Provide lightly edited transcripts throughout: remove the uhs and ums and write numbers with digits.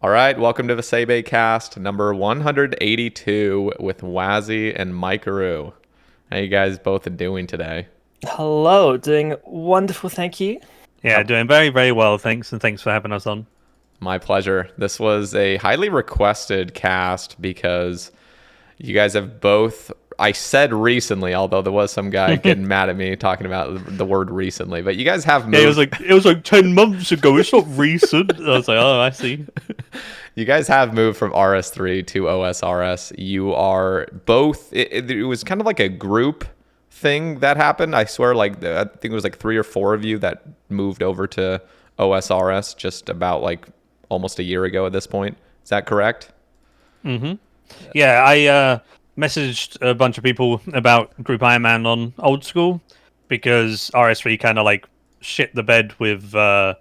All right, welcome to the Sae Bae cast number 182 with Wazzy and Maikeru. How you guys both doing today? Hello, doing wonderful, thank you. Yeah, doing very, very well, thanks, and thanks for having us on. My pleasure. This was a highly requested cast because you guys have both. I said recently, although there was some guy getting mad at me talking about the word recently, but you guys have Yeah, moved. it was like 10 months ago. It's not recent. I was like, oh, I see. You guys have moved from RS3 to OSRS. You are both. It was kind of like a group thing that happened. I swear, I think it was like three or four of you that moved over to OSRS just about like almost a year ago at this point. Is that correct? Mm-hmm. Yeah, I messaged a bunch of people about Group Iron Man on Old School because RS3 kind of like shit the bed with the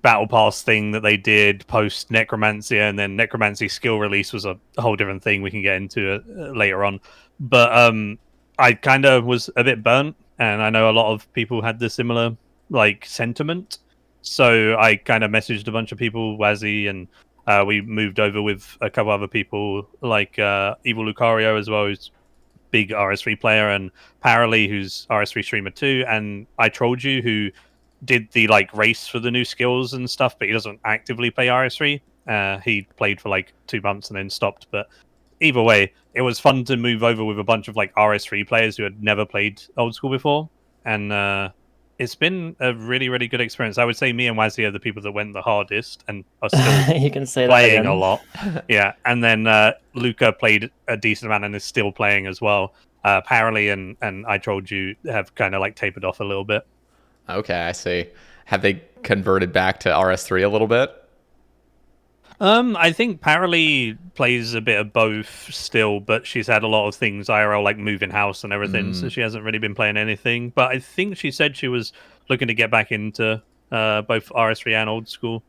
Battle Pass thing that they did post Necromancy, and then Necromancy skill release was a whole different thing we can get into later on. But I kind of was a bit burnt, and I know a lot of people had the similar like sentiment. So I kind of messaged a bunch of people, Wazzy, and we moved over with a couple other people like Evil Lucario as well, who's big RS3 player, and Paralee, who's RS3 streamer too, and I Trolled You, who did the like race for the new skills and stuff, but he doesn't actively play RS3. He played for like 2 months and then stopped. But either way, it was fun to move over with a bunch of like RS3 players who had never played old school before, and it's been a really, really good experience. I would say me and Wazzy are the people that went the hardest and are still You can say that playing a again. lot. Yeah, and then Luca played a decent amount and is still playing as well. Paralee and I Told You have kind of like tapered off a little bit. Okay, I see. Have they converted back to RS3 a little bit? I think Paralee plays a bit of both still, but she's had a lot of things IRL like moving house and everything, so she hasn't really been playing anything. But I think she said she was looking to get back into both RS3 and old school.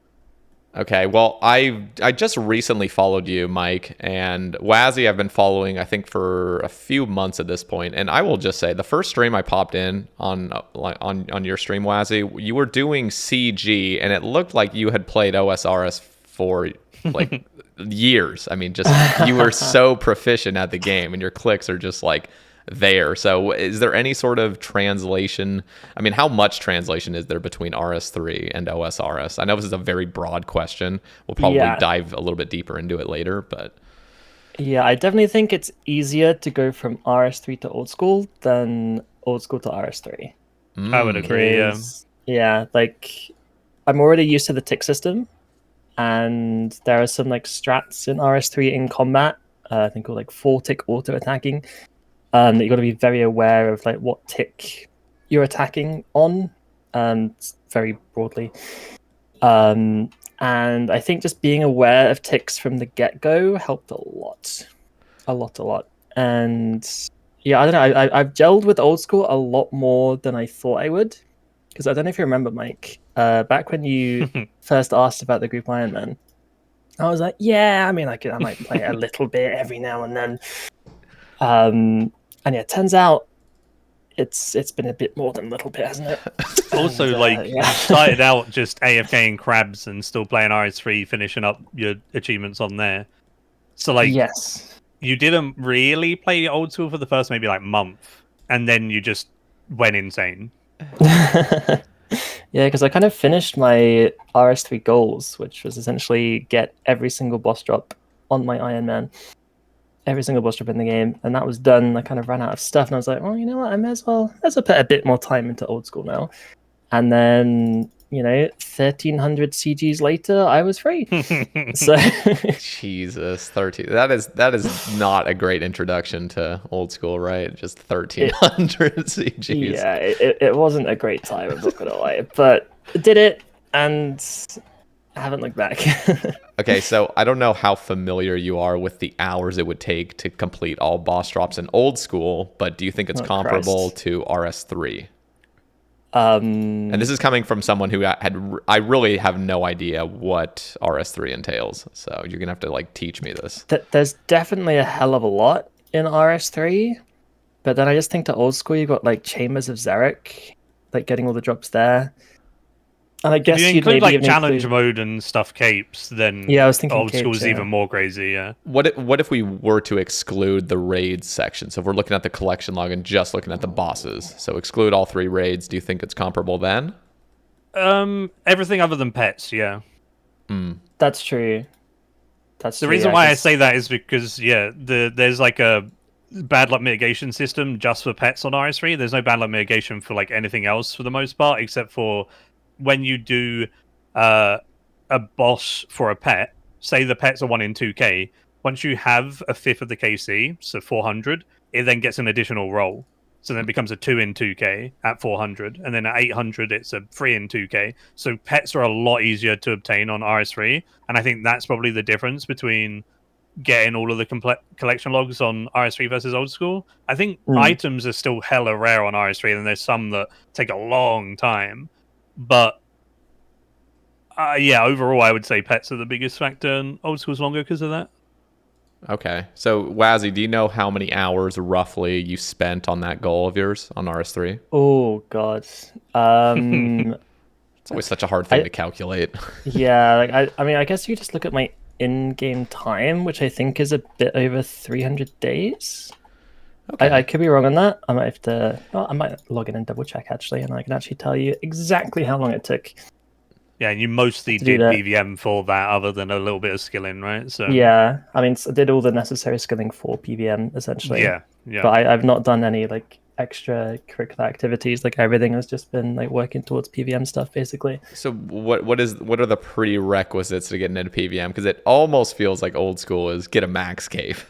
Okay, well, I just recently followed you, Mike, and Wazzy I've been following I think for a few months at this point, and I will just say the first stream I popped in on your stream, Wazzy, you were doing CG, and it looked like you had played OSRS for like years. I mean, just you were so proficient at the game, and your clicks are just like there. So is there any sort of translation? I mean, how much translation is there between RS3 and OSRS? I know this is a very broad question. We'll probably Yeah, dive a little bit deeper into it later, but yeah, I definitely think it's easier to go from RS3 to old school than old school to RS3. I would agree. Because, yeah, like I'm already used to the tick system, and there are some like strats in RS3 in combat. I think called like 4 tick auto attacking. That you got to be very aware of like what tick you're attacking on, very broadly. And I think just being aware of ticks from the get-go helped a lot. And yeah, I don't know. I've gelled with old school a lot more than I thought I would, because I don't know if you remember, Mike. Back when you first asked about the group Iron Man, I was like, yeah, I mean, I might play it a little bit every now and then. And yeah, it turns out it's been a bit more than a little bit, hasn't it? Also, And, like you yeah. started out just AFKing crabs and still playing RS3, finishing up your achievements on there. So like Yes. you didn't really play old school for the first maybe like month, and then you just went insane. Yeah, because I kind of finished my RS3 goals, which was essentially get every single boss drop on my Iron Man, every single boss drop in the game, and that was done. I kind of ran out of stuff, and I was like, well, you know what? I may as well put a bit more time into old school now. And then 1,300 CGs later, I was free. So Jesus, 13. That is not a great introduction to old school, right? Just 1300 CGs. yeah, it wasn't a great time, I'm not gonna lie, but I did it, and I haven't looked back. Okay, so I don't know how familiar you are with the hours it would take to complete all boss drops in old school, but do you think it's Oh, comparable Christ. to RS3? And Um, this is coming from someone who I really have no idea what RS3 entails. So you're gonna have to like teach me this. there's definitely a hell of a lot in RS3, but then I just think to old school, you got like Chambers of Zarek, like getting all the drops there. And I guess if you you'd include maybe like even challenge include... mode and stuff capes, then Yeah, I was thinking old school capes, is yeah. even more crazy. Yeah. What if we were to exclude the raids section? So if we're looking at the collection log and just looking at the bosses, so exclude all 3 raids, do you think it's comparable then? Everything other than pets, yeah. That's true. That's The true, reason yeah, why I 'cause- say that is because there's like a bad luck mitigation system just for pets on RS3. There's no bad luck mitigation for like anything else for the most part, except for when you do a boss for a pet. Say the pet's a 1 in 2k. Once you have a fifth of the KC, so 400, it then gets an additional roll. So then it becomes a 2 in 2k at 400, and then at 800 it's a 3 in 2k. So pets are a lot easier to obtain on RS3, and I think that's probably the difference between getting all of the collection logs on RS3 versus old school. I think items are still hella rare on RS3, and there's some that take a long time. But yeah, overall, I would say pets are the biggest factor, and old school's longer because of that. Okay. So, Wazzy, do you know how many hours roughly you spent on that goal of yours on RS3? Oh, God. It's always such a hard thing to calculate. Yeah, like I mean, I guess you just look at my in-game time, which I think is a bit over 300 days. Okay. I could be wrong on that. I might have to... Well, I might log in and double check, actually, and I can actually tell you exactly how long it took. Yeah, and you mostly did PVM for that, other than a little bit of skilling, right? So yeah, I mean, I did all the necessary skilling for PVM, essentially. Yeah. But I've not done any, like, extracurricular activities. Like, everything has just been, like, working towards PVM stuff, basically. So what are the prerequisites to getting into PVM? Because it almost feels like old school is get a max cave.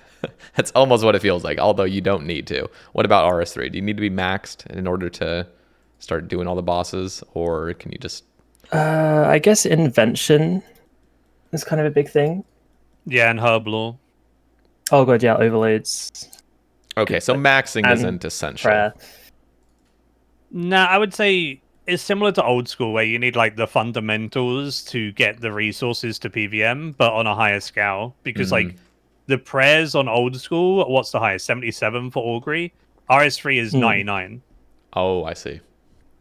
That's almost what it feels like, although you don't need to. What about RS3? Do you need to be maxed in order to start doing all the bosses, or can you just... I guess Invention is kind of a big thing. Yeah, and herb law. Oh god, yeah, overloads. Okay, so maxing isn't essential. Prayer. Nah, I would say it's similar to old school, where you need like the fundamentals to get the resources to PVM, but on a higher scale. Because like the prayers on old school, what's the highest? 77 for Augury. RS3 is 99. Oh, I see.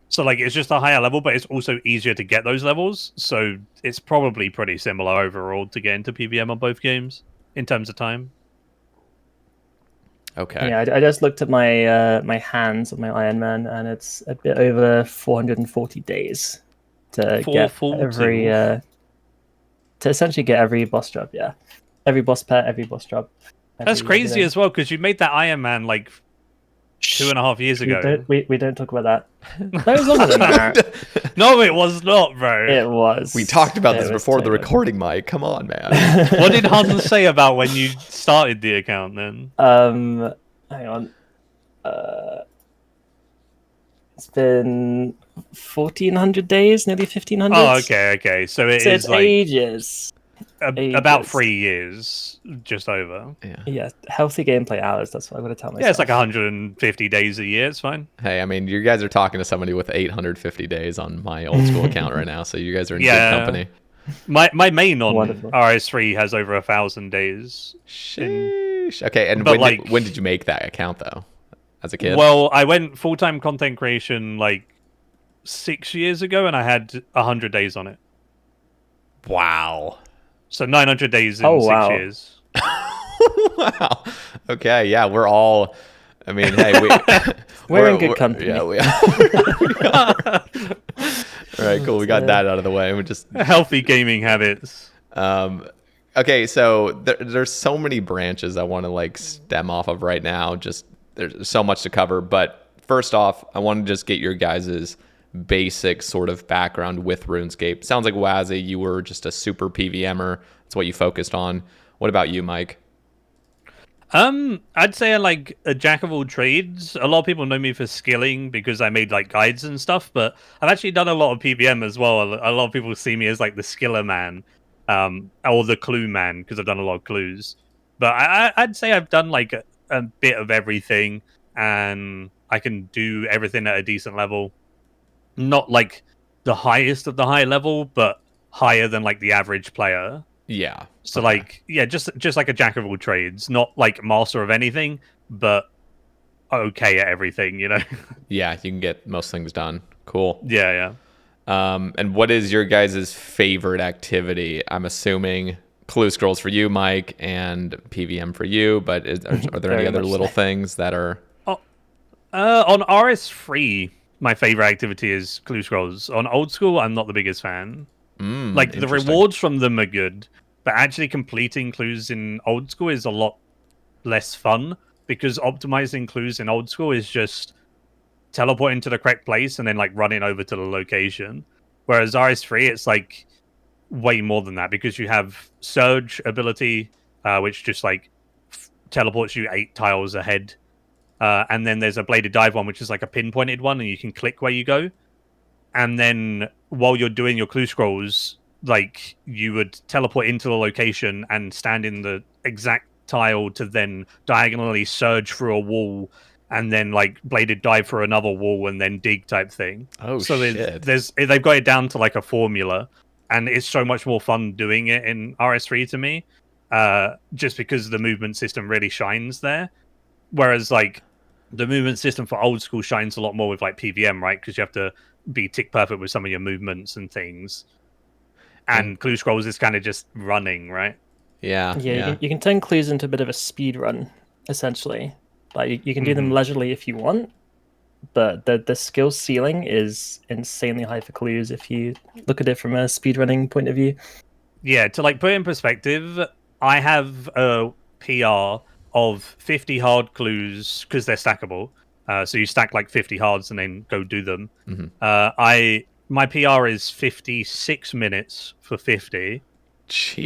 So like it's just a higher level, but it's also easier to get those levels. So it's probably pretty similar overall to get into PVM on both games in terms of time. Okay. Yeah, I just looked at my my hands of my Iron Man, and it's a bit over 440 days to get every to essentially get every boss job. Yeah, every boss pet, every boss job. That's crazy as well, because you made that Iron Man like 2.5 years ago. We don't talk about that. That was longer than that. No, it was not, bro. It was. We talked about this before the recording, Mike. Come on, man. What did Hans say about when you started the account then? Hang on. It's been 1,400 days, nearly 1,500. Oh, okay. So it's like ages. About 3 years, just over. Yeah, healthy gameplay hours. That's what I'm going to tell myself. Yeah, it's like 150 days a year. It's fine. Hey, I mean, you guys are talking to somebody with 850 days on my old school account right now, so you guys are in good company. My main on Wonderful. RS3 has over 1,000 days. Sheesh. Okay, and when did you make that account though? As a kid? Well, I went full-time content creation like 6 years ago, and I had 100 days on it. Wow. So 900 days in 6 years. Wow. Okay, yeah, we're all... I mean, hey, we're in good company. Yeah, we are. All right, cool. We got that out of the way. We just healthy gaming habits. Okay, so there's so many branches I want to like stem off of right now. Just there's so much to cover. But first off, I want to just get your guys's basic sort of background with RuneScape. Sounds like Wazzy, you were just a super PVMer. That's what you focused on. What about you, Mike? I'd say I'm like a jack of all trades. A lot of people know me for skilling because I made like guides and stuff, but I've actually done a lot of PVM as well. A lot of people see me as like the skiller man, or the clue man because I've done a lot of clues. But I'd say I've done like a bit of everything, and I can do everything at a decent level. Not like the highest of the high level, but higher than like the average player. Yeah. So like, yeah, just like a jack of all trades, not like master of anything, but okay at everything, you know? Yeah, you can get most things done. Cool. Yeah. And what is your guys' favorite activity? I'm assuming clue scrolls for you, Mike, and PVM for you. But are there any Very other much little so. things that are? On RS3, my favorite activity is clue scrolls. On old school, I'm not the biggest fan. Like the Interesting. rewards from them are good, but actually completing clues in old school is a lot less fun because optimizing clues in old school is just teleporting to the correct place and then like running over to the location. Whereas RS3, it's like way more than that because you have surge ability, which just like teleports you 8 tiles ahead. And then there's a bladed dive one, which is like a pinpointed one, and you can click where you go. And then while you're doing your clue scrolls, like you would teleport into the location and stand in the exact tile to then diagonally surge through a wall and then like bladed dive for another wall and then dig type thing. Oh So shit! they've got it down to like a formula, and it's so much more fun doing it in RS3 to me, just because the movement system really shines there. Whereas like the movement system for old school shines a lot more with like PVM, right? Because you have to be tick perfect with some of your movements and things. And clue scrolls is kind of just running, right? Yeah, Yeah, yeah. you can turn clues into a bit of a speed run, essentially. Like you can do them leisurely if you want, but the skill ceiling is insanely high for clues if you look at it from a speedrunning point of view. Yeah, to like put it in perspective, I have a PR of 50 hard clues because they're stackable. So you stack like 50 hards and then go do them. My PR is 56 minutes for 50,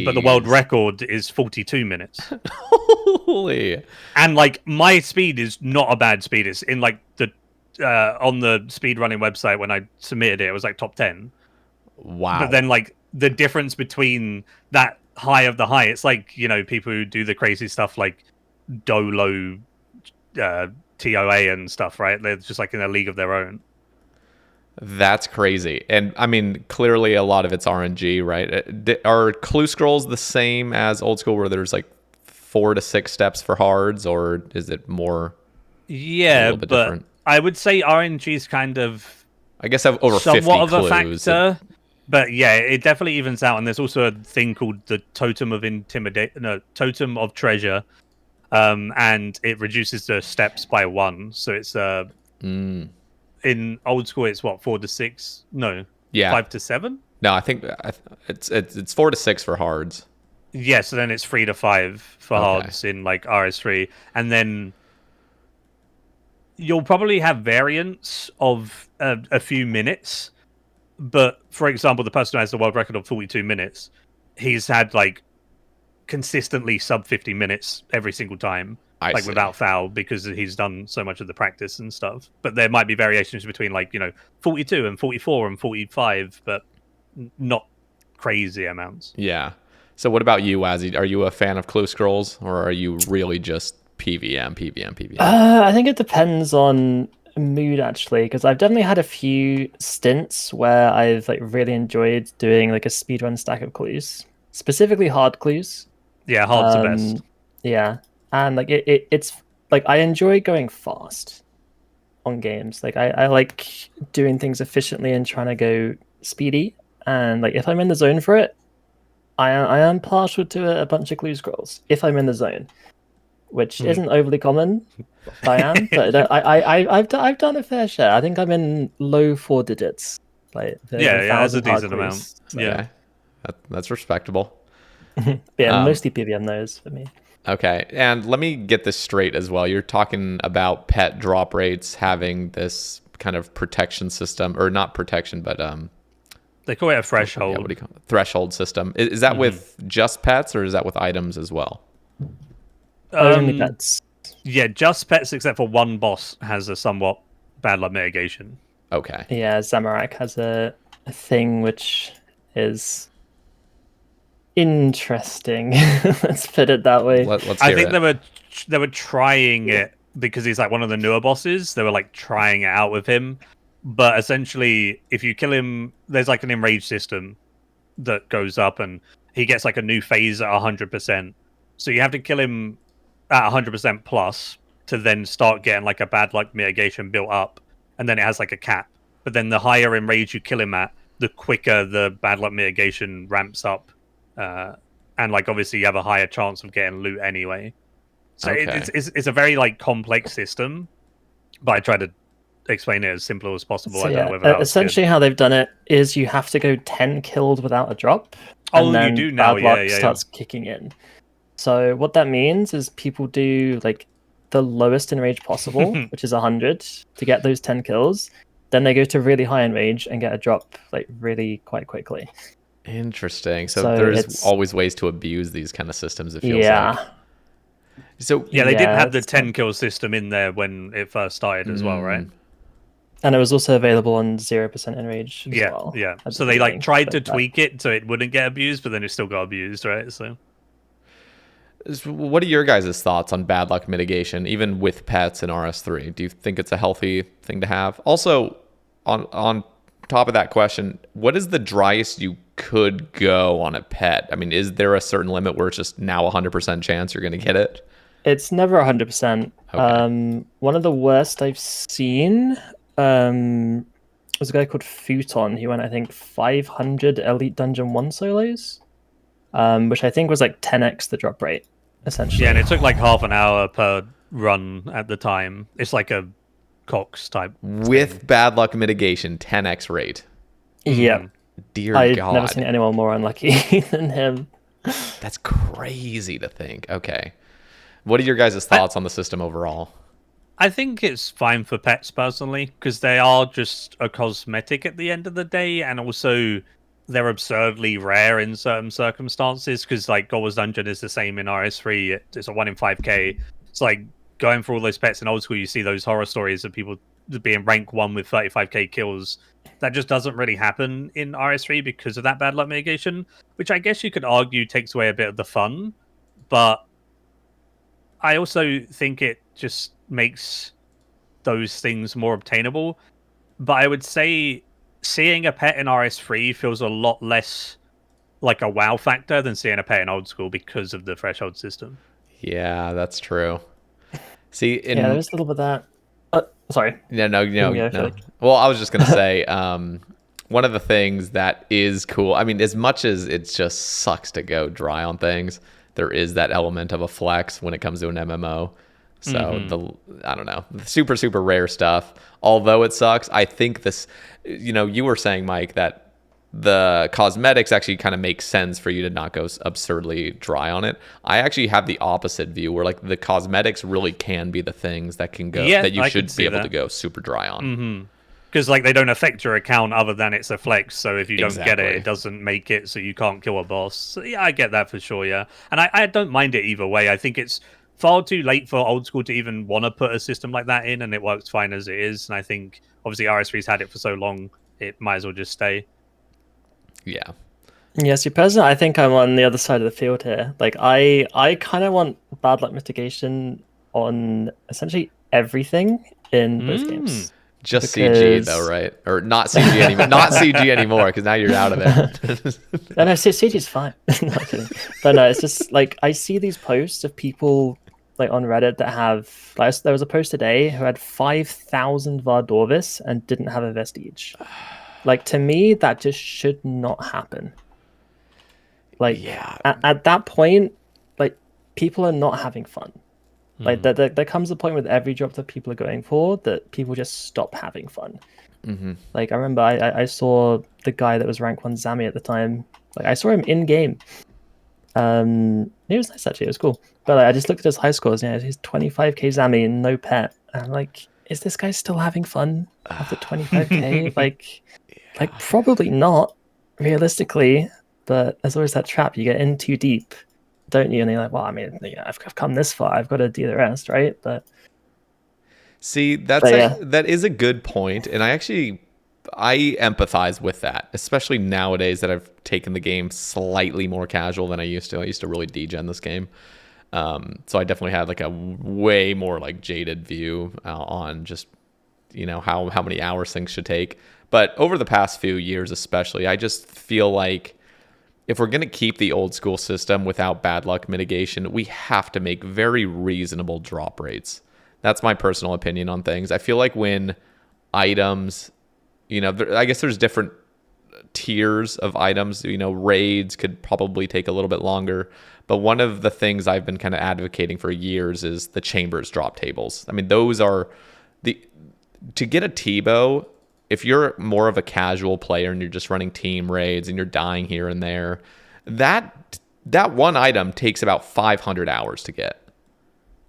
but the world Jeez. record is 42 minutes. Holy. And like my speed is not a bad speed. It's in like the on the speedrunning website when I submitted it, it was like top 10. But Wow. then like the difference between that high of the high, it's like, you know, people who do the crazy stuff like Dolo, TOA and stuff, right? They're just like in a league of their own. That's crazy. And I mean, clearly a lot of it's RNG, right? Are clue scrolls the same as old school where there's like 4 to 6 steps for hards, or is it more a Yeah, little bit but different? I would say RNG is kind of I guess I've over somewhat 50 of a clues. factor. But yeah, it definitely evens out, and there's also a thing called the Totem of Totem of Treasure, and it reduces the steps by 1. So it's in old school, it's what 4 to 6? No, Yeah. 5 to 7. No, I think it's 4 to 6 for hards. Yeah, so then it's 3 to 5 for Okay. hards in like RS3, and then you'll probably have variants of a few minutes. But for example, the person who has the world record of 42 minutes, he's had like consistently sub 50 minutes every single time, I like see. without foul, because he's done so much of the practice and stuff. But there might be variations between like, you know, 42 and 44 and 45, but not crazy amounts. Yeah. So what about you, Wazzy? Are you a fan of clue scrolls, or are you really just PVM? I think it depends on mood actually, because I've definitely had a few stints where I've like really enjoyed doing like a speedrun stack of clues, specifically hard clues. Yeah, hard's the best. Yeah, and like it's like I enjoy going fast on games. Like I like doing things efficiently and trying to go speedy. And like if I'm in the zone for it, I am partial to a bunch of clue scrolls if I'm in the zone, which isn't overly common. I am, but I've done a fair share. I think I'm in low 4 digits. Like Yeah, that's a 1,000 hard decent clues. amount. So, Yeah. That's respectable. yeah, mostly PVM those for me. Okay, and let me get this straight as well. You're talking about pet drop rates having this kind of protection system, or not protection, but They call it a yeah, threshold. what do you call it? Threshold system. Is that with just pets, or is that with items as well? Only pets. Yeah, just pets, except for one boss has a somewhat bad luck mitigation. Okay. Yeah, Zamorak has a thing which is interesting. Let's put it that way. Let's hear I think it. they were trying it because he's like one of the newer bosses. They were like trying it out with him, but essentially, if you kill him, there's like an enrage system that goes up, and he gets like a new phase at 100%. So you have to kill him at 100% plus to then start getting like a bad luck mitigation built up, and then it has like a cap. But then the higher enrage you kill him at, the quicker the bad luck mitigation ramps up, and like obviously you have a higher chance of getting loot anyway. So Okay. it's a very like complex system, but I try to explain it as simple as possible. So I don't know yeah, whether that was essentially good. how they've done it is you have to go 10 kills without a drop, Oh, and you then do now, bad yeah, luck yeah. starts kicking in. So what that means is people do like the lowest enrage possible, which is 100, to get those 10 kills. Then they go to really high enrage and get a drop like really quite quickly. Interesting. So So there's it's always ways to abuse these kind of systems, it feels yeah. like. So Yeah, they didn't Yeah, have the it's 10 kill system in there when it first started as well, right? And it was also available on 0% enrage as Yeah, well. yeah. at the So they like beginning, tried to but that- tweak it so it wouldn't get abused, but then it still got abused, right? So what are your guys' thoughts on bad luck mitigation, even with pets in RS3? Do you think it's a healthy thing to have? Also, on top of that question, what is the driest you could go on a pet? I mean, is there a certain limit where it's just now 100% chance you're going to get it? It's never 100%. Okay. One of the worst I've seen was a guy called Futon. He went, I think, 500 Elite Dungeon 1 solos, which I think was like 10x the drop rate, essentially. yeah, and it took like half an hour per run at the time. It's like a Cox type With thing. bad luck mitigation, 10x rate. Yeah. Dear I've God. never seen anyone more unlucky than him. That's crazy to think. Okay. What are your guys' thoughts on the system overall? I think it's fine for pets personally because they are just a cosmetic at the end of the day, and also they're absurdly rare in certain circumstances. Because like Gold's Dungeon is the same in RS3; it's a 1 in 5k. It's like going for all those pets in old school. You see those horror stories of people being rank 1 with 35k kills. That just doesn't really happen in RS3 because of that bad luck mitigation, which I guess you could argue takes away a bit of the fun, but I also think it just makes those things more obtainable. But I would say seeing a pet in RS3 feels a lot less like a wow factor than seeing a pet in old school because of the threshold system. Yeah, that's true. See, Yeah, there's a little bit of that. Sorry. No. Yeah, I feel like- Well, I was just gonna say, one of the things that is cool. I mean, as much as it just sucks to go dry on things, there is that element of a flex when it comes to an MMO. So I don't know, the super rare stuff. Although it sucks, I think this. You were saying, Mike, that the cosmetics actually kind of make sense for you to not go absurdly dry on it. I actually have the opposite view where like the cosmetics really can be the things that can go that you I should could be see able to that. go super dry on. Because like they don't affect your account other than it's a flex. So if you don't get Exactly. it, it doesn't make it so you can't kill a boss. So, yeah, I get that for sure. Yeah, and I don't mind it either way. I think it's far too late for old school to even want to put a system like that in, and it works fine as it is. And I think obviously RS3's had it for so long, it might as well just stay. Yeah. Yes, your president. I think I'm on the other side of the field here. Like, I kind of want bad luck mitigation on essentially everything in both games. Just CG though, right? Or not CG anymore. Not CG anymore because now you're out of there. No, CG's fine. No, I'm kidding. But no, it's just like I see these posts of people like on Reddit that have like there was a post today who had 5,000 Vardorvis and didn't have a vestige. Like to me, that just should not happen. Like Yeah. at that point, like people are not having fun. Like there comes a point with every job that people are going for that people just stop having fun. Like I remember I saw the guy that was rank 1 Zami at the time. Like I saw him in game. It was nice actually. It was cool. But I just looked at his high scores. Yeah, he's 25k Zami and no pet. And I'm like, is this guy still having fun after 25k? like probably not realistically. But there's always that trap. You get in too deep, don't you? And you're like, well, I mean, yeah, I've come this far. I've got to do the rest, right? But See, that is a good point, and I empathize with that, especially nowadays that I've taken the game slightly more casual than I used to. I used to really degen this game, so I definitely had like a way more like jaded view on just how many hours things should take. But over the past few years, especially, I just feel like if we're going to keep the old school system without bad luck mitigation, we have to make very reasonable drop rates. That's my personal opinion on things. I feel like when items, I guess there's different tiers of items. Raids could probably take a little bit longer. But one of the things I've been kind of advocating for years is the chambers drop tables. I mean, those are to get a T-bow, if you're more of a casual player and you're just running team raids and you're dying here and there, that one item takes about 500 hours to get.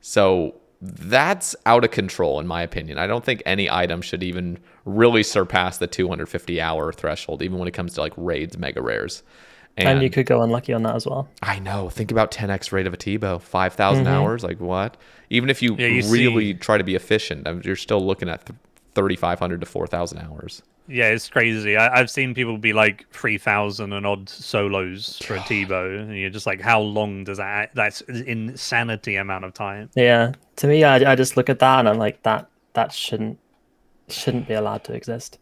So that's out of control, in my opinion. I don't think any item should even really surpass the 250-hour threshold, even when it comes to like raids, mega rares. And you could go unlucky on that as well. I know. Think about 10x rate of a T-bow, 5,000 hours. Like what? Even if you really try to be efficient, you're still looking at 3,500 to 4,000 hours. Yeah, it's crazy. I've seen people be like 3,000 and odd solos for a T-bow, and you're just like, how long does that's insanity amount of time. Yeah, to me, I just look at that and I'm like, that shouldn't be allowed to exist.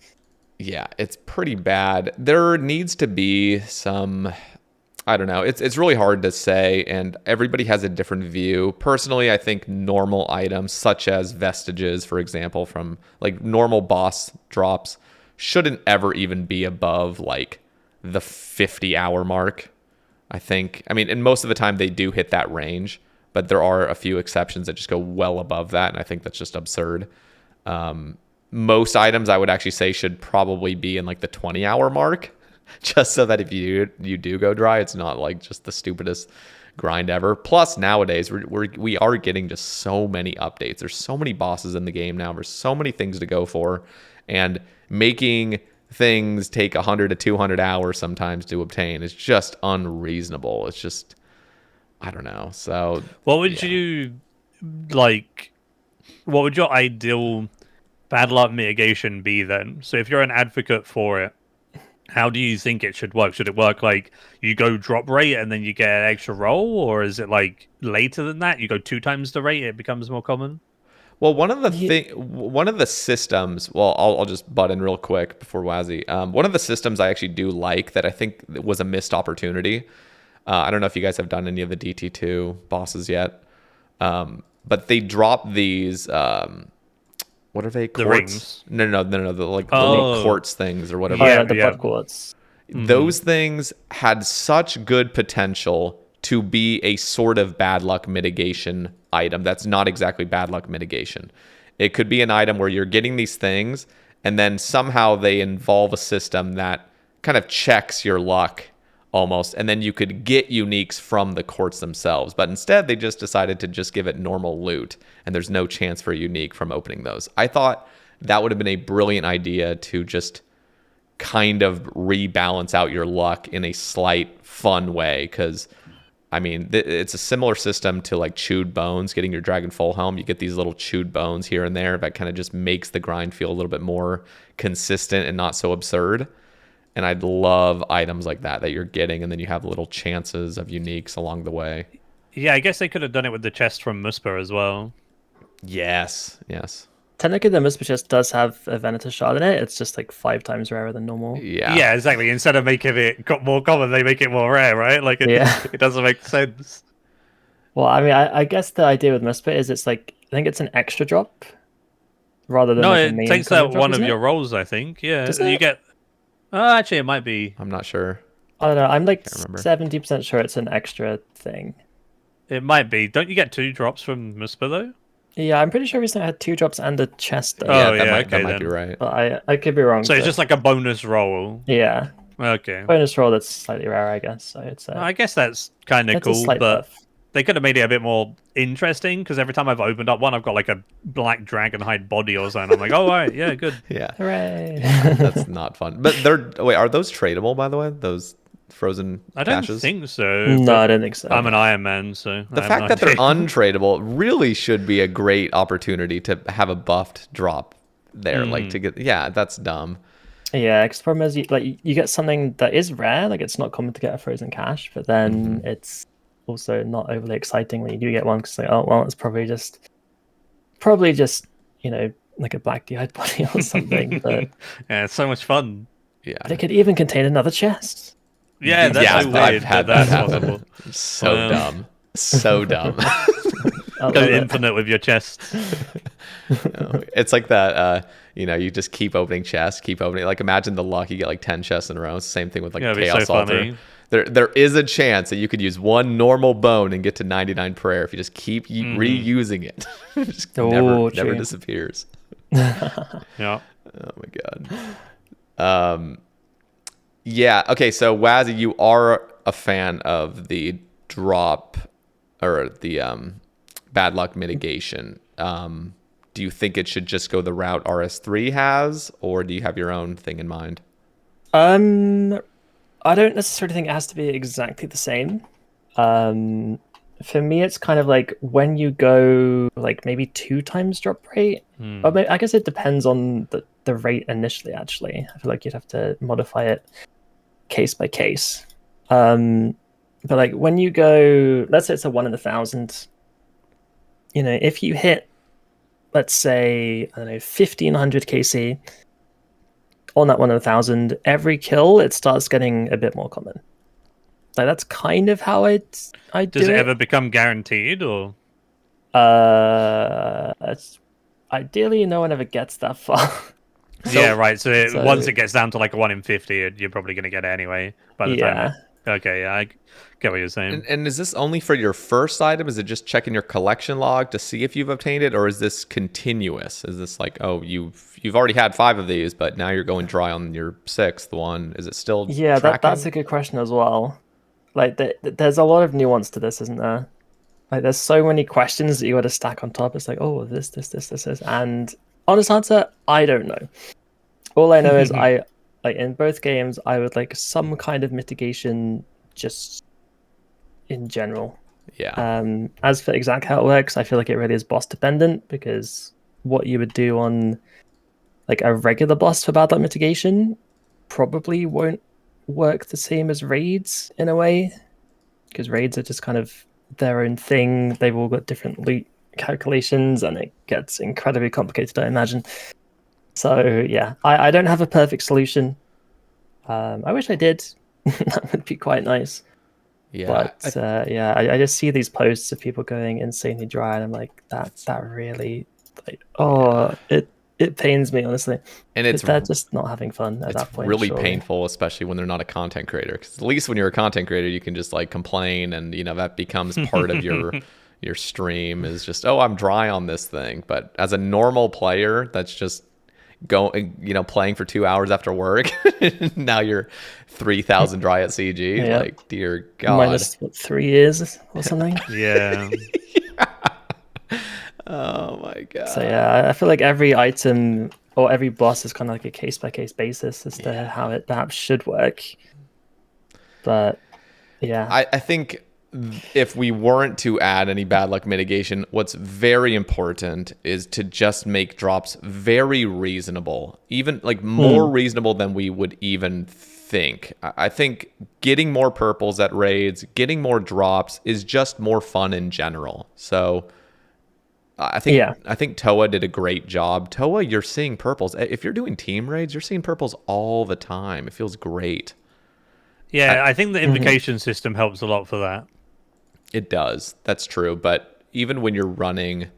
Yeah, it's pretty bad. There needs to be some, I don't know. It's really hard to say, and everybody has a different view. Personally, I think normal items such as vestiges, for example, from like normal boss drops shouldn't ever even be above like the 50-hour mark. I mean, and most of the time they do hit that range, but there are a few exceptions that just go well above that, and I think that's just absurd. Most items I would actually say should probably be in like the 20-hour mark, just so that if you do go dry, it's not like just the stupidest grind ever. Plus, nowadays we are getting just so many updates. There's so many bosses in the game now. There's so many things to go for, and making things take 100 to 200 hours sometimes to obtain is just unreasonable. It's just, I don't know. So, what would you like? What would your ideal bad luck mitigation be then? So if you're an advocate for it, how do you think it should work? Should it work like you go drop rate and then you get an extra roll, or is it like later than that? You go 2 times the rate, it becomes more common? Well, one of the systems. Well, I'll just butt in real quick before Wazzy. One of the systems I actually do like that I think was a missed opportunity. I don't know if you guys have done any of the DT2 bosses yet, but they drop these. What are they? The quartz? rings? No. The little quartz things or whatever. Yeah, the blood quartz. Those things had such good potential to be a sort of bad luck mitigation item. That's not exactly bad luck mitigation. It could be an item where you're getting these things, and then somehow they involve a system that kind of checks your luck almost, and then you could get uniques from the quartz themselves. But instead, they just decided to just give it normal loot, and there's no chance for a unique from opening those. I thought that would have been a brilliant idea to just kind of rebalance out your luck in a slight fun way, because I mean, it's a similar system to like chewed bones, getting your Dragon Full Helm. You get these little chewed bones here and there that kind of just makes the grind feel a little bit more consistent and not so absurd. And I'd love items like that you're getting, and then you have little chances of uniques along the way. Yeah, I guess they could have done it with the chest from Muspa as well. Yes. Technically, the Misper chest does have a Venator shard in it. It's just like 5 times rarer than normal. Yeah, exactly. Instead of making it more common, they make it more rare, right? Like, it doesn't make sense. Well, I mean, I guess the idea with Misper is it's like, I think it's an extra drop rather than like a main it takes out drop, one of isn't your it? rolls, I think. Yeah, Does you it? get. Oh, actually, it might be. I'm not sure. I don't know. I'm like Can't remember. 70% sure it's an extra thing. It might be. Don't you get 2 drops from Muspa though? Yeah, I'm pretty sure recently I had 2 drops and a chest. Though. Oh, that yeah, might okay, be then. right. But I could be wrong. So it's but- just like a bonus roll. yeah, Okay. bonus roll that's slightly rare, I guess. So it's I guess that's kind of it's a cool, slight but buff. they could have made it a bit more interesting, because every time I've opened up one, I've got like a black dragon hide body or something. I'm like, oh, all right, yeah, good. Yeah, Hooray! that's not fun. But are those tradable, by the way? Those frozen I don't caches? think so. No, but I don't think so. I'm an Iron Man, so The I have fact no that they're idea. untradeable really should be a great opportunity to have a buffed drop there. Like to get, that's dumb. Yeah, because the problem is you get something that is rare, like it's not common to get a frozen cache, but then it's also not overly exciting when you do get one, because like, oh well, it's probably just like a black de-eyed body or something. But Yeah, it's so much fun. Yeah, it could even contain another chest. Yeah, that's so weird. I've had that that's happen. possible. So dumb. So dumb. I Go love it. infinite with your chest. It's like that. you just keep opening chests, keep opening. Like imagine the luck, you get like 10 chests in a row. It's the same thing with like Yeah, it'd be Chaos so Altar. funny. There is a chance that you could use one normal bone and get to 99 prayer if you just keep reusing it. It just never disappears. Yeah. Oh my god. Yeah. Okay. So Wazzy, you are a fan of the drop or the bad luck mitigation. Do you think it should just go the route RS3 has, or do you have your own thing in mind? I don't necessarily think it has to be exactly the same. For me, it's kind of like when you go like maybe 2 times drop rate. Or maybe, I guess it depends on the rate initially. Actually, I feel like you'd have to modify it case by case. But like when you go, let's say it's a 1 in 1,000. If you hit, let's say, I don't know, 1,500 KC on that 1 in 1,000, every kill it starts getting a bit more common. Like that's kind of how I Does do it it. ever become guaranteed, or? It's, ideally, no one ever gets that far. Yeah, right. So once it gets down to like a 1 in 50, you're probably going to get it anyway. By the time. Okay, yeah, I get what you're saying. And is this only for your first item? Is it just checking your collection log to see if you've obtained it, or is this continuous? Is this like, oh, you've already had 5 of these, but now you're going dry on your 6th one? Is it still tracking? That's a good question as well. Like there's a lot of nuance to this, isn't there? Like there's so many questions that you got to stack on top. It's like, oh, this, and honest answer, I don't know. All I know is I like in both games I would like some kind of mitigation just in general. Yeah. As for exactly how it works, I feel like it really is boss dependent, because what you would do on like a regular boss for bad luck mitigation probably won't work the same as raids in a way, because raids are just kind of their own thing. They've all got different loot calculations and it gets incredibly complicated, I imagine. So yeah, I don't have a perfect solution. I wish I did. That would be quite nice. Yeah. But I just see these posts of people going insanely dry, and I'm like, that really, like, it pains me, honestly. And it's they're just not having fun at that point. Really surely. painful, especially when they're not a content creator. Because at least when you're a content creator, you can just like complain, and that becomes part of your stream. Is just, oh, I'm dry on this thing. But as a normal player, that's just playing for 2 hours after work. Now you're 3,000 dry at CG. Yeah. Like, dear God. Minus 3 years or something. Yeah. Oh my God. So yeah, I feel like every item or every boss is kind of like a case by case basis as to how it perhaps should work. But yeah, I think if we weren't to add any bad luck mitigation, what's very important is to just make drops very reasonable, even like more reasonable than we would even think. I think getting more purples at raids, getting more drops is just more fun in general. So I think Toa did a great job. Toa, you're seeing purples. If you're doing team raids, you're seeing purples all the time. It feels great. Yeah, I think the invocation system helps a lot for that. It does. That's true. But even when you're running,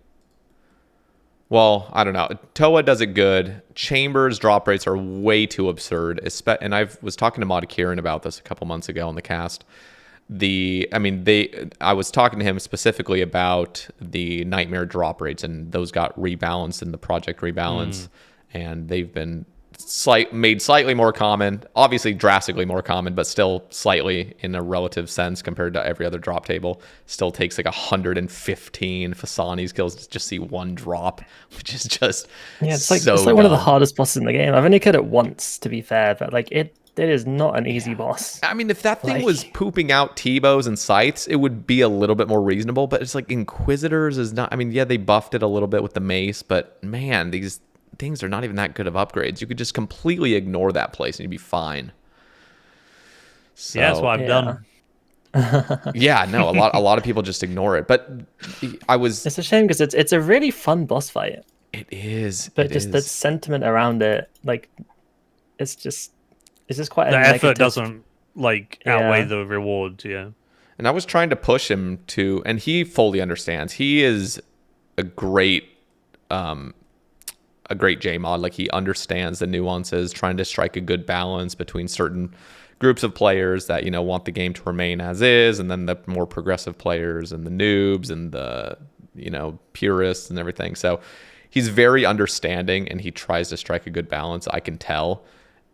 well, I don't know. Toa does it good. Chambers drop rates are way too absurd. And I was talking to Mod Kieran about this a couple months ago on the cast. I was talking to him specifically about the nightmare drop rates, and those got rebalanced in the project rebalance, and they've been made slightly more common, obviously drastically more common, but still slightly in a relative sense compared to every other drop table. Still takes like 115 Fasani's kills to just see one drop, which is just it's like one of the hardest bosses in the game. I've only killed it once, to be fair, but like it is not an easy boss. I mean, if that thing was pooping out T-bows and scythes, it would be a little bit more reasonable, but it's like Inquisitors is not. I mean, yeah, they buffed it a little bit with the mace, but man, these things are not even that good of upgrades. You could just completely ignore that place and you'd be fine. So, yeah, that's what I've done. Yeah, no, a lot of people just ignore it. But it's a shame because it's a really fun boss fight. It is. But the sentiment around it, like it's just quite the a effort negative. Doesn't outweigh the reward. Yeah. And I was trying to push him to, and he fully understands. He is a great a great JMod. Like, he understands the nuances, trying to strike a good balance between certain groups of players that, you know, want the game to remain as is, and then the more progressive players and the noobs and the, you know, purists and everything. So he's very understanding, and he tries to strike a good balance, I can tell.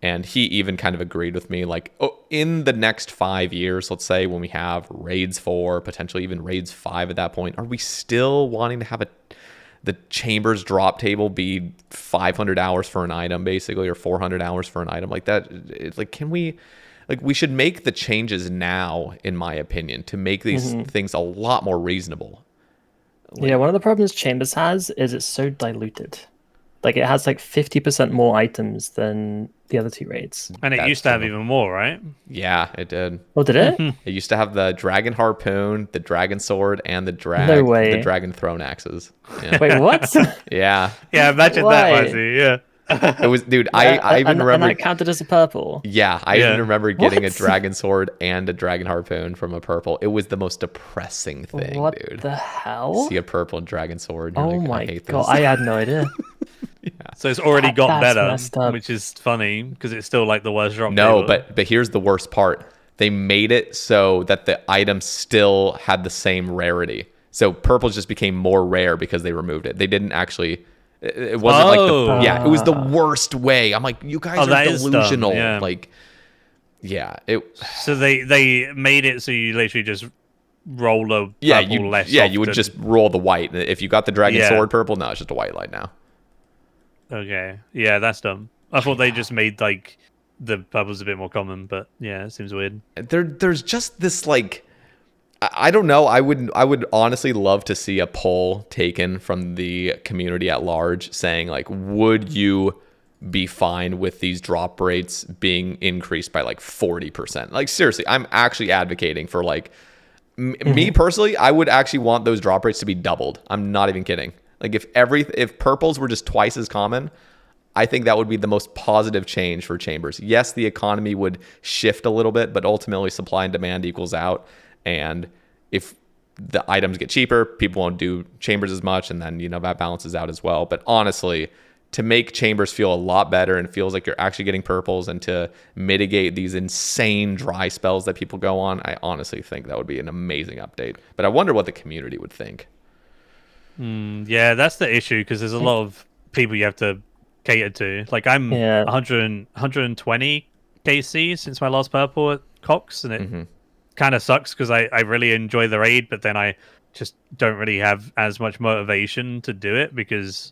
And he even kind of agreed with me, like, oh, in the next 5 years, let's say, when we have Raids 4, potentially even Raids 5 at that point, are we still wanting to have the Chambers drop table be 500 hours for an item, basically, or 400 hours for an item? Like that, like, can we, like, we should make the changes now, in my opinion, to make these things a lot more reasonable. Yeah, one of the problems Chambers has is it's so diluted. Like, it has like 50% more items than the other two raids. And it used to have even more, right? Yeah, it did. Oh, did it? It used to have the Dragon Harpoon, the Dragon Sword, and the No way. the Dragon Throne Axes. Yeah. Wait, what? Yeah. Yeah, imagine Why? that, Wazzy. Yeah. It was, dude, I even remember. And that counted as a purple. Yeah, I even remember getting a What? Dragon Sword and a Dragon Harpoon from a purple. It was the most depressing thing, What dude. the hell? See a purple Dragon Sword. And Oh you're like, my I hate god, this. I had no idea. So it's already got That's better, messed up. which is funny because it's still like the worst drop. No, table. but here's the worst part. They made it so that the items still had the same rarity. So purples just became more rare because they removed it. They didn't actually. It wasn't like the. Yeah, it was the worst way. I'm like, you guys are that is dumb, delusional. yeah. Like, yeah, it. So they made it so you literally just roll a Yeah, purple less. you would often. just roll the white. If you got the Dragon Yeah. Sword purple, no, it's just a white light now. Okay, yeah, that's dumb. I thought they just made like the purples a bit more common, but yeah, it seems weird. There's just this, like, I don't know. I would honestly love to see a poll taken from the community at large saying, like, would you be fine with these drop rates being increased by like 40%? Like, seriously, I'm actually advocating for, like, me personally, I would actually want those drop rates to be doubled. I'm not even kidding. Like, if purples were just twice as common, I think that would be the most positive change for Chambers. Yes, the economy would shift a little bit, but ultimately supply and demand equals out. And if the items get cheaper, people won't do Chambers as much, and then, you know, that balances out as well. But honestly, to make Chambers feel a lot better and feels like you're actually getting purples, and to mitigate these insane dry spells that people go on, I honestly think that would be an amazing update. But I wonder what the community would think. Yeah, that's the issue because there's a lot of people you have to cater to. Like, I'm 120 KC since my last purple at Cox, and it kind of sucks because I really enjoy the raid, but then I just don't really have as much motivation to do it because,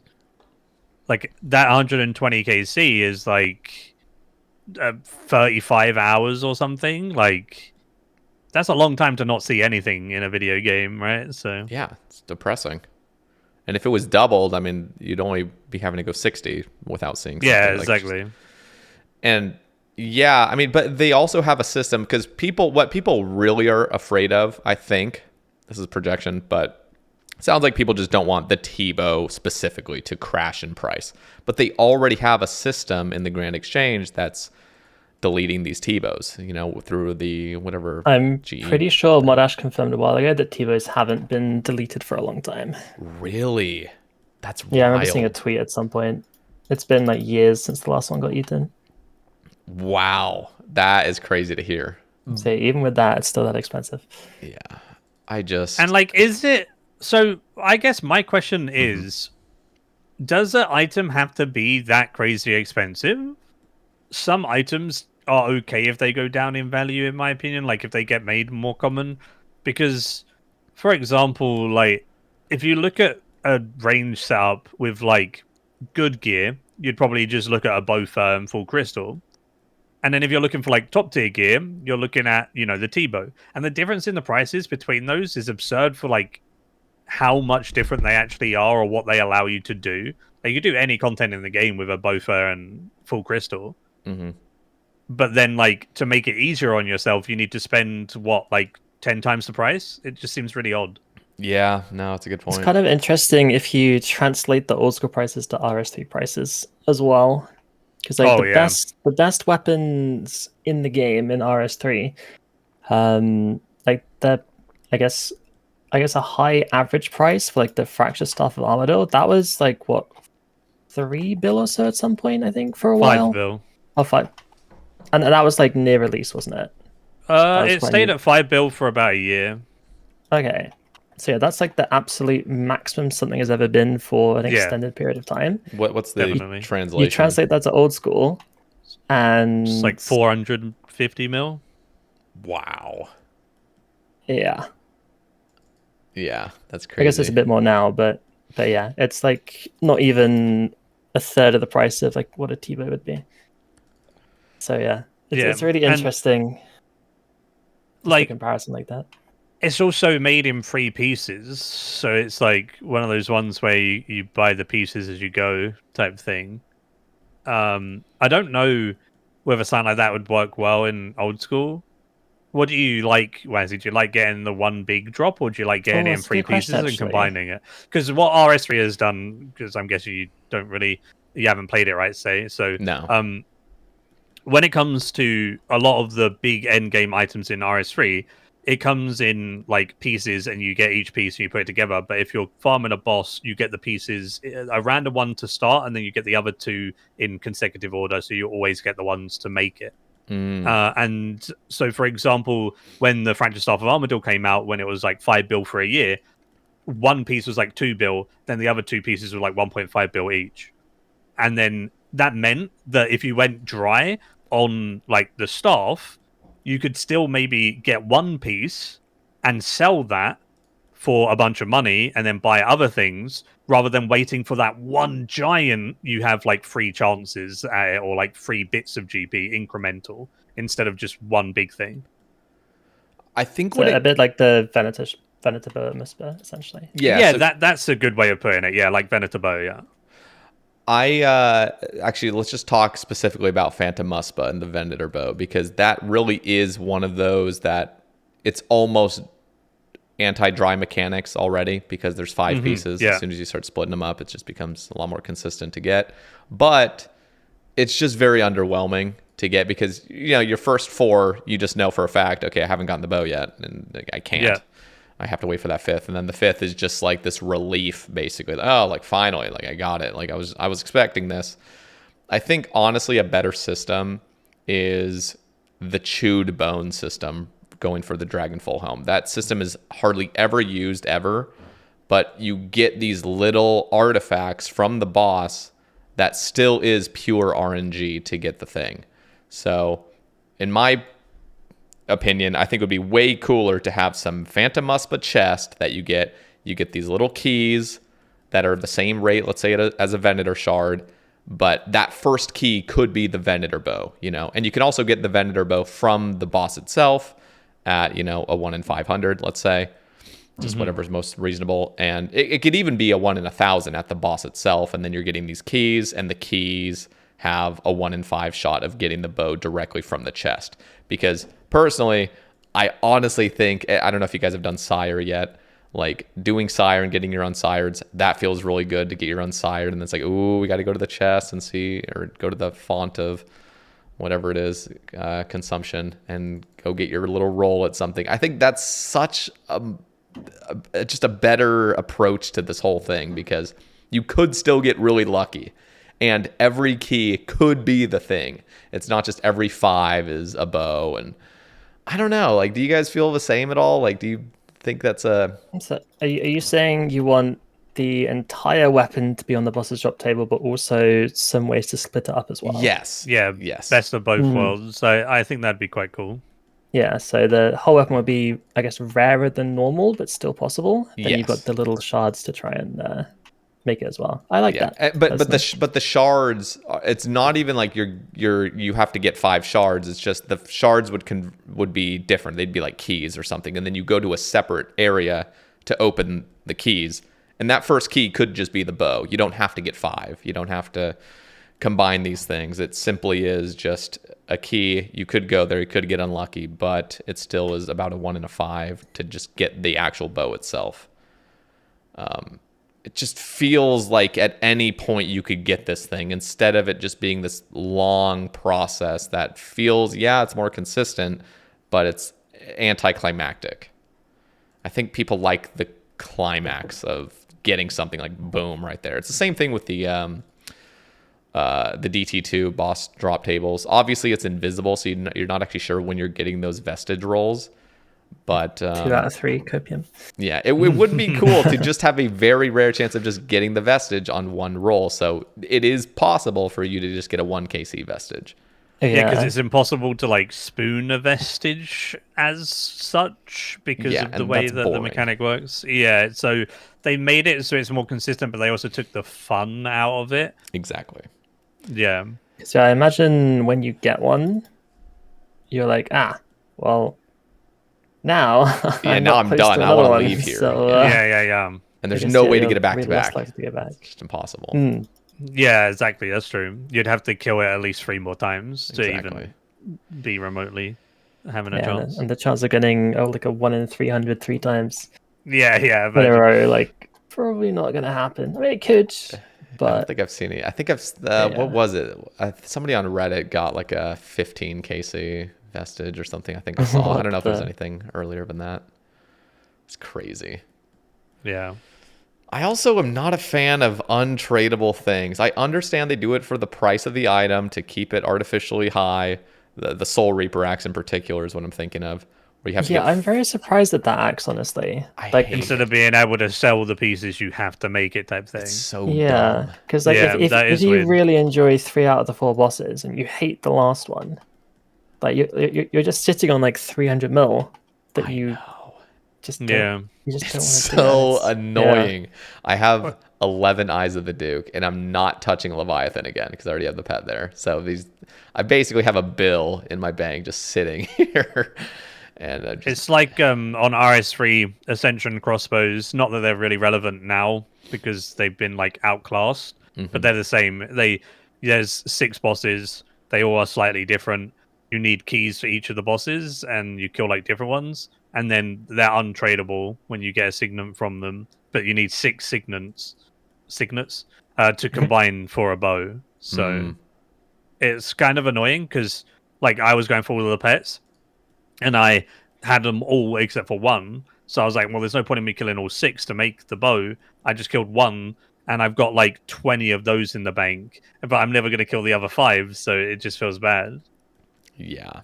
like, that 120 KC is like 35 hours or something. Like, that's a long time to not see anything in a video game, right? So yeah, it's depressing. And if it was doubled, I mean, you'd only be having to go 60 without seeing something. yeah, like, exactly. and yeah, I mean, but they also have a system, because what people really are afraid of, I think, this is projection, but it sounds like people just don't want the TiVo specifically to crash in price. But they already have a system in the Grand Exchange that's deleting these TiVos, you know, through the whatever. I'm GE. pretty sure Modash confirmed a while ago that TiVos haven't been deleted for a long time. Really? That's Yeah, I remember wild. seeing a tweet at some point. It's been like years since the last one got eaten. Wow, that is crazy to hear. So even with that, it's still that expensive. Yeah, I just And like, is it so? I guess my question is, does an item have to be that crazy expensive? Some items are okay if they go down in value, in my opinion, like if they get made more common. Because, for example, like, if you look at a range setup with like good gear, you'd probably just look at a Bowfer and full crystal. And then if you're looking for like top tier gear, you're looking at, you know, the T-bow. And the difference in the prices between those is absurd for like how much different they actually are or what they allow you to do. Like, you do any content in the game with a Bowfer and full crystal. But then, like, to make it easier on yourself, you need to spend what, like 10 times the price? It just seems really odd. Yeah, no, it's a good point. It's kind of interesting if you translate the old school prices to RS3 prices as well, because like the best weapons in the game in RS3, like the I guess a high average price for like the fracture staff of Armador, that was like what, 3 bill or so at some point, I think, for a 5 while. bill. Oh, 5. And that was like near release, wasn't it? Was It quite stayed new. at 5 bill for about a year. Okay. So yeah, that's like the absolute maximum something has ever been for an Yeah. extended period of time. What's the Definitely. translation? You translate that to old school, and It's like 450 mil. Wow. yeah, Yeah, that's I crazy. guess it's a bit more now, but yeah, it's like not even a third of the price of like what a T-Bow would be. So yeah, it's really and, interesting. Just like a comparison like that. it's also made in 3 pieces, so it's like one of those ones where you buy the pieces as you go type thing. I don't know whether something like that would work well in old school. What do you like, Wazzy? Do you like getting the one big drop, or do you like getting it in that's a 3 good question, pieces and actually. combining it? Because what RS3 has done, because I'm guessing you haven't played it, right? So No. when it comes to a lot of the big end game items in RS3, it comes in like pieces and you get each piece and you put it together. But if you're farming a boss, you get the pieces, a random one to start, and then you get the other 2 in consecutive order. So you always get the ones to make it. And so, for example, when the Fractured Staff of Armadyl came out, when it was like 5 bill for a year, one piece was like 2 bill, then the other 2 pieces were like 1.5 bill each. And then that meant that if you went dry on like the staff, you could still maybe get one piece and sell that for a bunch of money and then buy other things, rather than waiting for that one giant. You have like 3 chances at it, or like 3 bits of GP incremental instead of just one big thing. I think So a bit like the Venator Musper, essentially. Yeah, so that's a good way of putting it. Yeah, like Venator, yeah. I actually, let's just talk specifically about Phantom Muspa and the Venator bow, because that really is one of those that it's almost anti-dry mechanics already, because there's 5 pieces. Yeah. As soon as you start splitting them up, it just becomes a lot more consistent to get. But it's just very underwhelming to get, because your first 4, you just know for a fact, okay, I haven't gotten the bow yet, and I can't. Yeah. I have to wait for that 5th, and then the 5th is just like this relief, basically. Oh, like finally, like I got it. Like I was expecting this. I think honestly, a better system is the chewed bone system, going for the Dragonfall helm. That system is hardly ever used ever, but you get these little artifacts from the boss that still is pure RNG to get the thing. So, in my opinion, I think it would be way cooler to have some Phantom Muspa chest that you get. You get these little keys that are the same rate, let's say, as a Venator shard, but that first key could be the Venator bow, and you can also get the Venator bow from the boss itself at, a 1 in 500, let's say, just whatever's most reasonable. And it could even be a 1 in 1,000 at the boss itself, and then you're getting these keys, and the keys have a 1 in 5 shot of getting the bow directly from the chest. Because personally, I honestly think, I don't know if you guys have done Sire yet, like doing Sire and getting your Unsireds, that feels really good to get your Unsired, and it's like, ooh, we got to go to the chest and see, or go to the font of whatever it is, consumption, and go get your little roll at something. I think that's such just a better approach to this whole thing, because you could still get really lucky, and every key could be the thing. It's not just every 5 is a bow. And I don't know, like, do you guys feel the same at all? Like, do you think that's a... So are you saying you want the entire weapon to be on the boss's drop table, but also some ways to split it up as well? Yes. Yeah, yes. Best of both worlds. So I think that'd be quite cool. Yeah, so the whole weapon would be, I guess, rarer than normal, but still possible. Then you've got the little shards to try and make it as well. I like that. But the shards, it's not even like you have to get 5 shards. It's just the shards would be different. They'd be like keys or something, and then you go to a separate area to open the keys. And that first key could just be the bow. You don't have to get 5. You don't have to combine these things. It simply is just a key. You could go there, you could get unlucky, but it still is about a 1 in 5 to just get the actual bow itself. It just feels like at any point you could get this thing, instead of it just being this long process that feels, it's more consistent, but it's anticlimactic. I think people like the climax of getting something like boom right there. It's the same thing with the the DT2 boss drop tables. Obviously, it's invisible, so you're not actually sure when you're getting those vestige rolls. But 2 out of 3 copium. yeah, it would be cool to just have a very rare chance of just getting the vestige on one roll. So it is possible for you to just get a 1 KC vestige. Yeah, because it's impossible to like spoon a vestige as such because of the way that the mechanic works. Yeah, so they made it so it's more consistent, but they also took the fun out of it. Exactly. Yeah. So I imagine when you get one, you're like, well, now I'm done. I want to leave here. So, yeah. And there's no way to get it back to back. It's just impossible. Yeah, exactly. That's true. You'd have to kill it at least 3 more times to even be remotely having a chance. And the chance of getting like a 1 in 300 3 times. Yeah. In a row, like probably not going to happen. I mean, it could, but I don't think I've seen it. I think what was it? Somebody on Reddit got like a 15 KC vestige or something. I think I saw. I don't know if there's anything earlier than that. It's crazy. Yeah. I also am not a fan of untradeable things. I understand they do it for the price of the item to keep it artificially high. The Soul Reaper axe in particular is what I'm thinking of. Where you have to I'm very surprised at that axe, honestly. Instead of being able to sell the pieces, you have to make it type thing. It's so dumb. Because like if you really enjoy 3 out of the 4 bosses and you hate the last one, like you're just sitting on like 300 mil that you just don't, you just don't want to so annoying. Yeah. I have 11 Eyes of the Duke, and I'm not touching Leviathan again because I already have the pet there. So I basically have a bill in my bank just sitting here. And it's like on RS3 Ascension crossbows. Not that they're really relevant now because they've been like outclassed, but they're the same. There's 6 bosses. They all are slightly different. You need keys for each of the bosses, and you kill like different ones. And then they're untradeable when you get a signet from them. But you need 6 signets to combine for a bow. So it's kind of annoying because like I was going for all of the pets, and I had them all except for 1. So I was like, well, there's no point in me killing all 6 to make the bow. I just killed 1, and I've got like 20 of those in the bank. But I'm never going to kill the other 5, so it just feels bad. Yeah,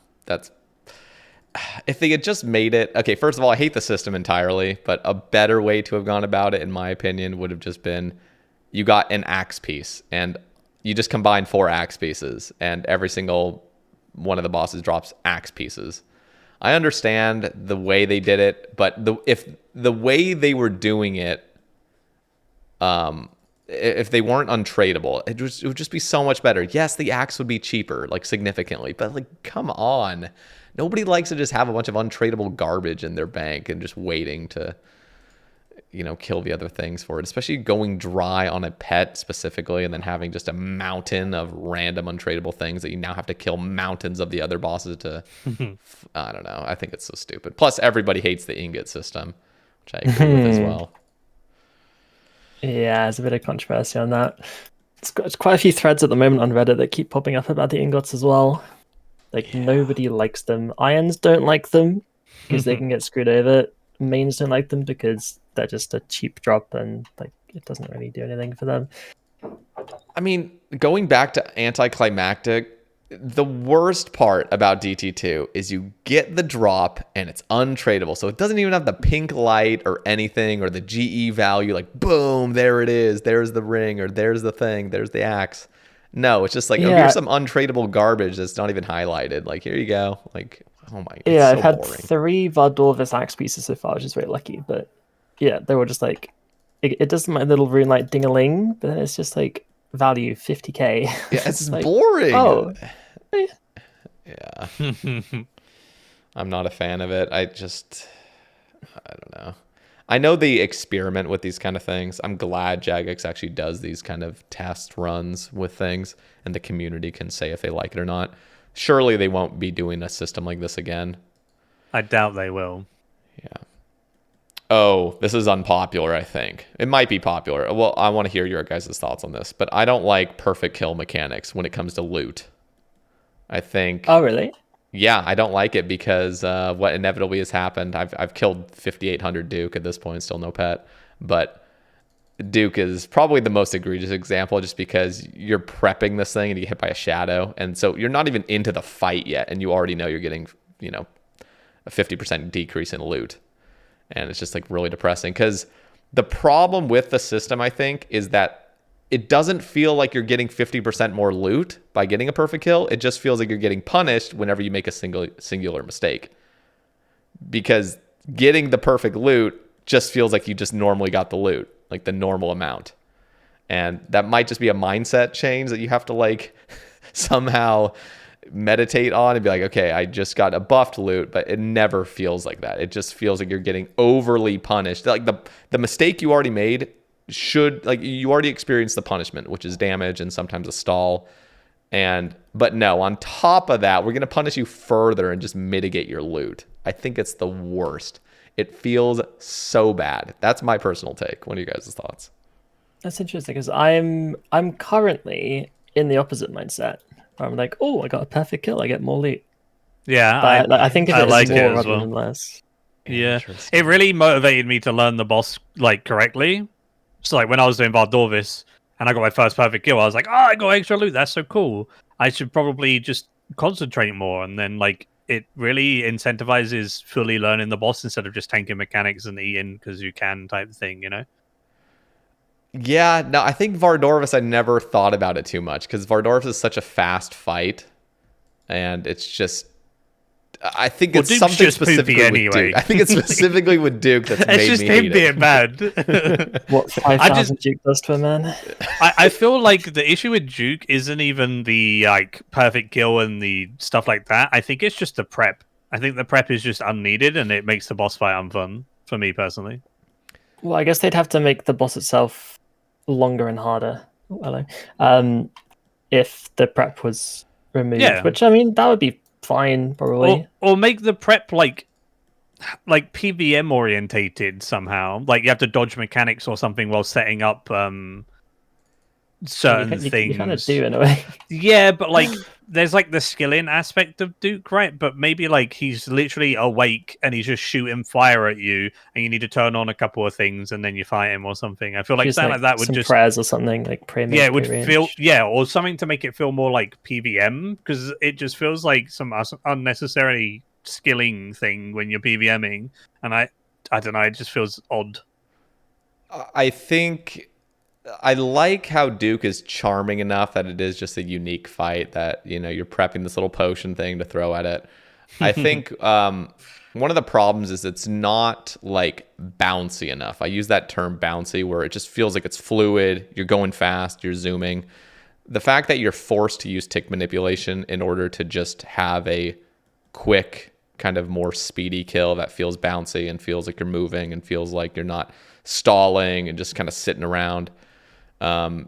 if they had just made it... Okay, first of all, I hate the system entirely, but a better way to have gone about it, in my opinion, would have just been you got an axe piece, and you just combine 4 axe pieces, and every single one of the bosses drops axe pieces. I understand the way they did it, but if the way they were doing it, if they weren't untradeable, it would just be so much better. Yes, the axe would be cheaper, like significantly, but like, come on. Nobody likes to just have a bunch of untradeable garbage in their bank and just waiting to, kill the other things for it, especially going dry on a pet specifically and then having just a mountain of random untradeable things that you now have to kill mountains of the other bosses to, I don't know. I think it's so stupid. Plus, everybody hates the ingot system, which I agree with as well. Yeah, there's a bit of controversy on that. It's quite a few threads at the moment on Reddit that keep popping up about the ingots as well. Like, nobody likes them. Irons don't like them because they can get screwed over. Mains don't like them because they're just a cheap drop and like it doesn't really do anything for them. I mean, going back to anticlimactic, the worst part about DT2 is you get the drop and it's untradeable. So it doesn't even have the pink light or anything or the GE value, like boom, there it is. There's the ring or there's the thing, there's the axe. No, it's just like, oh, here's some untradeable garbage that's not even highlighted. Like, here you go. Like, oh my god. Yeah, so I've had boring. 3 Vardorvis axe pieces so far, which is very lucky. But yeah, they were just like, it does my little rune like ding-a-ling, but then it's just like value 50k. Yeah, it's like, boring. Oh. Yeah. I'm not a fan of it. I don't know. I know they experiment with these kind of things. I'm glad Jagex actually does these kind of test runs with things, and the community can say if they like it or not. Surely they won't be doing a system like this again. I doubt they will. Yeah. Oh, this is unpopular, I think. It might be popular. Well, I want to hear your guys' thoughts on this, but I don't like perfect kill mechanics when it comes to loot. I think... Oh, really? Yeah, I don't like it because what inevitably has happened, I've killed 5,800 Duke at this point, still no pet, but Duke is probably the most egregious example, just because you're prepping this thing and you get hit by a shadow, and so you're not even into the fight yet, and you already know you're getting, a 50% decrease in loot, and it's just like really depressing. Because the problem with the system, I think, is that it doesn't feel like you're getting 50% more loot by getting a perfect kill. It just feels like you're getting punished whenever you make a singular mistake, because getting the perfect loot just feels like you just normally got the loot, like the normal amount. And that might just be a mindset change that you have to like somehow meditate on and be like, okay, I just got a buffed loot, but it never feels like that. It just feels like you're getting overly punished. Like the mistake you already made you already experienced the punishment, which is damage and sometimes a stall. But no, on top of that, we're going to punish you further and just mitigate your loot. I think it's the worst. It feels so bad. That's my personal take. What are you guys' thoughts? That's interesting, because I'm currently in the opposite mindset. I'm like, oh, I got a perfect kill, I get more loot. Yeah, But I think if I it's like more it as rather well. than less. Yeah, it really motivated me to learn the boss like correctly. So like when I was doing Vardorvis and I got my first perfect kill, I was like, oh, I got extra loot. That's so cool. I should probably just concentrate more. And then like it really incentivizes fully learning the boss instead of just tanking mechanics and eating because you can type thing, Yeah, no, I think Vardorvis, I never thought about it too much, because Vardorvis is such a fast fight, and it's just, I think it's Duke's something just specifically poopy with anyway. Duke. I think it's specifically with Duke that's It's made just me him hate being it. bad. What, 5,000 Duke does to a man? I feel like the issue with Duke isn't even the like perfect kill and the stuff like that. I think it's just the prep. I think the prep is just unneeded and it makes the boss fight unfun for me personally. Well, I guess they'd have to make the boss itself longer and harder. Oh, hello. If the prep was removed, Yeah. which I mean that would be fine probably. Or make the prep like PVM orientated somehow. Like you have to dodge mechanics or something while setting up certain things. You kind of do in a way. Yeah, but like there's like the skilling aspect of Duke, right? But maybe like he's literally awake and he's just shooting fire at you, and you need to turn on a couple of things and then you fight him or something. I feel like Just something like that would some just prayers or something like pray. yeah, it would feel or something to make it feel more like PVM, because it just feels like some unnecessary skilling thing when you're PVMing, and I don't know, it just feels odd. I think I like how Duke is charming enough that it is just a unique fight that, you're prepping this little potion thing to throw at it. I think one of the problems is it's not like bouncy enough. I use that term bouncy, where it just feels like it's fluid. You're going fast, you're zooming. The fact that you're forced to use tick manipulation in order to just have a quick, kind of more speedy kill that feels bouncy and feels like you're moving and feels like you're not stalling and just kind of sitting around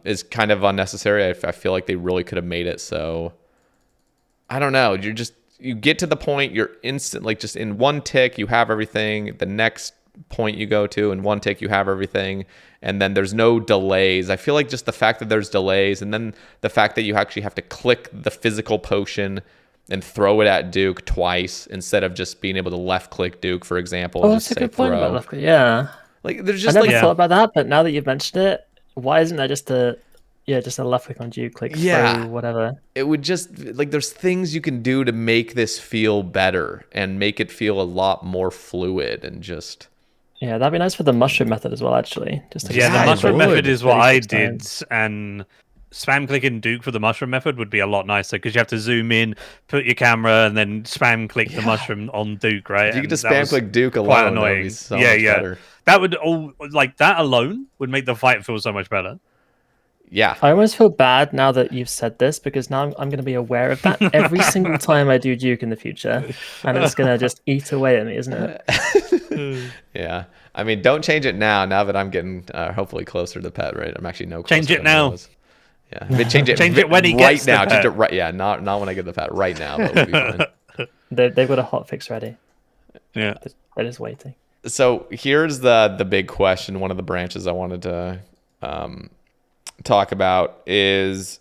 is kind of unnecessary. I feel like they really could have made it so, I don't know, you get to the point, you're instant, like just in one tick you have everything. The next point you go to, in one tick you have everything, and then there's no delays. I feel like just the fact that there's delays, and then the fact that you actually have to click the physical potion and throw it at Duke twice instead of just being able to left click Duke, for example. Oh, and that's just a good point about left click. Yeah, like there's I just never like thought about that, but now that you've mentioned it, why isn't there just a left click on Duke, click through whatever? It would just like, there's things you can do to make this feel better and make it feel a lot more fluid and just. Yeah, that'd be nice for the mushroom method as well, actually. Just the mushroom method is what I did, times. and spam clicking Duke for the mushroom method would be a lot nicer, because you have to zoom in, put your camera, and then spam click the mushroom on Duke, right? If you could just spam click Duke alone, that would be so much better. That would that alone would make the fight feel so much better. Yeah. I almost feel bad now that you've said this, because now I'm going to be aware of that every single time I do Duke in the future, and it's going to just eat away at me, isn't it? Yeah. I mean, don't change it now that I'm getting hopefully closer to pet, right? I'm actually no closer. Change it now. Yeah. But change it when he right gets now. The Change pet. it right. Yeah. Not when I get the pet. Right now. That would be fine. They've got a hot fix ready. Yeah. They're just waiting. So here's the big question. One of the branches I wanted to talk about is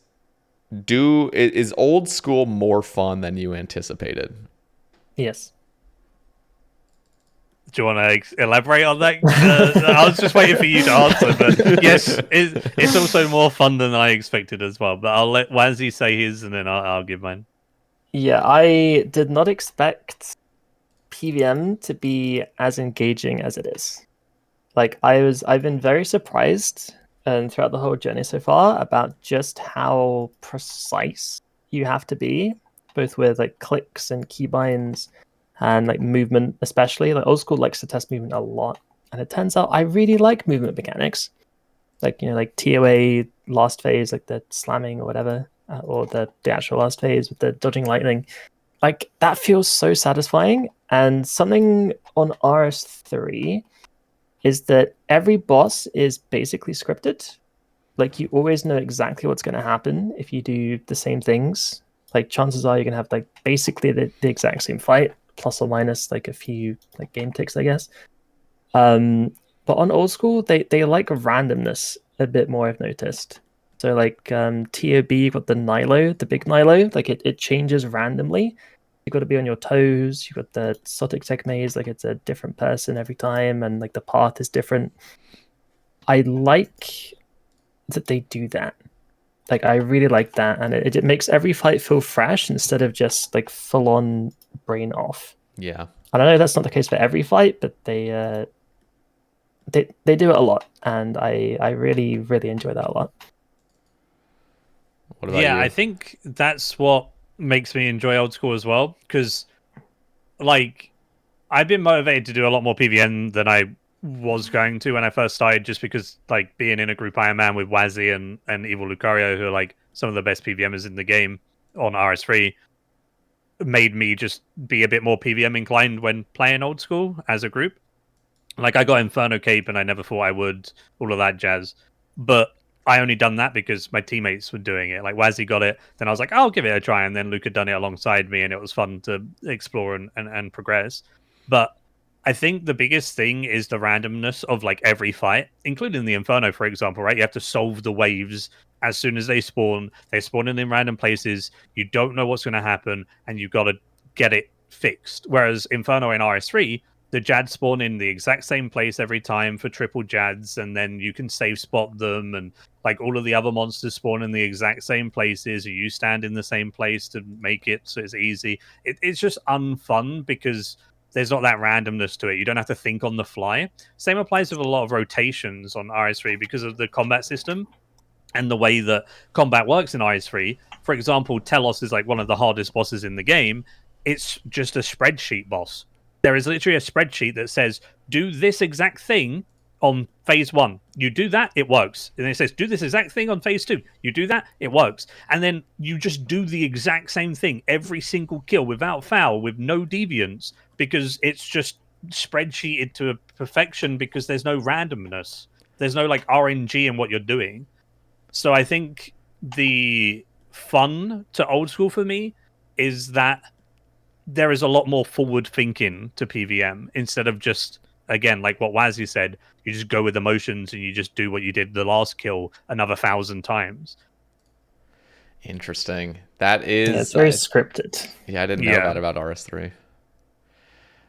old school more fun than you anticipated? Yes. Do you want to elaborate on that? I was just waiting for you to answer, but yes, it's also more fun than I expected as well. But I'll let Wazzy say his, and then I'll give mine. Yeah, I did not expect PVM to be as engaging as it is. Like I've been very surprised and throughout the whole journey so far about just how precise you have to be, both with like clicks and keybinds and like movement, especially. Like old school likes to test movement a lot, and it turns out I really like movement mechanics, like like TOA last phase, like the slamming or whatever, or the actual last phase with the dodging lightning. Like that feels so satisfying. And something on RS3 is that every boss is basically scripted. Like you always know exactly what's going to happen if you do the same things. Like chances are you're going to have like basically the exact same fight, plus or minus like a few like game ticks, I guess. But on old school, they like randomness a bit more, I've noticed. So like TOB, you've got the Nilo, the big Nilo, like it changes randomly. You've got to be on your toes. You've got the Sotic Tech Maze, like it's a different person every time, and like the path is different. I like that they do that. Like I really like that, and it makes every fight feel fresh instead of just like full on brain off. Yeah. I don't know that's not the case for every fight, but they do it a lot, and I really really enjoy that a lot. What about Yeah, you? I think that's what makes me enjoy old school as well, because like I've been motivated to do a lot more PVN than I was going to when I first started, just because like being in a group Iron Man with Wazzy and Evil Lucario, who are like some of the best PVMers in the game on RS3, made me just be a bit more PVM inclined when playing old school as a group. Like I got Inferno Cape and I never thought I would, all of that jazz. But I only done that because my teammates were doing it. Like Wazzy got it, then I was like, I'll give it a try, and then Luke had done it alongside me, and it was fun to explore and progress. But I think the biggest thing is the randomness of like every fight, including the Inferno, for example, right? You have to solve the waves as soon as they spawn. They spawn in random places. You don't know what's going to happen, and you've got to get it fixed. Whereas Inferno in RS3, the Jads spawn in the exact same place every time for triple Jads, and then you can save spot them, and like all of the other monsters spawn in the exact same places, or you stand in the same place to make it so it's easy. It's just unfun because there's not that randomness to it. You don't have to think on the fly. Same applies with a lot of rotations on RS3 because of the combat system and the way that combat works in RS3. For example, Telos is like one of the hardest bosses in the game. It's just a spreadsheet boss. There is literally a spreadsheet that says, do this exact thing on phase 1. You do that, it works. And it says, do this exact thing on phase 2. You do that, it works. And then you just do the exact same thing every single kill without foul, with no deviance, because it's just spreadsheeted to a perfection because there's no randomness. There's no like RNG in what you're doing. So I think the fun to old school for me is that there is a lot more forward thinking to PVM instead of just, again, like what Wazzy said, you just go with emotions and you just do what you did the last kill another 1,000 times. Interesting. That is. Yeah, it's very scripted. Yeah, I didn't know that about RS3.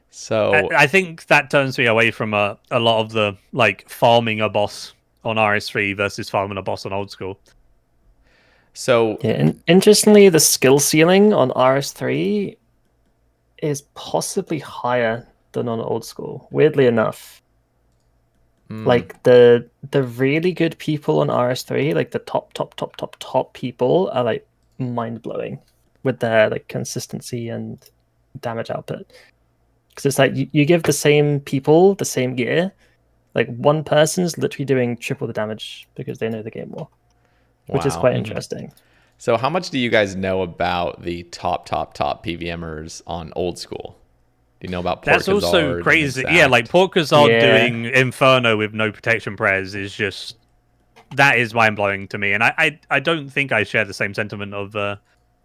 So I think that turns me away from a lot of the like farming a boss on RS3 versus farming a boss on old school. So yeah, and interestingly, the skill ceiling on RS3 is possibly higher than on old school. Weirdly enough, like the really good people on RS3, like the top people, are like mind blowing with their like consistency and damage output. Because it's like you give the same people the same gear, like one person's literally doing triple the damage because they know the game more, which is wow. quite interesting. So how much do you guys know about the top PVMers on old school? Do you know about That's also Porkazard, crazy. Exact? Yeah, like Porkazard Yeah. doing Inferno with no protection prayers is just, that is mind blowing to me. And I don't think I share the same sentiment of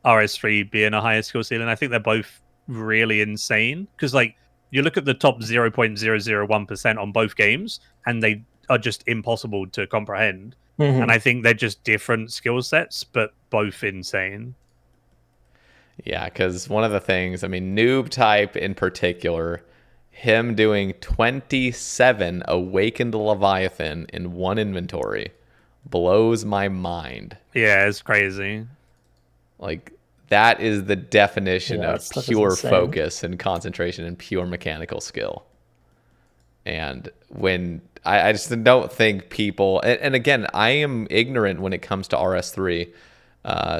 RS3 being a higher skill ceiling. I think they're both really insane because like you look at the top 0.001% on both games and they are just impossible to comprehend. Mhm. And I think they're just different skill sets, but both insane. Yeah, because one of the things, I mean, Noob Type in particular, him doing 27 Awakened Leviathan in one inventory blows my mind. Yeah, it's crazy. Like, that is the definition Yeah, of stuff is pure insane. focus and concentration and pure mechanical skill. And when I just don't think people, and again, I am ignorant when it comes to RS3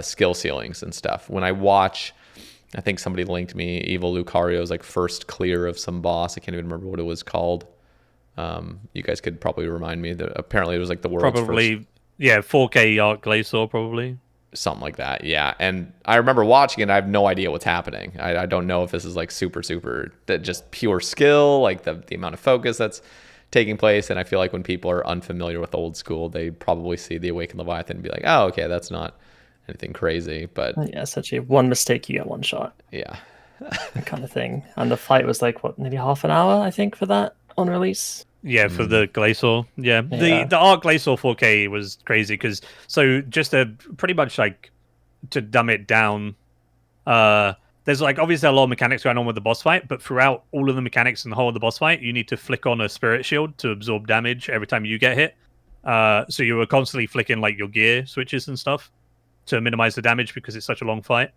skill ceilings and stuff. When I watch, I think somebody linked me Evil Lucario's like first clear of some boss. I can't even remember what it was called. You guys could probably remind me that apparently it was like the world's Probably, first. yeah, 4K Arc Glacier, probably. Something like that, yeah. And I remember watching it, and I have no idea what's happening. I don't know if this is like super that just pure skill, like the amount of focus that's taking place. And I feel like when people are unfamiliar with old school, they probably see the Awakened Leviathan and be like, oh, okay, that's not anything crazy. But Yeah, essentially, one mistake, you get one shot, yeah, kind of thing. And the fight was like, what, maybe half an hour, I think, for that on release. Yeah, for the Glacier. Yeah. Yeah. The Arc Glacier 4K was crazy because so just to pretty much like to dumb it down, there's like obviously a lot of mechanics going on with the boss fight, but throughout all of the mechanics and the whole of the boss fight, you need to flick on a spirit shield to absorb damage every time you get hit. So you were constantly flicking like your gear switches and stuff to minimize the damage because it's such a long fight.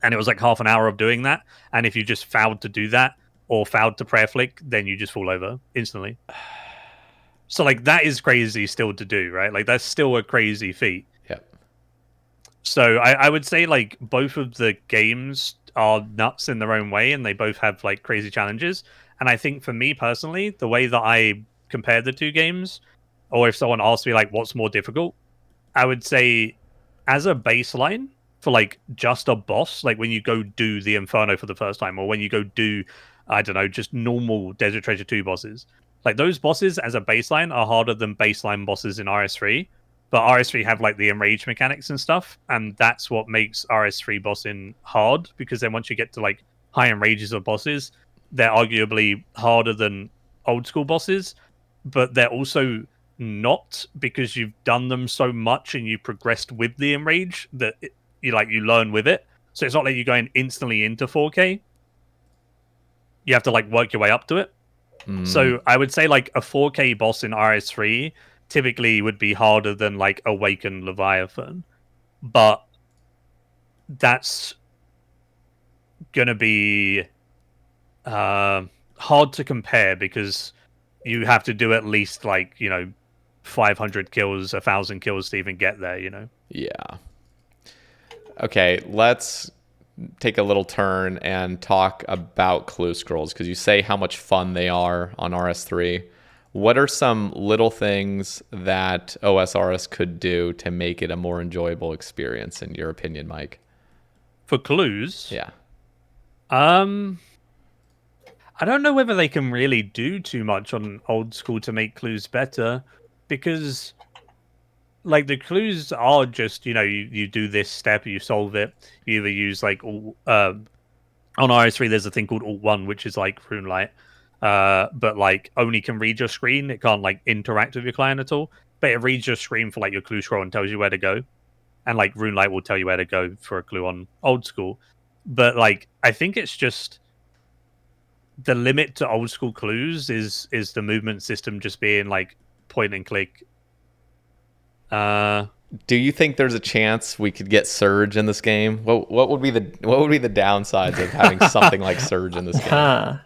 And it was like half an hour of doing that. And if you just failed to do that or failed to prayer flick, then you just fall over instantly. So like that is crazy still to do, right? Like that's still a crazy feat. yep. So I would say like both of the games are nuts in their own way and they both have like crazy challenges. And I think for me personally, the way that I compare the two games, or if someone asks me like what's more difficult, I would say as a baseline for like just a boss, like when you go do the Inferno for the first time, or when you go do, I don't know, just normal Desert Treasure 2 bosses. Like those bosses as a baseline are harder than baseline bosses in RS3. But RS3 have like the enrage mechanics and stuff, and that's what makes RS3 bossing hard, because then once you get to like high enrages of bosses, they're arguably harder than old school bosses, but they're also not, because you've done them so much and you progressed with the enrage that you learn with it. So it's not like you're going instantly into 4K. You have to like work your way up to it. So I would say like a 4K boss in RS3 typically would be harder than like Awakened Leviathan, but that's gonna be hard to compare because you have to do at least like 500 kills, 1,000 kills to even get there. Yeah. Okay, let's take a little turn and talk about clue scrolls, because you say how much fun they are on RS3. What are some little things that OSRS could do to make it a more enjoyable experience, in your opinion, Mike? For clues, Yeah. I don't know whether they can really do too much on old school to make clues better, because like the clues are just you do this step, you solve it. You either use like on RS3 there's a thing called Alt 1, which is like RuneLight, but like only can read your screen. It can't like interact with your client at all, but it reads your screen for like your clue scroll and tells you where to go. And like RuneLight will tell you where to go for a clue on old school. But like I think it's just the limit to old school clues is the movement system just being like point and click. Do you think there's a chance we could get Surge in this game? What would be the downsides of having something like Surge in this game?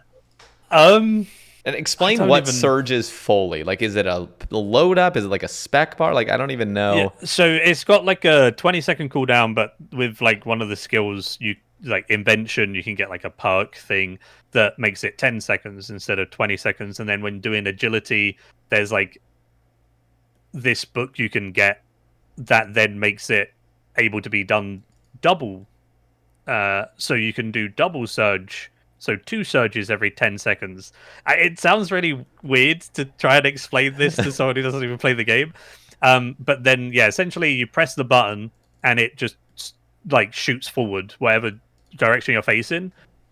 And explain what Surge is fully. Like, is it a load up? Is it like a spec bar? Like, I don't even know. Yeah, so it's got like a 20-second cooldown, but with like one of the skills, you like Invention, you can get like a perk thing that makes it 10 seconds instead of 20 seconds. And then when doing agility, there's like this book you can get that then makes it able to be done double. So you can do double surge. So 2 surges every 10 seconds. It sounds really weird to try and explain this to someone who doesn't even play the game. But then, yeah, essentially you press the button and it just like shoots forward whatever direction you're facing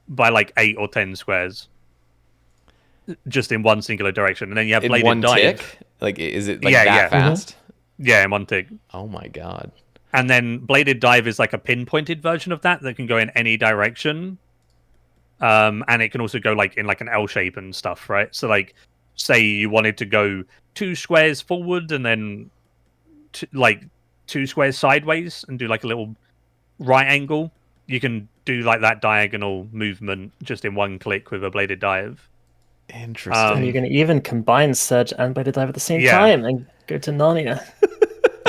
by like 8 or 10 squares. Just in one singular direction. And then you have bladed one dive. tick? Like, is it like that fast? Yeah, in one tick. Oh my god. And then bladed dive is like a pinpointed version of that can go in any direction. and it can also go like in like an L shape and stuff, right? So like, say you wanted to go 2 squares forward and then like 2 squares sideways and do like a little right angle, you can do like that diagonal movement just in one click with a bladed dive. Interesting. And you're going to even combine Surge and Bladed Dive at the same Yeah. time and go to Narnia.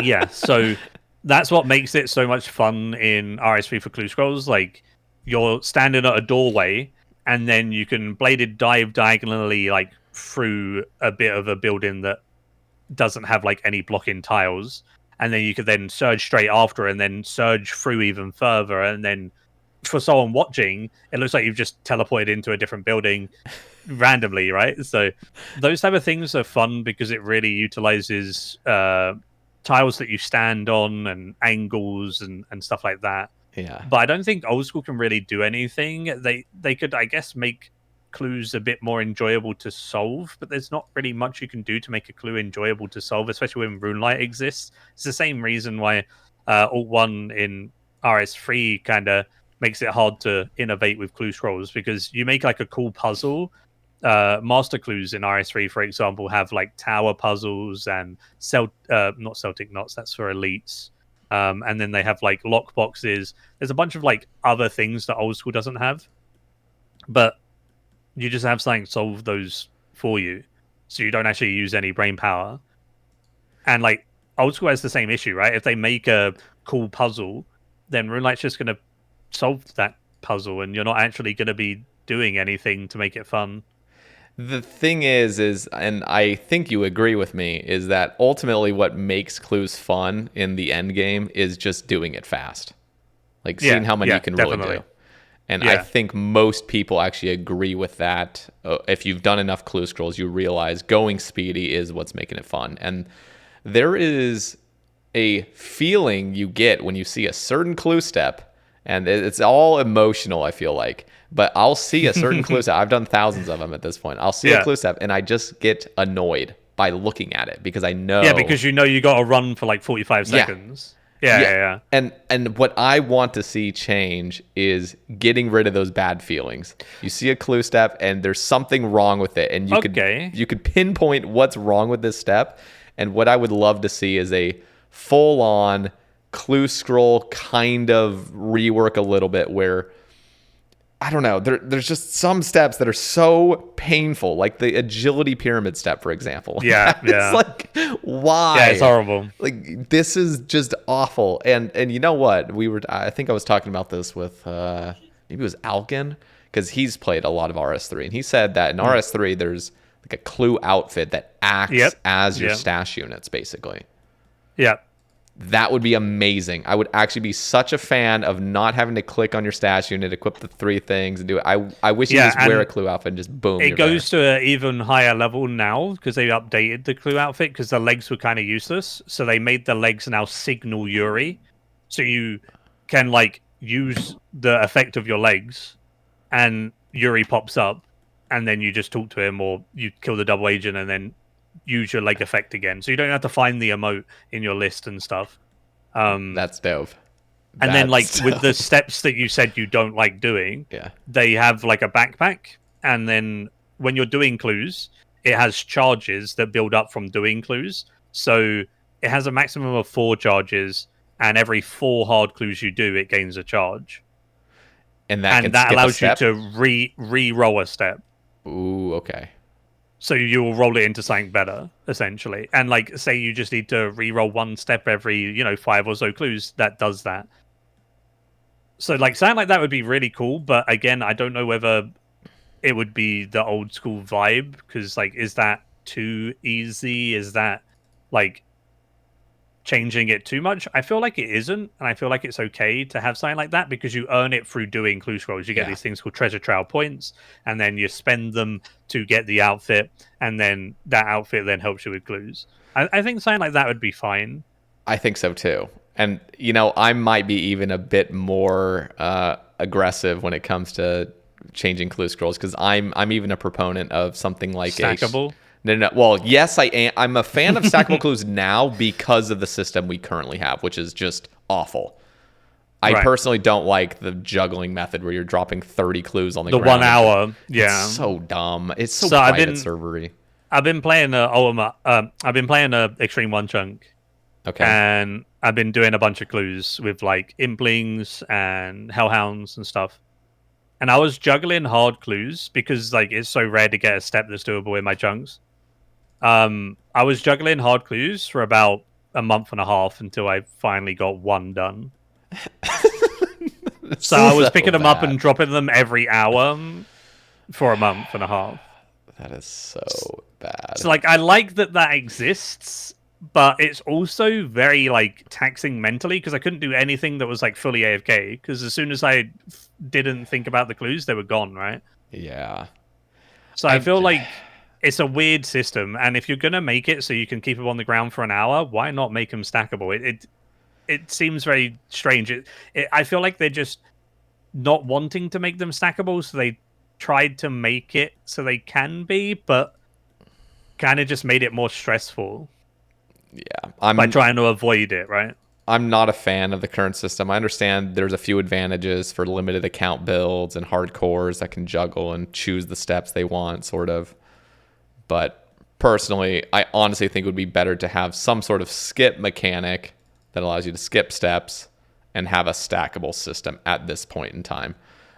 Yeah, so that's what makes it so much fun in RS3 for Clue Scrolls. Like, you're standing at a doorway, and then you can bladed dive diagonally, like, through a bit of a building that doesn't have, like, any blocking tiles. And then you could then surge straight after, and then surge through even further. And then for someone watching, it looks like you've just teleported into a different building randomly, right? So those type of things are fun because it really utilizes tiles that you stand on and angles and stuff like that. Yeah. But I don't think old school can really do anything. They could, I guess, make clues a bit more enjoyable to solve, but there's not really much you can do to make a clue enjoyable to solve, especially when RuneLite exists. It's the same reason why Alt 1 in RS3 kind of makes it hard to innovate with clue scrolls, because you make like a cool puzzle. Master clues in RS3, for example, have like tower puzzles and not Celtic knots, that's for elites. And then they have like lock boxes. There's a bunch of like other things that old school doesn't have, but you just have something solve those for you, so you don't actually use any brain power. And like old school has the same issue, right? If they make a cool puzzle, then RuneLite's just going to solve that puzzle, and you're not actually going to be doing anything to make it fun. The thing is, and I think you agree with me, is that ultimately what makes clues fun in the end game is just doing it fast. Like seeing how many you can definitely really do. And I think most people actually agree with that. If you've done enough clue scrolls, you realize going speedy is what's making it fun. And there is a feeling you get when you see a certain clue step, and it's all emotional, I feel like. But I'll see a certain clue step. I've done thousands of them at this point. I'll see a clue step, and I just get annoyed by looking at it because I know. Yeah, because you know you got to run for like 45 seconds. Yeah. And what I want to see change is getting rid of those bad feelings. You see a clue step, and there's something wrong with it, and you could pinpoint what's wrong with this step. And what I would love to see is a full-on clue scroll kind of rework a little bit where, I don't know, there's just some steps that are so painful, like the agility pyramid step, for example. Yeah. It's like, why? Yeah, it's horrible. Like, this is just awful. And you know what? I think I was talking about this with, maybe it was Alkin, because he's played a lot of RS3, and he said that in RS3, there's like a clue outfit that acts as your stash units, basically. Yeah. That would be amazing. I would actually be such a fan of not having to click on your stash unit, equip the 3 things, and do it. I wish you just wear a clue outfit and just boom. It goes to an even higher level now because they updated the clue outfit because the legs were kind of useless. So they made the legs now signal Yuri. So you can like use the effect of your legs and Yuri pops up, and then you just talk to him, or you kill the double agent and then use your leg effect again, so you don't have to find the emote in your list and stuff. That's dope. And then like with the steps that you said you don't like doing, they have like a backpack, and then when you're doing clues, it has charges that build up from doing clues. So it has a maximum of 4 charges, and every 4 hard clues you do, it gains a charge. And that allows you to re-roll a step. Ooh, okay. So you will roll it into something better, essentially. And like, say you just need to re-roll 1 step every, 5 or so clues, that does that. So like, something like that would be really cool. But again, I don't know whether it would be the old school vibe, because like, is that too easy? Is that like changing it too much? I feel like it isn't, and I feel like it's okay to have something like that because you earn it through doing clue scrolls. You get these things called treasure trail points, and then you spend them to get the outfit, and then that outfit then helps you with clues. I think something like that would be fine. I think so too. And I might be even a bit more aggressive when it comes to changing clue scrolls, because I'm even a proponent of something like stackable. No. Well, yes, I am. I'm a fan of stackable clues now because of the system we currently have, which is just awful. I Right. personally don't like the juggling method where you're dropping 30 clues on the The ground. 1 hour, yeah. It's so dumb. It's so, So private servery. I've been playing I've been playing Extreme One Chunk, Okay. and I've been doing a bunch of clues with like Implings and Hellhounds and stuff. And I was juggling hard clues because like it's so rare to get a step that's doable in my chunks. I was juggling hard clues for about a month and a half until I finally got one done. So I was picking them up and dropping them every hour for a month and a half. That is so bad. So like I like that exists, but it's also very like taxing mentally because I couldn't do anything that was like fully AFK because as soon as I didn't think about the clues, they were gone, right? Yeah. So I feel like it's a weird system, and if you're gonna make it so you can keep them on the ground for an hour, why not make them stackable? It seems very strange. I feel like they're just not wanting to make them stackable, so they tried to make it so they can be, but kind of just made it more stressful. Yeah. By trying to avoid it, right? I'm not a fan of the current system. I understand there's a few advantages for limited account builds and hardcores that can juggle and choose the steps they want, sort of. But personally, I honestly think it would be better to have some sort of skip mechanic that allows you to skip steps and have a stackable system at this point in time.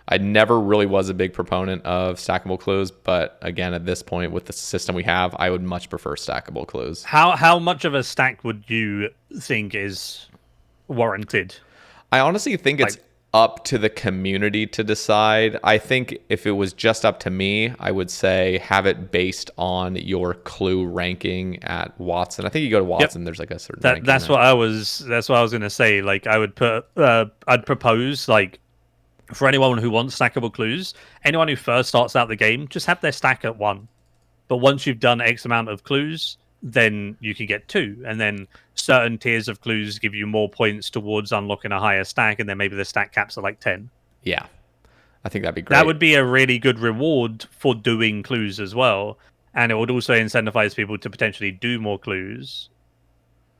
I never really was a big proponent of stackable clues, but again, at this point with the system we have, I would much prefer stackable clues. How much of a stack would you think is warranted? I honestly think it's up to the community to decide. I think if it was just up to me, I would say have it based on your clue ranking at Watson. I think you go to Watson, there's like a certain ranking. That's what I was going to say. Like I would put I'd propose like for anyone who wants stackable clues, anyone who first starts out the game, just have their stack at 1. But once you've done X amount of clues, then you can get 2. And then certain tiers of clues give you more points towards unlocking a higher stack, and then maybe the stack caps are like 10. Yeah. I think that'd be great. That would be a really good reward for doing clues as well. And it would also incentivize people to potentially do more clues.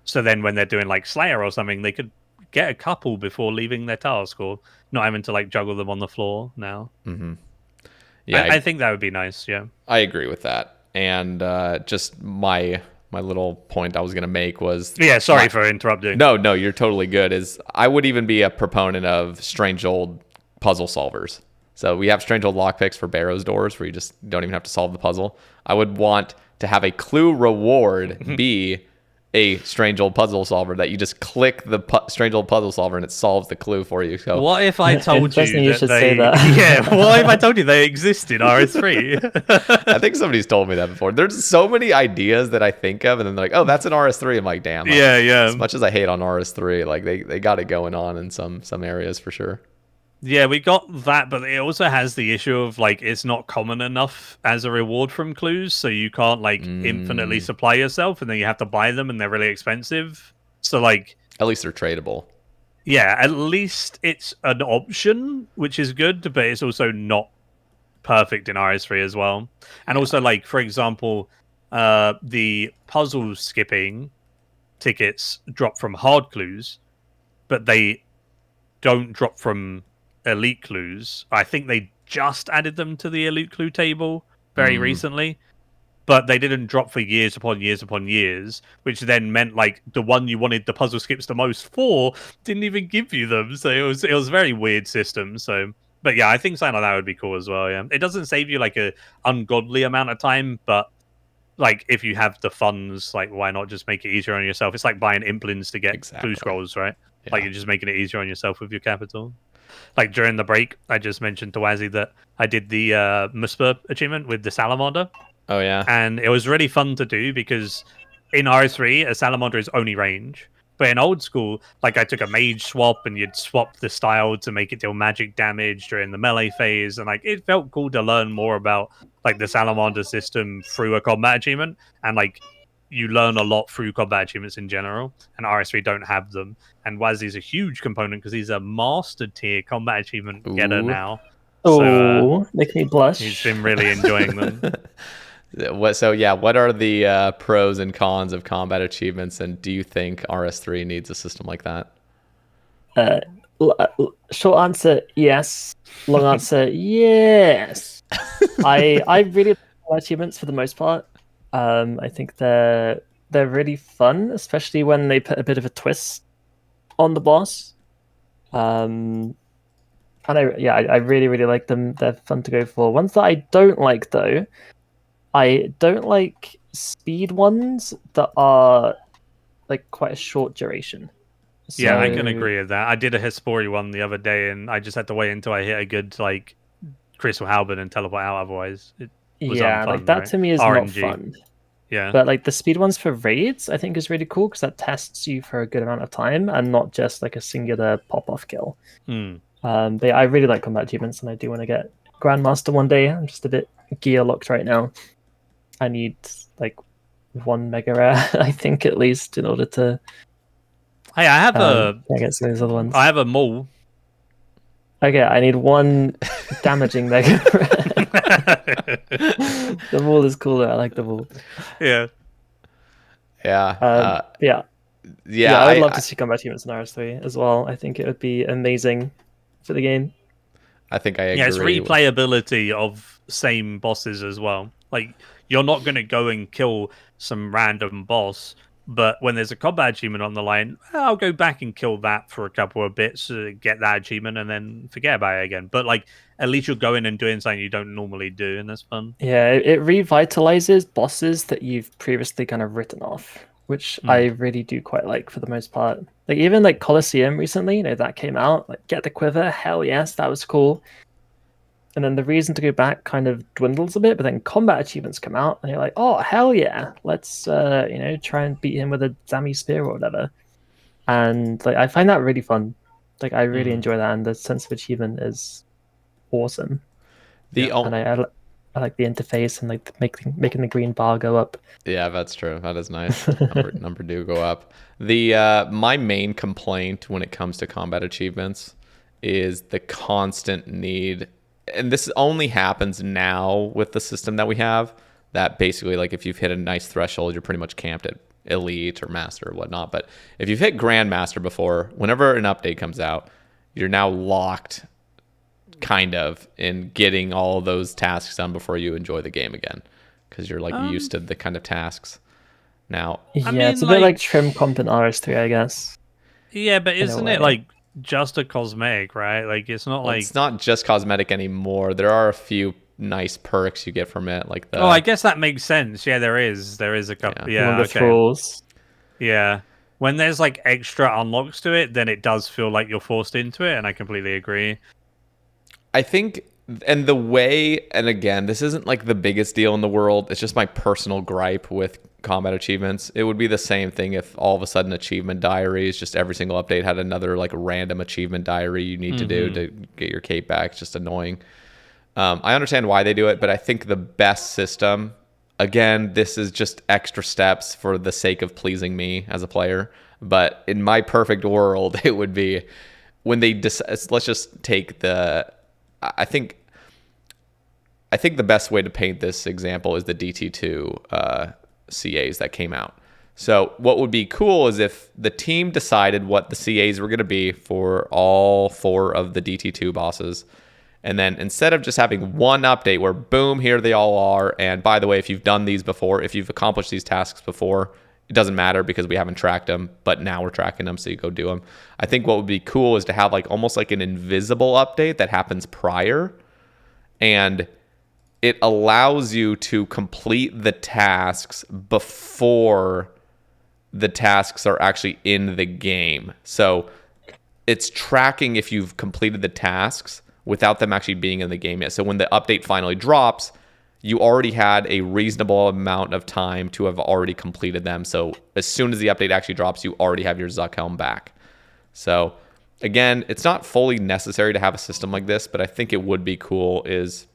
So then when they're doing like Slayer or something, they could get a couple before leaving their task, or not having to like juggle them on the floor now. Mm-hmm. Yeah, I think that would be nice. Yeah, I agree with that. And just my little point I was going to make was... Yeah, sorry for interrupting. No, you're totally good. Is I would even be a proponent of strange old puzzle solvers. So we have strange old lockpicks for Barrow's doors where you just don't even have to solve the puzzle. I would want to have a clue reward be a strange old puzzle solver that you just click the strange old puzzle solver and it solves the clue for you. So what if I told you you should say that? Yeah, what if I told you they exist in RS3? I think somebody's told me that before. There's so many ideas that I think of and then they're like, oh, that's an RS3. I'm like, damn. Yeah. As much as I hate on RS3, like they got it going on in some areas for sure. Yeah, we got that, but it also has the issue of like it's not common enough as a reward from clues, so you can't like infinitely supply yourself, and then you have to buy them, and they're really expensive. So like, at least they're tradable. Yeah, at least it's an option, which is good, but it's also not perfect in RS3 as well. And also, like for example, the puzzle skipping tickets drop from hard clues, but they don't drop from elite clues. I think they just added them to the elite clue table very recently, but they didn't drop for years upon years upon years, which then meant like the one you wanted the puzzle skips the most for didn't even give you them. So it was a very weird system. So, but yeah, I think something like that would be cool as well. Yeah, it doesn't save you like a ungodly amount of time, but like if you have the funds, like why not just make it easier on yourself? It's like buying implants to get clue scrolls, right? Yeah. Like you're just making it easier on yourself with your capital. Like during the break, I just mentioned to Wazzy that I did the Musper achievement with the Salamander. Oh, yeah. And it was really fun to do because in RS3, a Salamander is only range. But in old school, like I took a mage swap and you'd swap the style to make it deal magic damage during the melee phase. And like it felt cool to learn more about like the Salamander system through a combat achievement. And like you learn a lot through combat achievements in general, and RS3 don't have them. And Wazzy's a huge component because he's a master tier combat achievement getter now. Oh, make me blush. He's been really enjoying them. What are the pros and cons of combat achievements, and do you think RS3 needs a system like that? Short answer, yes. Long answer, yes. I really like achievements for the most part. I think they're really fun, especially when they put a bit of a twist on the boss. And I really like them. They're fun to go for. Ones that I don't like though, I don't like speed ones that are like quite a short duration. Yeah, I can So- agree with that. I did a Hespori one the other day, and I just had to wait until I hit a good like crystal halberd and teleport out. Otherwise, it was Yeah, unfun, like that right? to me is not RNG. fun. Yeah, But like the speed ones for raids, I think is really cool because that tests you for a good amount of time and not just like a singular pop-off kill. mm. But yeah, I really like combat achievements, and I do want to get Grandmaster one day. I'm just a bit gear locked right now. I need like 1 mega rare, I think, at least, in order to Hey, I have get some of those other ones. I have a mole. Okay, I need 1 damaging mega rare. The wall is cooler. I like the wall. Yeah. Yeah. Yeah, I would love to see combat achievements in RS3 as well. I think it would be amazing for the game. I think I agree. Yeah, it's replayability of same bosses as well. Like, you're not going to go and kill some random boss, but when there's a combat achievement on the line, I'll go back and kill that for a couple of bits to get that achievement and then forget about it again. But, like, at least you're going and doing something you don't normally do, and that's fun. Yeah, it revitalizes bosses that you've previously kind of written off, which I really do quite like for the most part. Like even like Colosseum recently, that came out. Like Get the Quiver, hell yes, that was cool. And then the reason to go back kind of dwindles a bit, but then combat achievements come out, and you're like, oh hell yeah, let's try and beat him with a Zami spear or whatever. And like I find that really fun. Like I really enjoy that, and the sense of achievement is awesome. And I like the interface and like making the green bar go up. Yeah, that's true. That is nice. number do go up. The my main complaint when it comes to combat achievements is the constant need, and this only happens now with the system that we have, that basically like if you've hit a nice threshold, you're pretty much camped at elite or master or whatnot. But if you've hit grandmaster before, whenever an update comes out, you're now locked kind of in getting all those tasks done before you enjoy the game again, because you're like used to the kind of tasks now. Yeah, it's a bit like trim comp in RS3, I guess. Yeah, but isn't it like just a cosmetic, right? Like it's not like it's not just cosmetic anymore. There are a few nice perks you get from it, like the I guess that makes sense. Yeah, there is a couple. Yeah, okay. Trolls. Yeah. When there's like extra unlocks to it, then it does feel like you're forced into it, and I completely agree. I think, and the way, and again, this isn't like the biggest deal in the world. It's just my personal gripe with combat achievements. It would be the same thing if all of a sudden achievement diaries, just every single update had another like random achievement diary you need to do to get your cape back. It's just annoying. I understand why they do it, but I think the best system, again, this is just extra steps for the sake of pleasing me as a player. But in my perfect world, it would be when they let's just take the. I think the best way to paint this example is the DT2 CAs that came out. So what would be cool is if the team decided what the CAs were going to be for all 4 of the DT2 bosses. And then instead of just having one update where boom, here they all are. And by the way, if you've done these before, if you've accomplished these tasks before, it doesn't matter because we haven't tracked them, but now we're tracking them, so you go do them. I think what would be cool is to have like almost like an invisible update that happens prior, and it allows you to complete the tasks before the tasks are actually in the game. So it's tracking if you've completed the tasks without them actually being in the game yet. So when the update finally drops, you already had a reasonable amount of time to have already completed them. So as soon as the update actually drops, you already have your Zuck helm back. So again, it's not fully necessary to have a system like this, but I think it would be cool is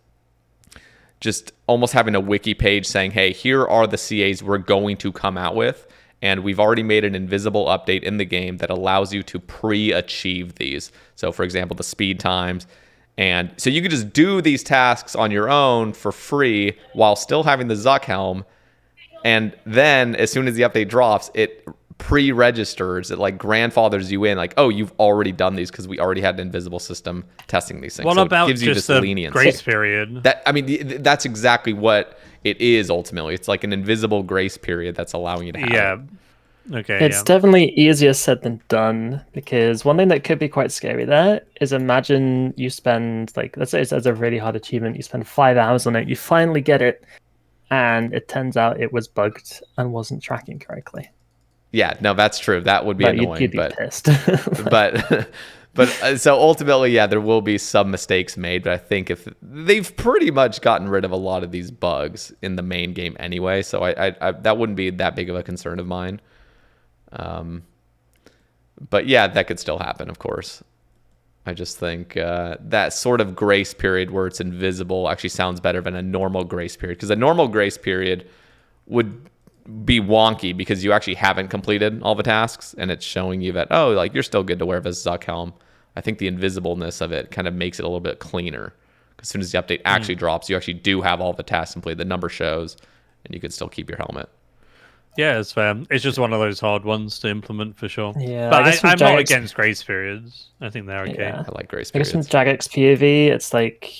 just almost having a wiki page saying, hey, here are the CAs we're going to come out with. And we've already made an invisible update in the game that allows you to pre-achieve these. So for example, the speed times. And so you could just do these tasks on your own for free while still having the Zuck helm. And then as soon as the update drops, it pre-registers. It like grandfathers you in, like, oh, you've already done these because we already had an invisible system testing these things. What So it about gives you just this the leniency. grace period? That's exactly what it is ultimately. It's like an invisible grace period that's allowing you to have it. Okay. It's definitely easier said than done, because one thing that could be quite scary there is, imagine you spend, like, let's say it's a really hard achievement, you spend 5 hours on it, you finally get it, and it turns out it was bugged and wasn't tracking correctly. Yeah, no, that's true. That would be But annoying. you'd be but pissed. but so ultimately, yeah, there will be some mistakes made. But I think if they've pretty much gotten rid of a lot of these bugs in the main game anyway, so I that wouldn't be that big of a concern of mine. But yeah, that could still happen, of course. I just think that sort of grace period where it's invisible actually sounds better than a normal grace period, because a normal grace period would be wonky because you actually haven't completed all the tasks and it's showing you that, oh, like, you're still good to wear this Zuck helm. I think the invisibleness of it kind of makes it a little bit cleaner. As soon as the update actually drops, you actually do have all the tasks completed. The number shows, and you can still keep your helmet. Yeah, it's fair. It's just one of those hard ones to implement for sure. Yeah, But I'm not Jagex against grace periods. I think they're okay. Yeah. I like grace I guess from periods. Jagex POV, it's like,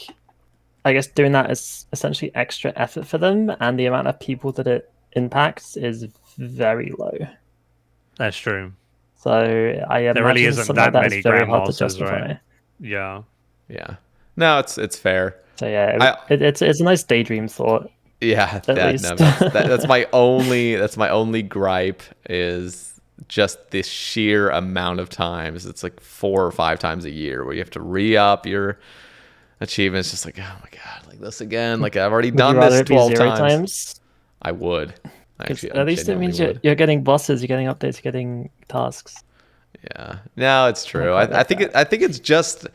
I guess doing that is essentially extra effort for them, and the amount of people that it impacts is very low. That's true. So I imagine There really isn't something like that that many is very hard to grandmasters, justify. right? Yeah. Yeah. No, it's fair. So yeah, it's a nice daydream thought. Yeah, At least. no, that's my only gripe, is just the sheer amount of times. It's like 4 or 5 times a year where you have to re-up your achievements. Just like, oh my god, like this again. Like, I've already done this 12 times. I would. Actually, At least it means would. you're getting bosses, you're getting updates, you're getting tasks. Yeah. No, it's true. I think it's just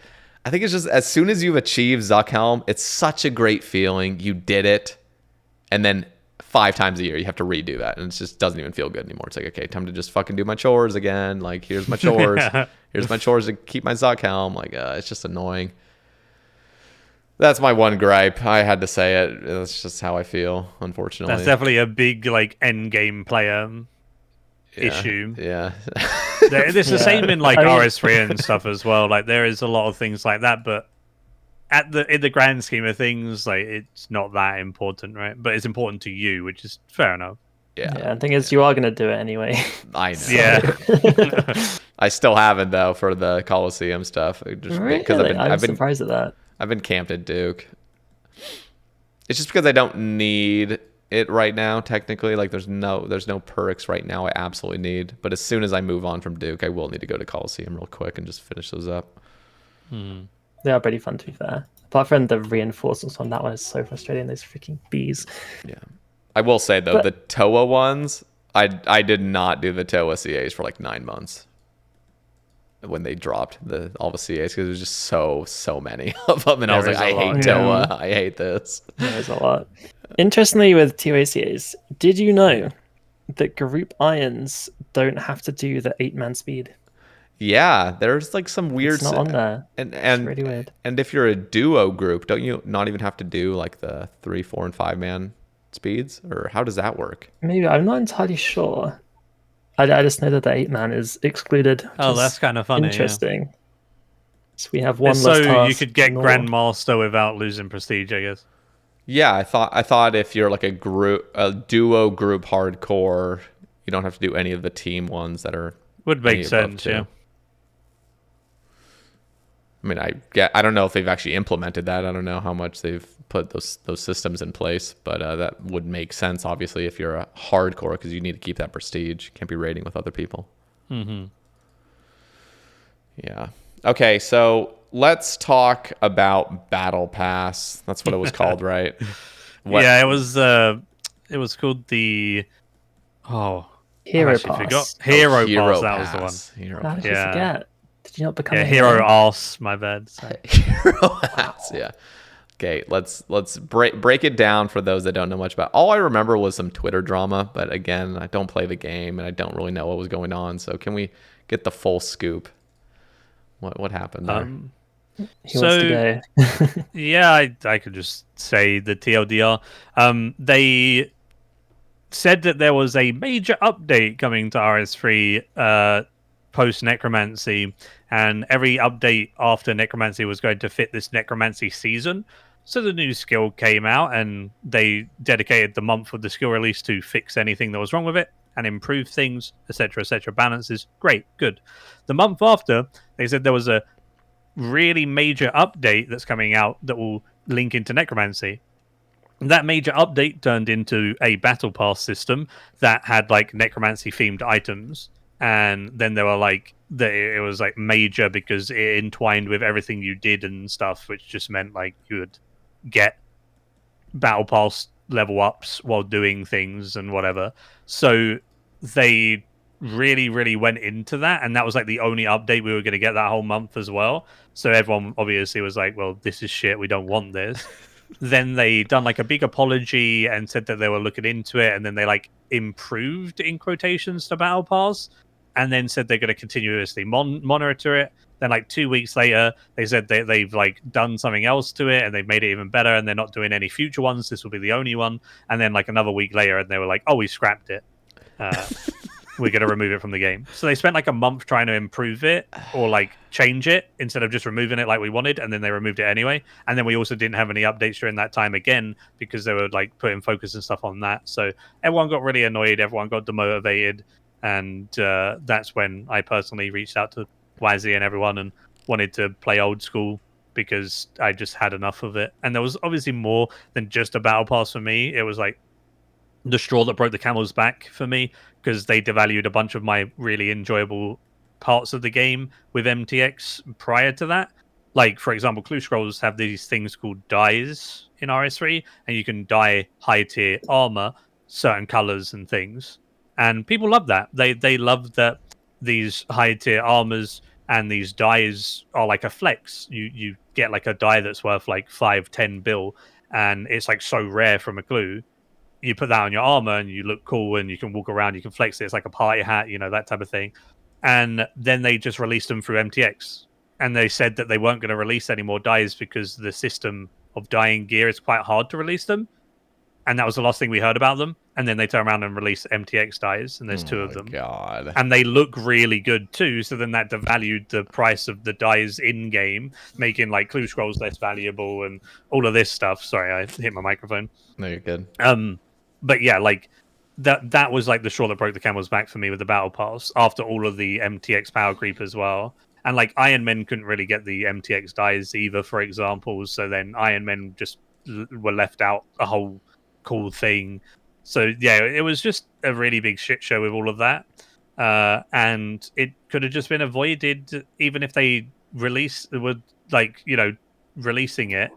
as soon as you've achieved Zuckhelm, it's such a great feeling. You did it. And then 5 times a year, you have to redo that. And it just doesn't even feel good anymore. It's like, okay, time to just fucking do my chores again. Like, here's my chores. Here's my chores to keep my Zuckhelm. Like, it's just annoying. That's my one gripe. I had to say it. That's just how I feel, unfortunately. That's definitely a big, like, end game player issue. Yeah. It's the same in, like, I mean- RS3 and stuff as well. Like, there is a lot of things like that, but in the grand scheme of things, like, it's not that important, right? But it's important to you, which is fair enough. Yeah. Yeah, the thing is, you are going to do it anyway. I know. Yeah. I still haven't, though, for the Coliseum stuff. Just because I'm surprised at that. I've been camped at Duke. It's just because I don't need it right now, technically. Like, there's no perks right now I absolutely need. But as soon as I move on from Duke, I will need to go to Coliseum real quick and just finish those up. They are pretty fun, to be fair. Apart from the reinforcements on that one is so frustrating. Those freaking bees. Yeah. I will say, though, But- the TOA ones, I did not do the TOA CAs for like 9 months when they dropped all the CAs, because there's just so many of them. And I was like, I hate TOA. I hate this. There's a lot. Interestingly, with TOACAs, did you know that group irons don't have to do the 8-man speed? Yeah, there's like some weird. It's not on there. And It's really weird. And if you're a duo group, don't you not even have to do like the 3, 4, and 5-man speeds, or how does that work? Maybe, I'm not entirely sure. I just know that the 8-man is excluded. Which Oh, is that's kind of funny. interesting. So we have one It's less so task. you could get nor- Grandmaster without losing prestige, I guess. Yeah, I thought if you're like a duo group hardcore, you don't have to do any of the team ones that are. Would make any above sense, 2. yeah. I mean, I don't know if they've actually implemented that. I don't know how much they've put those systems in place, but that would make sense, obviously, if you're a hardcore, because you need to keep that prestige. You can't be raiding with other people. Mm-hmm. Yeah. Okay, so let's talk about Battle Pass. That's what it was called, right? Yeah, it was called the Hero I actually Pass. forgot. Hero Hero Pass, that was the one. Pass. Hero How Pass. did you Yeah. forget? Did you not become Yeah, a Hero Arse, my bad. Sorry. Hero Pass, yeah. Okay, let's break it down for those that don't know much about. All I remember was some Twitter drama, but again, I don't play the game and I don't really know what was going on. So can we get the full scoop? What happened there? He wants to go. Yeah, I could just say the TLDR. They said that there was a major update coming to RS3 post Necromancy, and every update after Necromancy was going to fit this Necromancy season. So the new skill came out, and they dedicated the month of the skill release to fix anything that was wrong with it and improve things, etc., etc. Balances, great, good. The month after, they said there was a really major update that's coming out that will link into Necromancy. That major update turned into a battle pass system that had like necromancy themed items, and then there were like it was like major because it entwined with everything you did and stuff, which just meant like you would get battle pass level ups while doing things and whatever. So they really went into that, and that was like the only update we were going to get that whole month as well. So everyone obviously was like, well, this is shit, we don't want this. Then they done like a big apology and said that they were looking into it, and then they like improved in quotations to battle pass, and then said they're going to continuously monitor it. Then like 2 weeks later, they said they've like done something else to it and they've made it even better, and they're not doing any future ones. This will be the only one. And then like another week later, and they were like, oh, we scrapped it. We're going to remove it from the game. So they spent like a month trying to improve it or like change it instead of just removing it like we wanted, and then they removed it anyway. And then we also didn't have any updates during that time again because they were like putting focus and stuff on that. So everyone got really annoyed, everyone got demotivated, and that's when I personally reached out to Wazzy and everyone and wanted to play old school because I just had enough of it. And there was obviously more than just a battle pass for me. It was like the straw that broke the camel's back for me, because they devalued a bunch of my really enjoyable parts of the game with MTX prior to that. Like, for example, Clue Scrolls have these things called dyes in RS3, and you can dye high-tier armor, certain colors and things. And people love that. They love that these high-tier armors and these dyes are like a flex. You get like a dye that's worth like 5-10 bill, and it's like so rare from a Clue. You put that on your armor and you look cool and you can walk around, you can flex it. It's like a party hat, you know, that type of thing. And then they just released them through MTX. And they said that they weren't going to release any more dyes because the system of dyeing gear is quite hard to release them. And that was the last thing we heard about them. And then they turn around and release MTX dyes, and there's two of them. God. And they look really good too. So then that devalued the price of the dyes in game, making like Clue Scrolls less valuable and all of this stuff. Sorry, I hit my microphone. No, you're good. But yeah, like that was like the straw that broke the camel's back for me with the battle pass after all of the MTX power creep as well. And like Iron Men couldn't really get the MTX dyes either, for example. So then Iron Men just were left out a whole cool thing. So yeah, it was just a really big shit show with all of that. And it could have just been avoided even if they releasing it.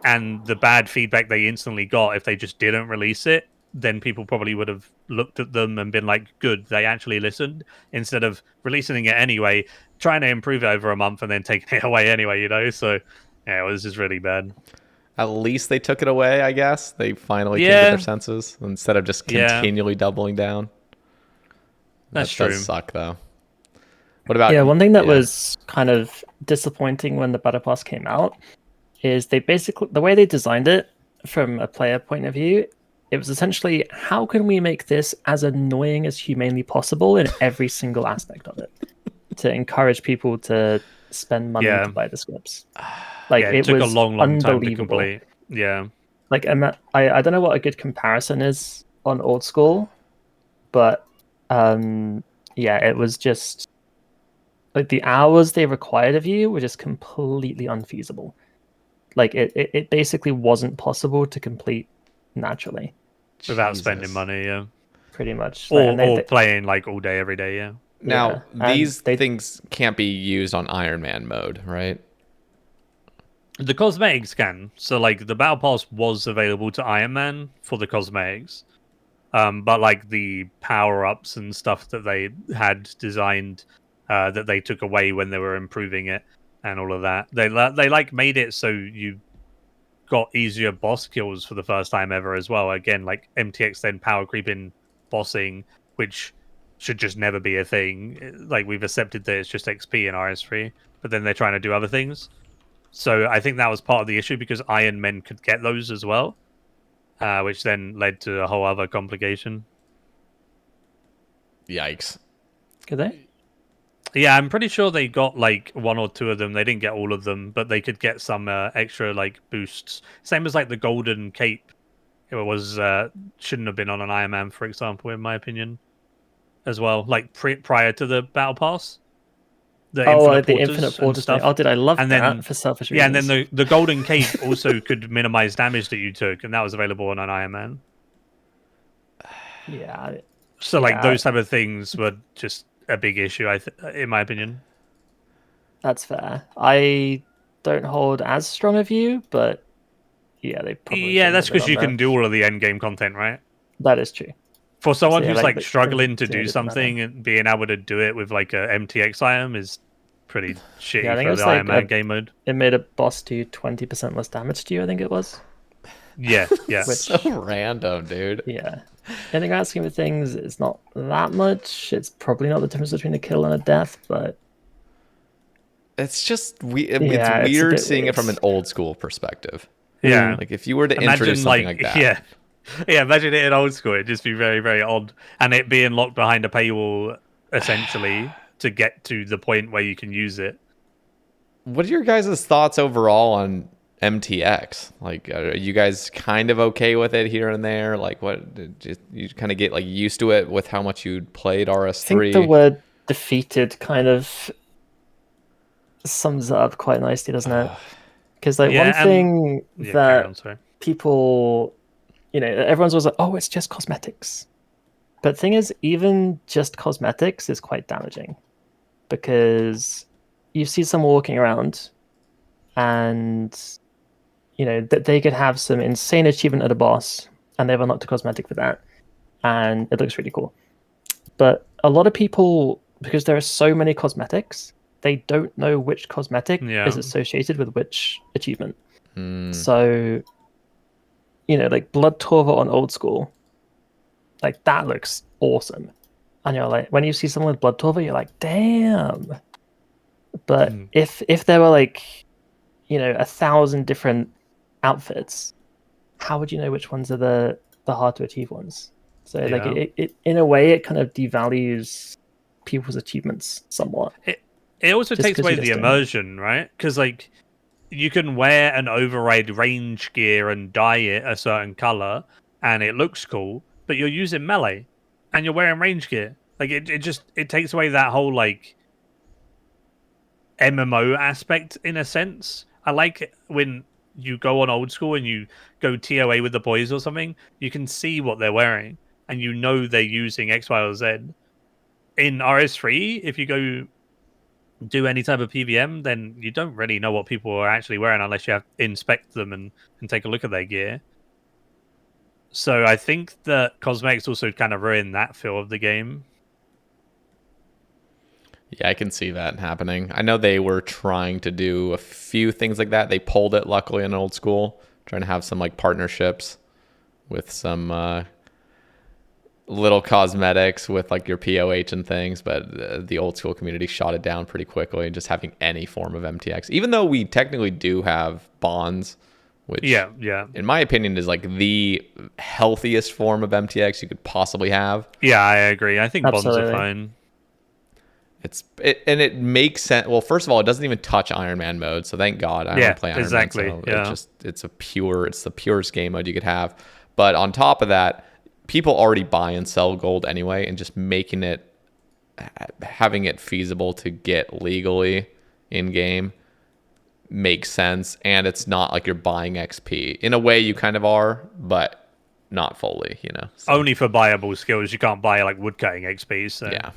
And the bad feedback they instantly got, if they just didn't release it, then people probably would have looked at them and been like, good, they actually listened, instead of releasing it anyway, trying to improve it over a month and then taking it away anyway, you know? So, yeah, it was just really bad. At least they took it away, I guess. They finally came to their senses instead of just continually doubling down. That's true. Does suck, though. What about... Yeah, one thing that was kind of disappointing when the Battle Pass came out is they basically, the way they designed it from a player point of view, it was essentially, how can we make this as annoying as humanly possible in every single aspect of it to encourage people to spend money to buy the scripts. Like, it took was a long time to unbelievable. complete. Yeah. Like, and that, I don't know what a good comparison is on old school, but yeah, it was just like the hours they required of you were just completely unfeasible. Like it basically wasn't possible to complete naturally without spending money. Yeah, pretty much. Or playing like all day, every day. Yeah. Now these things can't be used on Iron Man mode, right? The cosmetics can. So like the Battle Pass was available to Iron Man for the cosmetics, but like the power ups and stuff that they had designed that they took away when they were improving it. And all of that, they like made it so you got easier boss kills for the first time ever as well. Again, like MTX then power creeping bossing, which should just never be a thing. Like we've accepted that it's just XP in RS3, but then they're trying to do other things. So I think that was part of the issue because Iron Men could get those as well. which then led to a whole other complication. Yikes. Could they? Yeah, I'm pretty sure they got like one or two of them. They didn't get all of them, but they could get some extra like boosts. Same as like the golden cape. It was shouldn't have been on an Iron Man, for example, in my opinion, as well. Like prior to the battle pass, the the infinite portals stuff. thing. Oh, did I love And that then- for selfish Yeah, reasons? and then the golden cape also could minimize damage that you took, and that was available on an Iron Man. Yeah, So like Yeah. those type of things were just a big issue, in my opinion. that's fair. I don't hold as strong a view, but yeah, they probably. Yeah, shouldn't that's have been because you on can do all of the end game content, right? there. That is true. For someone yeah, who's like, like the- struggling to yeah, do it doesn't matter. something and being able to do it with like a MTX item is pretty shitty Yeah, I think for it's the like Iron Man a- game mode. It made a boss do 20% less damage to you. I think it was. Yeah, yeah. Which- So random, dude. Yeah. In the grand scheme of things, it's not that much. It's probably not the difference between a kill and a death, but It's just Yeah, it's it's a weird bit seeing it from an weird. old school perspective. Yeah. Like if you were to Imagine introduce something like that. yeah. Yeah, imagine it in old school. It'd just be very, very odd. And it being locked behind a paywall essentially to get to the point where you can use it. What are your guys' thoughts overall on MTX? Like, are you guys kind of okay with it here and there? Like, what just, you kind of get like used to it with how much you played I RS3? think the word defeated kind of sums it up quite nicely, doesn't it? Because like Yeah, one and- thing Yeah, carry that on, sorry. people, everyone's always like, oh, it's just cosmetics. But the thing is, even just cosmetics is quite damaging because you see someone walking around and, that they could have some insane achievement at a boss and they've unlocked a cosmetic for that. And it looks really cool. But a lot of people, because there are so many cosmetics, they don't know which cosmetic Yeah. is associated with which achievement. Hmm. So, like Blood Torva on old school, like that looks awesome. And you're like, when you see someone with Blood Torva, you're like, damn. But Hmm. if there were like, 1,000 different outfits, how would you know which ones are the hard to achieve ones? So like Yeah. it in a way it kind of devalues people's achievements somewhat. It also Just takes 'cause away you the just don't- immersion, right? Because like you can wear an override range gear and dye it a certain color, and it looks cool, but you're using melee, and you're wearing range gear. Like it takes away that whole like MMO aspect in a sense. I like it when you go on old school and you go TOA with the boys or something. You can see what they're wearing, and you know they're using X, Y, or Z. In RS3, if you go do any type of PVM, then you don't really know what people are actually wearing unless you have inspect them and take a look at their gear. So I think that cosmetics also kind of ruin that feel of the game. Yeah, I can see that happening. I know they were trying to do a few things like that. They pulled it, luckily, in old school, trying to have some like partnerships with some little cosmetics with like your POH and things, but the old school community shot it down pretty quickly, just having any form of MTX. Even though we technically do have bonds, which Yeah. in my opinion is like the healthiest form of MTX you could possibly have. Yeah, I agree. I think bonds Absolutely. are fine. And it makes sense. Well, first of all, it doesn't even touch Iron Man mode, so thank God I Yeah, don't play Iron exactly, Man. So yeah. it's the purest game mode you could have. But on top of that, people already buy and sell gold anyway, and just having it feasible to get legally in game makes sense. And it's not like you're buying XP. In a way, you kind of are, but not fully. So, Only for buyable skills. You can't buy like woodcutting XP. So yeah.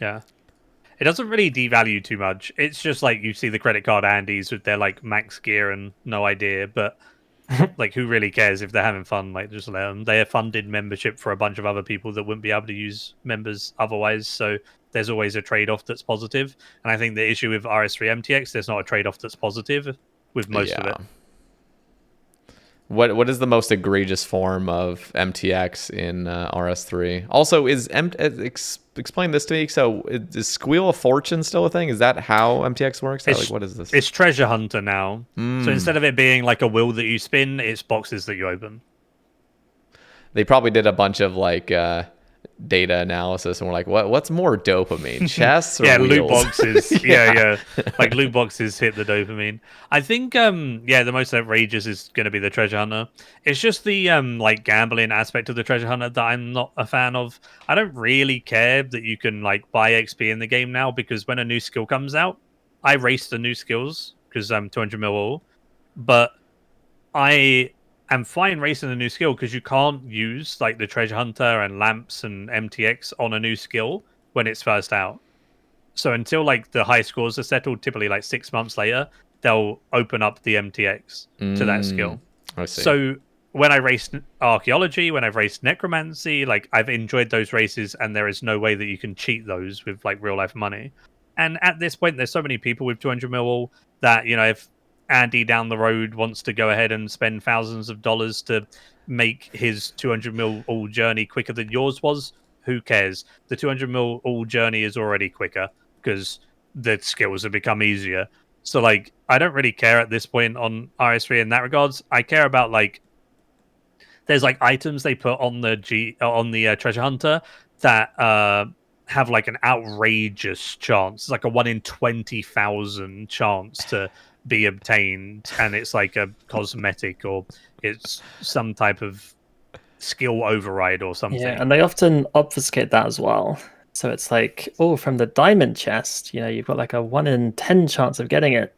yeah. It doesn't really devalue too much. It's just like you see the credit card Andes with their like max gear and no idea, but like who really cares if they're having fun? Like just let them. They are funded membership for a bunch of other people that wouldn't be able to use members otherwise. So there's always a trade-off that's positive. And I think the issue with RS3 MTX, there's not a trade-off that's positive with most of it. What is the most egregious form of MTX in RS3? Also, explain this to me. So, is Squeal of Fortune still a thing? Is that how MTX works? Like, what is this? It's Treasure Hunter now. So instead of it being like a wheel that you spin, it's boxes that you open. they probably did a bunch of like data analysis, and we're like, what's more dopamine, chests or yeah, wheels? loot boxes. yeah, like loot boxes hit the dopamine. I think the most outrageous is going to be the treasure hunter. It's just the like gambling aspect of the treasure hunter that I'm not a fan of. I don't really care that you can like buy XP in the game now, because when a new skill comes out, I race the new skills because I'm 200 mil all, but I am fine racing a new skill because you can't use like the treasure hunter and lamps and MTX on a new skill when it's first out. So until like the high scores are settled, typically like 6 months later, they'll open up the MTX to that skill. I see. So when I raced Archaeology, when I've raced Necromancy, like I've enjoyed those races, and there is no way that you can cheat those with like real life money. And at this point, there's so many people with 200 mil all that, you know, if Andy down the road wants to go ahead and spend thousands of dollars to make his 200 mil all journey quicker than yours was, who cares? The 200 mil all journey is already quicker because the skills have become easier. So like, I don't really care at this point on RS3 in that regards. I care about like, there's like items they put on the treasure hunter that have like an outrageous chance. It's like a 1 in 20,000 chance to be obtained, and it's like a cosmetic, or it's some type of skill override or something. Yeah, and they often obfuscate that as well. So it's like, oh, from the diamond chest, you know, you've got like a 1 in 10 chance of getting it.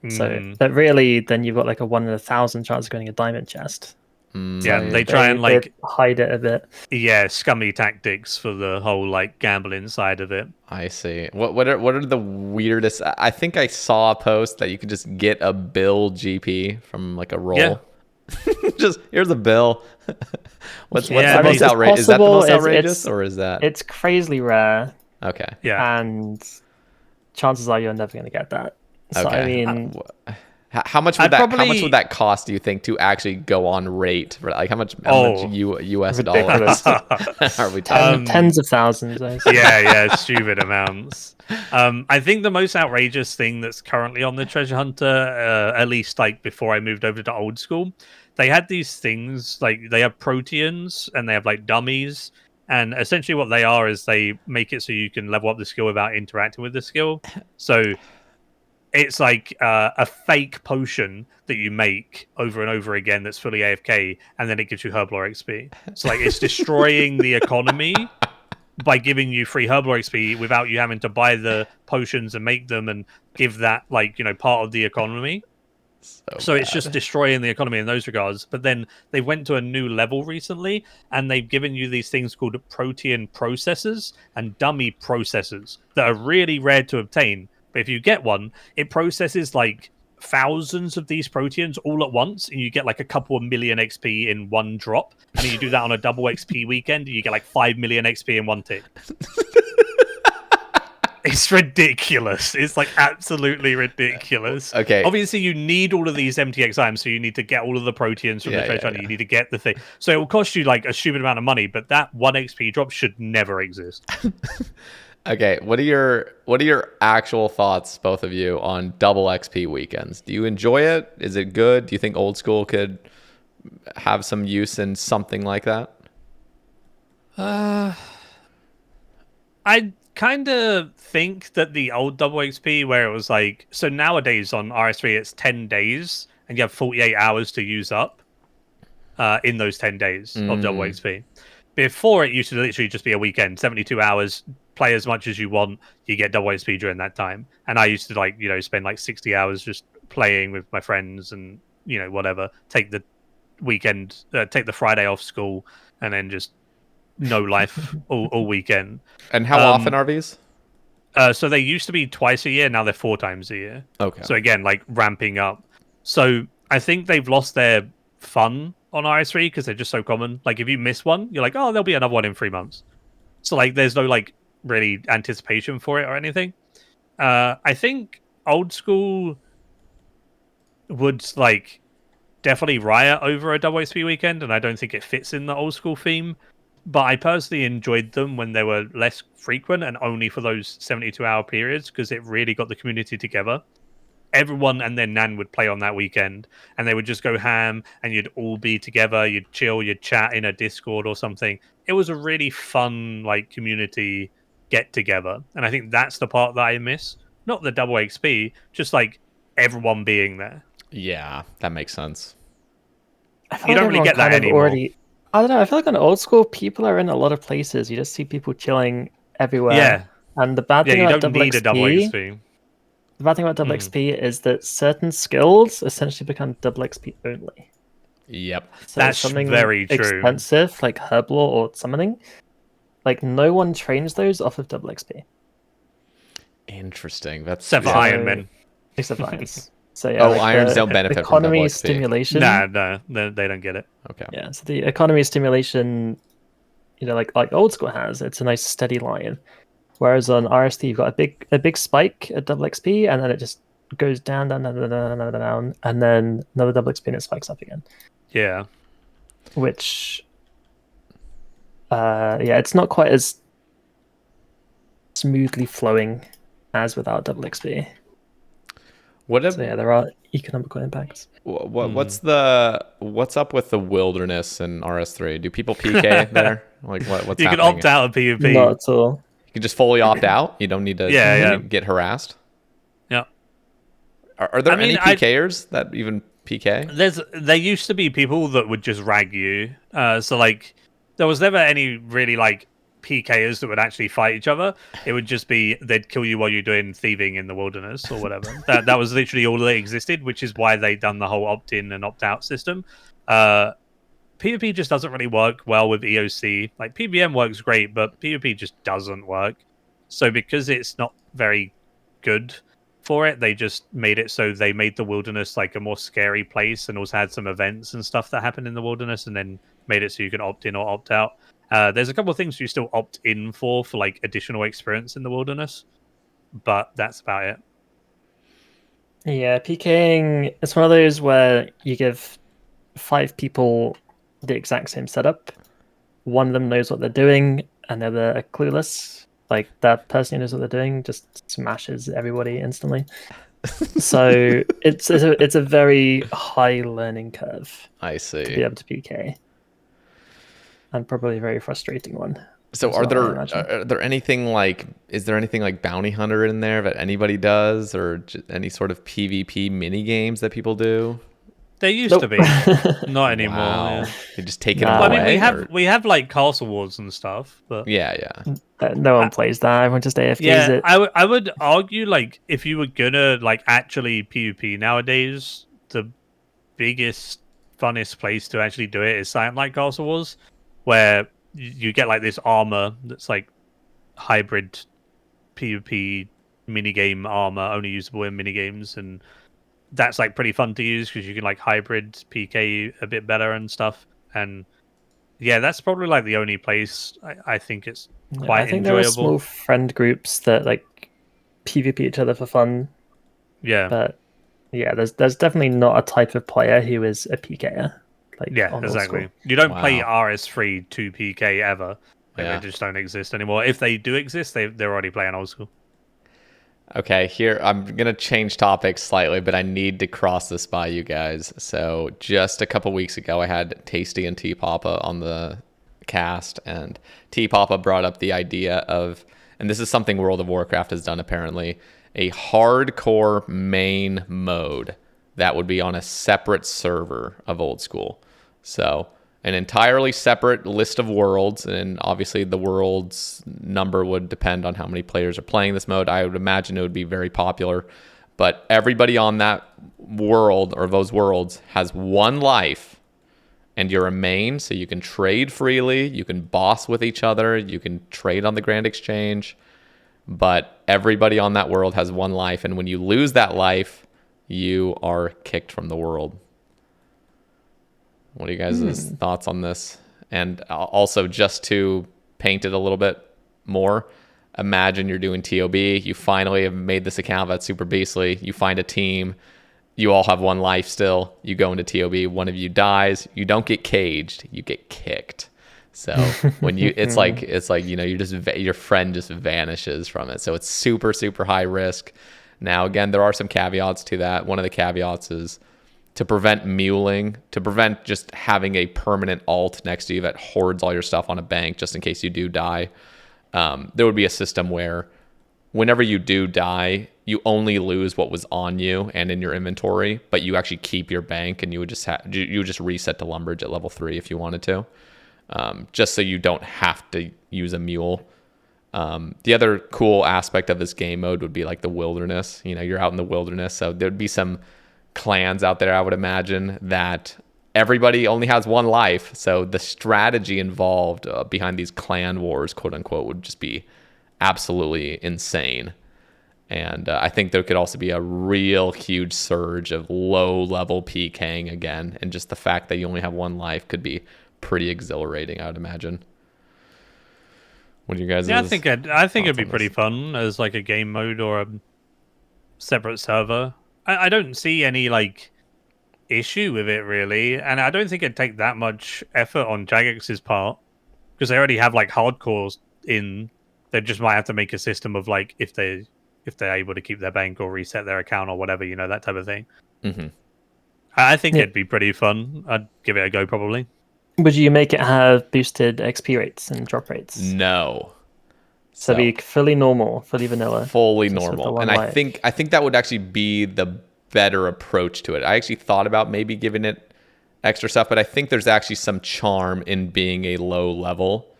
So, but really, then you've got like a 1 in 1,000 chance of getting a diamond chest. Yeah, So they try and like hide it a bit. Yeah, scummy tactics for the whole like gambling side of it. I see. What are the weirdest? I think I saw a post that you could just get a bill GP from like a roll. Yeah. Just here's a bill. What's the I mean, most it's outrageous? Is that the most possible, outrageous, or is that? It's crazily rare, Okay. Yeah. and chances are you're never going to get that. So Okay. I mean, how much would How much would that cost? Do you think, to actually go on rate? Like how much US dollars are we talking? tens of thousands. I see. yeah, stupid amounts. I think the most outrageous thing that's currently on the treasure hunter, at least like before I moved over to old school, they had these things like they have proteans and they have like dummies, and essentially what they are is they make it so you can level up the skill without interacting with the skill. So it's like a fake potion that you make over and over again that's fully AFK, and then it gives you Herblore XP. So like it's destroying the economy by giving you free Herblore XP without you having to buy the potions and make them and give that, like, you know, part of the economy. So it's just destroying the economy in those regards. But then they went to a new level recently, and they've given you these things called protean processors and dummy processors that are really rare to obtain. But if you get one, it processes like thousands of these proteans all at once, and you get like a couple of million XP in one drop. And you do that on a double XP weekend, and you get like 5 million XP in one tick. It's ridiculous. It's like absolutely ridiculous. Okay. Obviously, you need all of these MTX items, so you need to get all of the proteans from the treasure hunter. You need to get the thing. So it will cost you like a stupid amount of money, but that 1 XP drop should never exist. Okay, what are your actual thoughts, both of you, on double XP weekends? Do you enjoy it? Is it good? Do you think old school could have some use in something like that? I kind of think that the old double XP, where it was like, so nowadays on RS3 it's 10 days and you have 48 hours to use up in those 10 days of double XP. Before, it used to literally just be a weekend, 72 hours, play as much as you want, you get double XP during that time. And I used to, like, you know, spend like 60 hours just playing with my friends and, you know, whatever, take the weekend, take the Friday off school, and then just no life all weekend. And how often are these? So they used to be twice a year, now they're 4 times a year. Okay. So again, like ramping up. So I think they've lost their fun on RS3 because they're just so common. Like if you miss one, you're like, oh, there'll be another one in 3 months. So like there's no like really anticipation for it or anything. I think old school would like definitely riot over a double XP weekend, and I don't think it fits in the old school theme. But I personally enjoyed them when they were less frequent and only for those 72-hour periods, because it really got the community together. everyone and their nan would play on that weekend, and they would just go ham, and you'd all be together, you'd chill, you'd chat in a Discord or something. It was a really fun like community get together, and I think that's the part that I miss. Not the double XP, just like everyone being there. Yeah, that makes sense. I feel You like don't really everyone get that kind of anymore. already. I don't know. I feel like on old school, people are in a lot of places. You just see people chilling everywhere. Yeah. And the bad Yeah, thing you about don't double need a XP, double XP. the bad thing about double XP is that certain skills essentially become double XP only. Yep. So That's something very true. expensive like Herblore or summoning, like no one trains those off of double XP. Interesting. That's Except for So- Iron Man. Except for irons. So yeah, Oh, like irons the don't benefit from economy double XP. stimulation. No, they don't get it. Okay. Yeah, so the economy stimulation, like old school has, it's a nice steady line. Whereas on RS3 you've got a big spike at double XP, and then it just goes down, and then another double XP and it spikes up again. Yeah. Which, it's not quite as smoothly flowing as without double XP. What So yeah, there are economical impacts. what's up with the wilderness in RS3? Do people PK there? Like what's You can happening? opt out of PvP. Not at all. You can just fully opt out. You don't need to Yeah. get harassed. Yeah. Are there I mean, any PKers that even PK? There used to be people that would just rag you. So like there was never any really like PKers that would actually fight each other. It would just be they'd kill you while you're doing thieving in the wilderness or whatever. that was literally all that existed, which is why they done the whole opt-in and opt-out system. PvP just doesn't really work well with EOC. Like PVM works great, but PvP just doesn't work. So because it's not very good for it, they just made it so they made the wilderness like a more scary place, and also had some events and stuff that happen in the wilderness, and then made it so you can opt in or opt out. There's a couple of things you still opt in for like additional experience in the wilderness, but that's about it. Yeah, PKing, it's one of those where you give 5 people the exact same setup. One of them knows what they're doing, and the other are clueless. Like that person who knows what they're doing just smashes everybody instantly. So it's a very high learning curve I to be see. able to PK, and probably a very frustrating one. So as are well, I there imagine. is there anything like bounty hunter in there that anybody does, or any sort of PvP mini games that people do? There used to be, not anymore. Wow. Yeah. You're just taking Nah. them Well, I away. mean, we have like castle wars and stuff, but Yeah. No one plays that. Everyone just AFKs yeah, it. I would argue like if you were gonna like actually PvP nowadays, the biggest funnest place to actually do it is something like Castle Wars, where you get like this armor that's like hybrid PvP minigame armor, only usable in minigames, and that's like pretty fun to use because you can like hybrid PK a bit better and stuff. And yeah, that's probably like the only place I think it's quite I think enjoyable. there are small friend groups that like PvP each other for fun, Yeah, but yeah, there's definitely not a type of player who is a PKer. Like yeah, on old exactly. school. You don't play Wow. RS3 to PK ever. Like, Yeah. They just don't exist anymore. If they do exist, they're already playing old school. Okay, here I'm gonna change topics slightly, but I need to cross this by you guys. So just a couple weeks ago, I had Tasty and T Papa on the cast, and T Papa brought up the idea of, and this is something World of Warcraft has done apparently, a hardcore main mode that would be on a separate server of old school. So an entirely separate list of worlds, and obviously the worlds number would depend on how many players are playing this mode. I would imagine it would be very popular, but everybody on that world or those worlds has one life, and you're a main, so you can trade freely, you can boss with each other, you can trade on the Grand Exchange, but everybody on that world has one life, and when you lose that life, you are kicked from the world. What are you guys' thoughts on this? And also, just to paint it a little bit more, imagine you're doing TOB. You finally have made this account that's super beastly. You find a team. You all have one life still. You go into TOB. One of you dies. You don't get caged. You get kicked. So when you, it's like you know, you just your friend just vanishes from it. So it's super super high risk. Now, again, there are some caveats to that. One of the caveats is to prevent muling, to prevent just having a permanent alt next to you that hoards all your stuff on a bank just in case you do die. There would be a system where whenever you do die, you only lose what was on you and in your inventory, but you actually keep your bank, and you would just reset to Lumbridge at level 3 if you wanted to, just so you don't have to use a mule. The other cool aspect of this game mode would be like the wilderness. You know, you're out in the wilderness, so there'd be some clans out there, I would imagine, that everybody only has one life. So the strategy involved behind these clan wars, quote unquote, would just be absolutely insane. And I think there could also be a real huge surge of low-level PKing again, and just the fact that you only have one life could be pretty exhilarating, I would imagine. What do you guys? Yeah, I think it'd be pretty fun as like a game mode or a separate server. I don't see any like issue with it really, and I don't think it'd take that much effort on Jagex's part because they already have like hardcores in. They just might have to make a system of like if they're able to keep their bank or reset their account or whatever, you know, that type of thing. Mm-hmm. I think it'd be pretty fun. I'd give it a go probably. Would you make it have boosted XP rates and drop rates? No. So be fully normal, fully vanilla. Fully normal. And I think that would actually be the better approach to it. I actually thought about maybe giving it extra stuff, but I think there's actually some charm in being a low level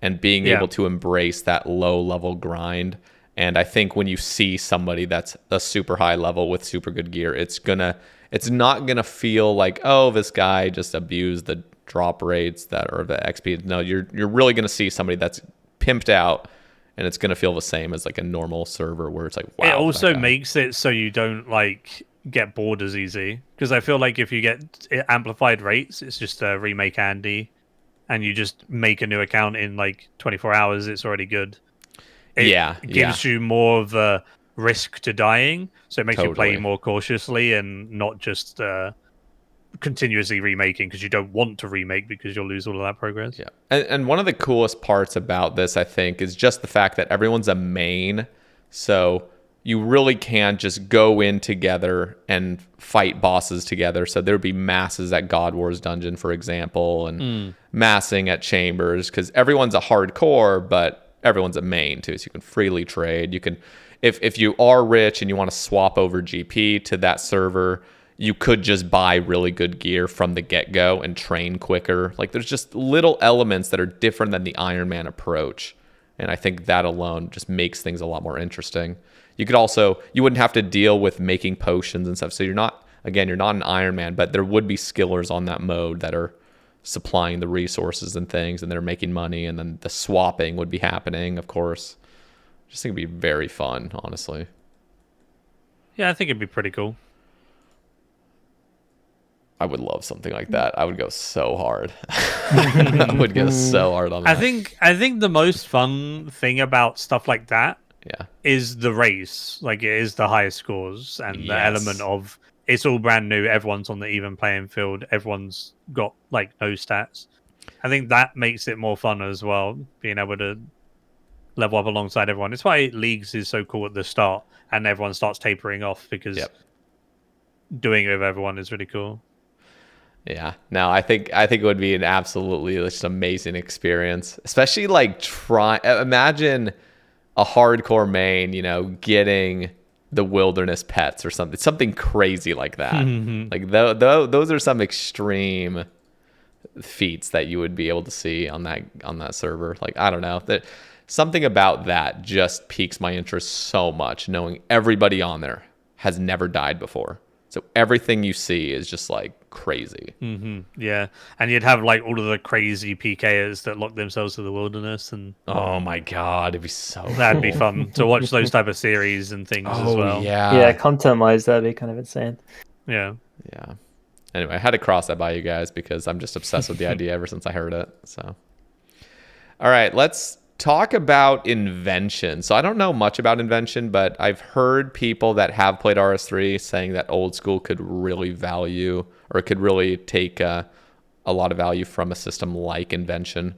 and being able to embrace that low level grind. And I think when you see somebody that's a super high level with super good gear, it's not gonna feel like, oh, this guy just abused the drop rates or the XP. No, you're really gonna see somebody that's pimped out, and it's gonna feel the same as like a normal server where it's like, wow. It also makes it so you don't like get bored as easy, because I feel like if you get amplified rates, it's just a remake Andy, and you just make a new account in like 24 hours, it's already good. It gives you more of a risk to dying, so it makes you play more cautiously and not just continuously remaking, because you don't want to remake because you'll lose all of that progress. Yeah, and one of the coolest parts about this, I think, is just the fact that everyone's a main, so you really can just go in together and fight bosses together. So there would be masses at God Wars Dungeon, for example, and massing at Chambers, because everyone's a hardcore, but everyone's a main too, so you can freely trade. You can, if you are rich and you want to swap over GP to that server, you could just buy really good gear from the get-go and train quicker. Like, there's just little elements that are different than the Iron Man approach, and I think that alone just makes things a lot more interesting. You wouldn't have to deal with making potions and stuff, so you're not an Iron Man, but there would be skillers on that mode that are supplying the resources and things, and they're making money, and then the swapping would be happening, of course. I just think it'd be very fun, honestly. Yeah, I think it'd be pretty cool. I would love something like that. I would go so hard. I would go so hard on that. I think the most fun thing about stuff like that is the race. Like, it is the highest scores and the element of it's all brand new. Everyone's on the even playing field. Everyone's got like no stats. I think that makes it more fun as well, being able to level up alongside everyone. It's why Leagues is so cool at the start and everyone starts tapering off, because doing it with everyone is really cool. Yeah, no, I think it would be an absolutely just amazing experience, especially like imagine a hardcore main, you know, getting the wilderness pets or something crazy like that. Like those are some extreme feats that you would be able to see on that server. Like, I don't know, that something about that just piques my interest so much, knowing everybody on there has never died before. So everything you see is just like crazy. Yeah, and you'd have like all of the crazy PKers that lock themselves to the wilderness, and oh my god, it'd be so that'd be fun to watch those type of series and things as well. Yeah, content wise, that'd be kind of insane. Yeah. Anyway, I had to cross that by you guys because I'm just obsessed with the idea ever since I heard it. So, all right, let's talk about Invention. So I don't know much about Invention, but I've heard people that have played RS3 saying that old school could really value, or it could really take a lot of value from a system like Invention.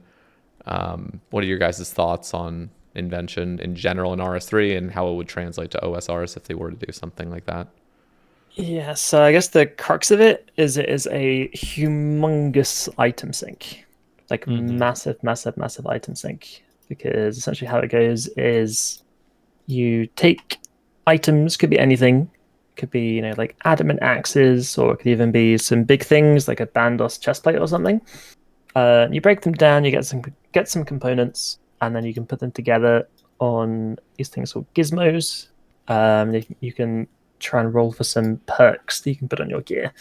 What are your guys' thoughts on Invention in general in RS3 and how it would translate to OSRS if they were to do something like that. Yeah, so I guess the crux of it is a humongous item sink. Like massive item sink. Because essentially how it goes is you take items, could be anything, could be, like adamant axes, or it could even be some big things like a Bandos chestplate or something. You break them down, you get some components, and then you can put them together on these things called gizmos. You can try and roll for some perks that you can put on your gear.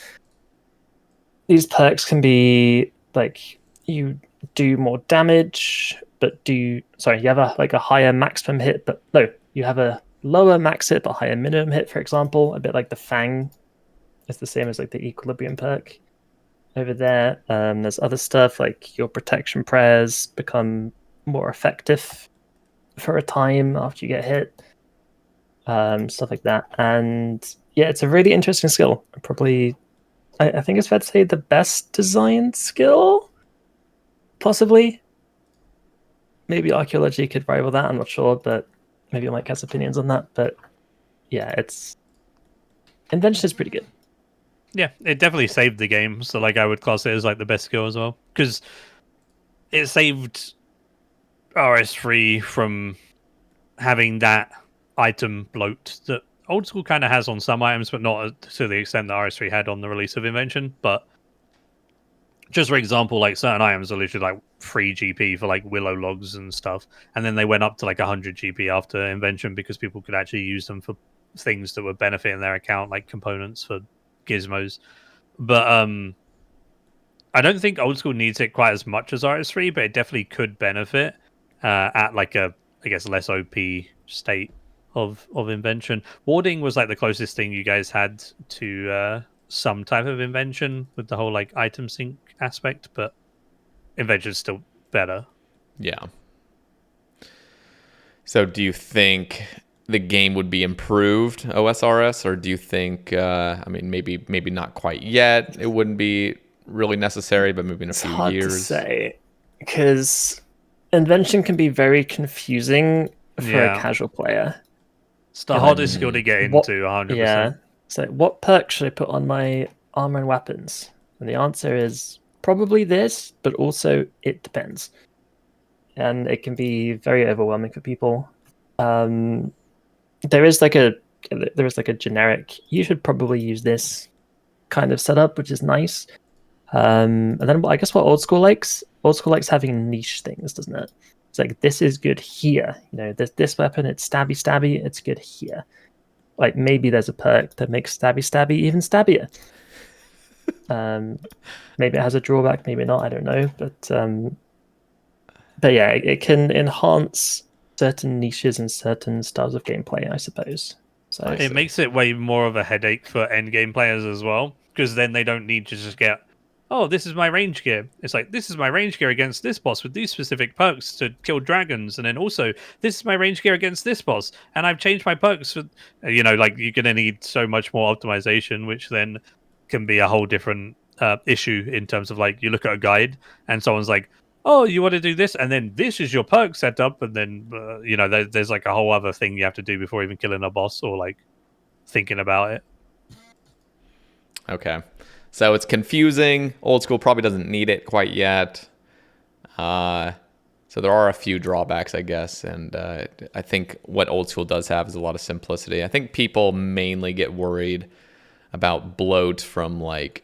These perks can be like you do more damage, but you have a higher maximum hit, but no, you have a lower max hit but higher minimum hit, for example, a bit like the Fang. It's the same as like the Equilibrium perk over there. There's other stuff like your protection prayers become more effective for a time after you get hit. Stuff like that. And yeah, it's a really interesting skill. Probably, I think it's fair to say the best designed skill, possibly. Maybe Archaeology could rival that, I'm not sure, but maybe Mike has opinions on that. But yeah, Invention is pretty good. Yeah, it definitely saved the game. So like I would class it as like the best skill as well. Because it saved RS3 from having that item bloat that old school kind of has on some items, but not to the extent that RS3 had on the release of Invention. But just for example, like certain items are literally like 3 GP for like willow logs and stuff, and then they went up to like 100 GP after Invention because people could actually use them for things that were benefiting their account, like components for gizmos. But I don't think old school needs it quite as much as RS3, but it definitely could benefit at like a, I guess, less OP state of Invention. Warding was like the closest thing you guys had to some type of Invention with the whole like item sync aspect, but Invention's still better. Yeah. So do you think the game would be improved OSRS, or do you think maybe not quite yet, it wouldn't be really necessary, but maybe in a few years? It's hard to say, because Invention can be very confusing for a casual player. It's the hardest skill to get into, 100%. Yeah. So what perk should I put on my armor and weapons? And the answer is probably this, but also it depends. And it can be very overwhelming for people. There is like a generic, you should probably use this kind of setup, which is nice. And then I guess what old school likes having niche things, doesn't it? It's like, this is good here. This weapon, it's stabby, it's good here. Like maybe there's a perk that makes stabby even stabbier. Maybe it has a drawback, maybe not, I don't know. But yeah, it can enhance certain niches and certain styles of gameplay, I suppose. So it makes it way more of a headache for end game players as well, because then they don't need to just get, oh, this is my range gear. It's like, this is my range gear against this boss with these specific perks to kill dragons. And then also, this is my range gear against this boss. And I've changed my perks for, like you're going to need so much more optimization, which then can be a whole different issue in terms of like, you look at a guide and someone's like, oh, you want to do this? And then this is your perk setup. And then, there's like a whole other thing you have to do before even killing a boss or like thinking about it. Okay. So it's confusing. Old school probably doesn't need it quite yet. So there are a few drawbacks, I guess. And I think what old school does have is a lot of simplicity. I think people mainly get worried about bloat from like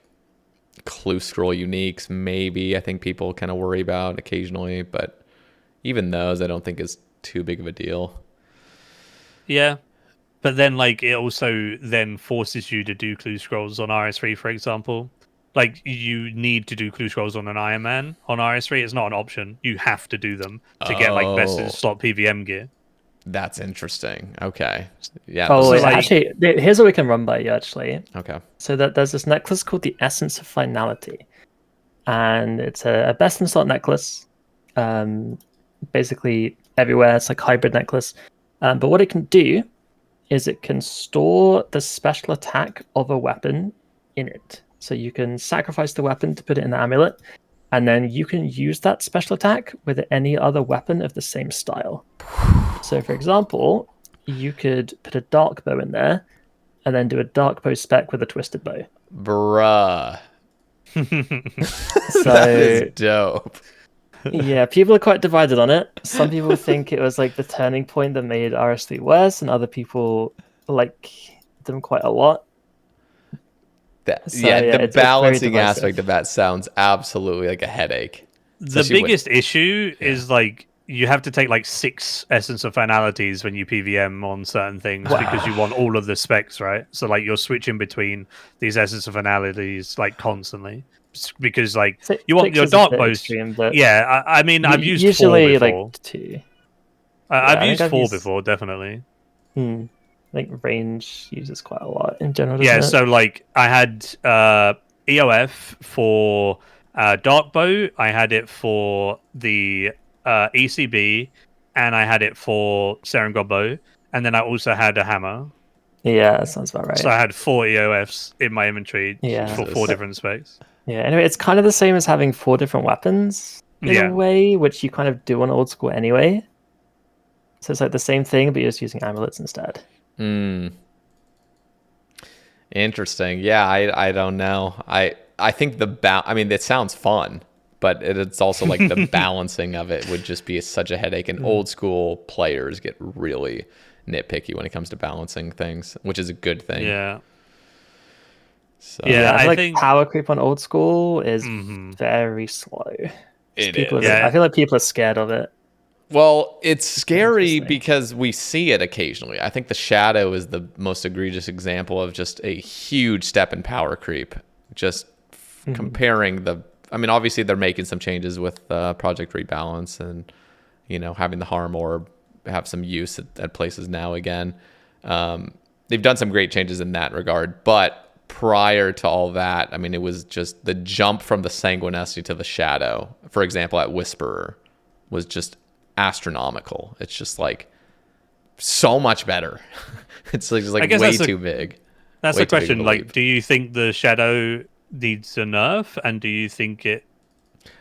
clue scroll uniques. Maybe I think people kind of worry about occasionally, but even those I don't think is too big of a deal. Yeah. But then, like, it also then forces you to do clue scrolls on RS3, for example. Like, you need to do clue scrolls on an Iron Man. On RS3, it's not an option. You have to do them to get, like, best in slot PVM gear. That's interesting. Okay. Yeah. Oh, actually, here's what we can run by you, actually. Okay. So there's this necklace called the Essence of Finality. And it's a best in slot necklace. Basically, everywhere. It's like a hybrid necklace. But what it can do is it can store the special attack of a weapon in it. So you can sacrifice the weapon to put it in the amulet, and then you can use that special attack with any other weapon of the same style. So, for example, you could put a dark bow in there, and then do a dark bow spec with a twisted bow. Bruh. So That is dope. yeah, people are quite divided on it. Some people think it was like the turning point that made RS3 worse, and other people like them quite a lot. That, So, yeah, the it's very balancing divisive. aspect of that sounds absolutely like a headache. The Especially biggest issue is like you have to take like 6 essence of finalities when you PVM on certain things because you want all of the specs, right? So like you're switching between these essence of finalities like constantly because like you want 6 your is a dark bit bows. extreme, but Yeah, I mean I've used 4 usually before. like 2. I've I used think I've 4 used- before, definitely. I think range uses quite a lot in general, doesn't Yeah, it? so like I had EOF for Dark Bow, I had it for the ECB, and I had it for Serengod Bow, and then I also had a hammer. Yeah, that sounds about right. So I had 4 EOFs in my inventory Yeah. for 4 Jesus. different specs. Yeah, anyway, it's kind of the same as having 4 different weapons in Yeah. a way, which you kind of do on old school anyway. So it's like the same thing, but you're just using amulets instead. Interesting. Yeah, I don't know. I think I mean, it sounds fun, but it's also like the balancing of it would just be such a headache. And old school players get really nitpicky when it comes to balancing things, which is a good thing. Yeah. So, Yeah, I feel I like think- power creep on old school is Mhm. very slow. It People is. are- Yeah. I feel like people are scared of it. Well, it's scary Interesting. because we see it occasionally. I think the Shadow is the most egregious example of just a huge step in power creep. Just comparing I mean, obviously they're making some changes with Project Rebalance and, having the harm orb have some use at places now again. They've done some great changes in that regard, but prior to all that, I mean, it was just the jump from the Sanguinesti to the Shadow, for example, at Whisperer, was just astronomical. It's just like so much better. It's like, just like guess way that's too big. That's Way the too big of question. a Like, leap. do you think the Shadow needs a nerf, and do you think it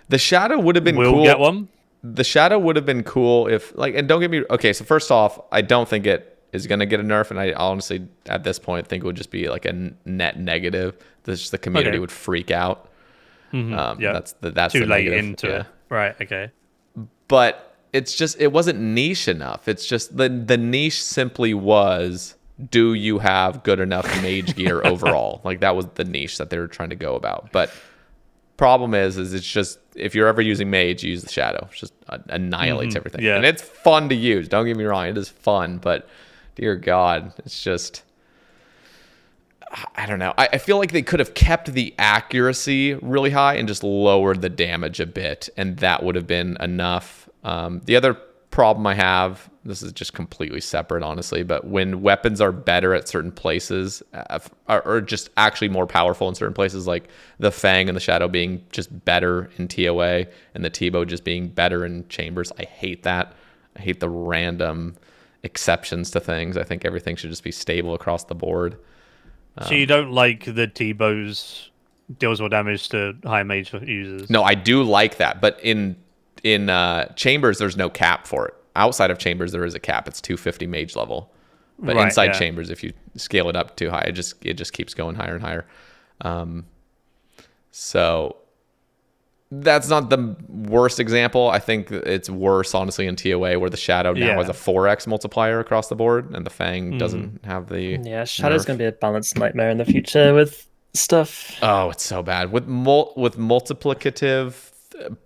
The Shadow would have been will cool. get one? The Shadow would have been cool if, like, and don't get me, okay, so first off, I don't think it is going to get a nerf, and I honestly, at this point, think it would just be like a net negative. The community Okay. would freak out. Yeah. That's Too the late negative. into it. Right. Okay. But it's just, it wasn't niche enough. It's just, the niche simply was, do you have good enough mage gear overall? Like, that was the niche that they were trying to go about. But problem is it's just, if you're ever using mage, you use the Shadow. It just annihilates everything. Yeah. And it's fun to use. Don't get me wrong. It is fun, but dear God, it's just, I don't know. I feel like they could have kept the accuracy really high and just lowered the damage a bit, and that would have been enough. The other problem I have, this is just completely separate, honestly, but when weapons are better at certain places, or just actually more powerful in certain places, like the Fang and the Shadow being just better in TOA and the T-Bow just being better in Chambers, I hate that. I hate the random exceptions to things. I think everything should just be stable across the board. So you don't like the T-Bows deals more damage to high mage users? No, I do like that, but in Chambers, there's no cap for it. Outside of Chambers, there is a cap. It's 250 mage level, but Right, inside yeah. Chambers, if you scale it up too high, it just keeps going higher and higher. So that's not the worst example. I think it's worse, honestly, in TOA, where the Shadow now Yeah. has a 4x multiplier across the board, and the Fang doesn't have the. Yeah, Shadow's nerf. going to be a balanced nightmare in the future with stuff. Oh, it's so bad with multiplicative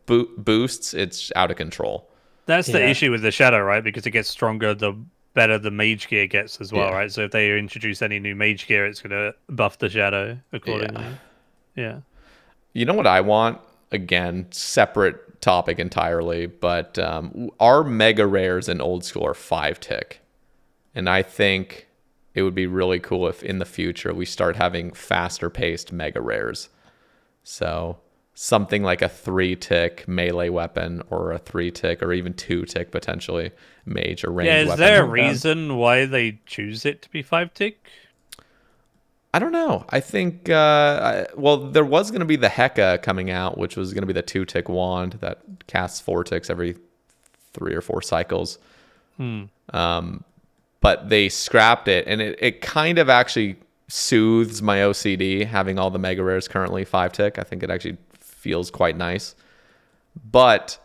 boosts. It's out of control. That's the Yeah. issue with the Shadow, right? Because it gets stronger the better the mage gear gets as well, Yeah. right? So if they introduce any new mage gear, it's going to buff the Shadow accordingly. Yeah. You know what I want? Again, separate topic entirely, but our mega rares in old school are 5-tick. And I think it would be really cool if in the future we start having faster paced mega rares. So something like a 3-tick melee weapon, or a 3-tick, or even 2-tick potentially mage or ranged Yeah, is weapon. there a reason why they choose it to be 5-tick? I don't know. I think, well, there was going to be the Heka coming out, which was going to be the 2-tick wand that casts 4 ticks every 3 or 4 cycles. But they scrapped it, and it kind of actually soothes my OCD having all the mega rares currently 5-tick. I think it actually feels quite nice. But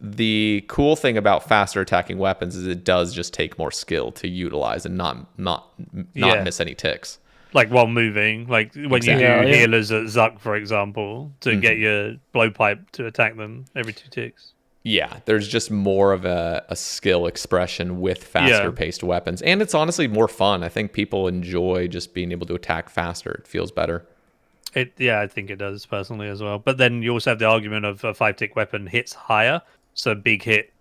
the cool thing about faster attacking weapons is it does just take more skill to utilize and not miss any ticks. Like while moving, like when you do healers at Zuck, for example, to get your blowpipe to attack them every 2 ticks. Yeah, there's just more of a skill expression with faster paced weapons. And it's honestly more fun. I think people enjoy just being able to attack faster. It feels better. I think it does personally as well. But then you also have the argument of a 5-tick weapon hits higher, so big hit,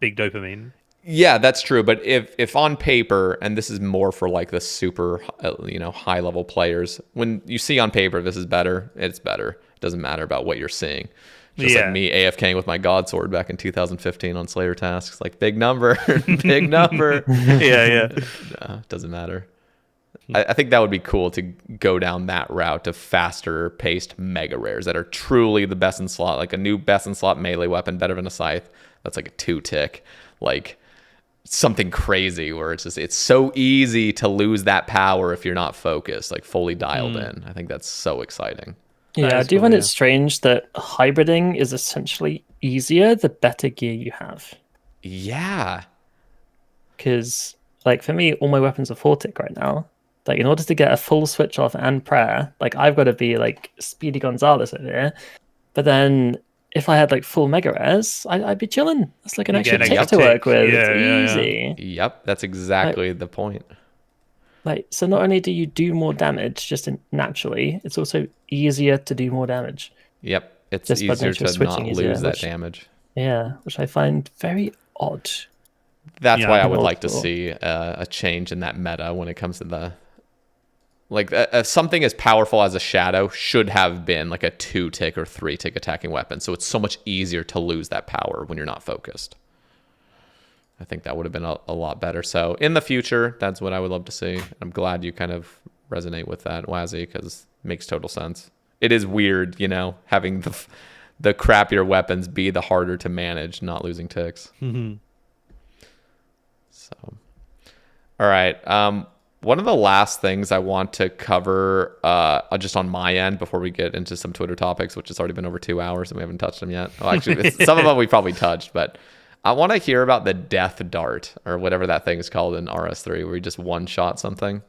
big dopamine. Yeah, that's true. But if on paper, and this is more for like the super, high level players, when you see on paper this is better, it's better. It doesn't matter about what you're seeing. Just like me AFKing with my God Sword back in 2015 on Slayer tasks, like big number, big number. No, doesn't matter. I think that would be cool to go down that route of faster paced mega rares that are truly the best in slot, like a new best in slot melee weapon, better than a scythe. That's like a 2-tick, like something crazy where it's so easy to lose that power if you're not focused, like fully dialed in. I think that's so exciting. Yeah, I do find it strange that hybriding is essentially easier the better gear you have. Yeah. Because, like, for me, all my weapons are 4-tick right now. Like, in order to get a full switch off and prayer, like, I've got to be, like, Speedy Gonzalez over here. But then, if I had, like, full mega rares, I'd be chilling. That's like an extra tick to work with. It's easy. Yep, that's exactly the point. Like, so not only do you do more damage just naturally, it's also easier to do more damage. Yep, it's just easier to not lose that damage. Yeah, which I find very odd. That's why I would like to see a change in that meta when it comes to the... Like, something as powerful as a Shadow should have been like a 2-tick or 3-tick attacking weapon, so it's so much easier to lose that power when you're not focused. I think that would have been a lot better. So in the future, that's what I would love to see. I'm glad you kind of resonate with that, Wazzy, because it makes total sense. It is weird, having the crappier weapons be the harder to manage, not losing ticks. So, all right. One of the last things I want to cover just on my end before we get into some Twitter topics, which has already been over 2 hours and we haven't touched them yet. Well, actually, some of them we probably touched, but I want to hear about the Death Dart or whatever that thing is called in RS3 where you just one-shot something.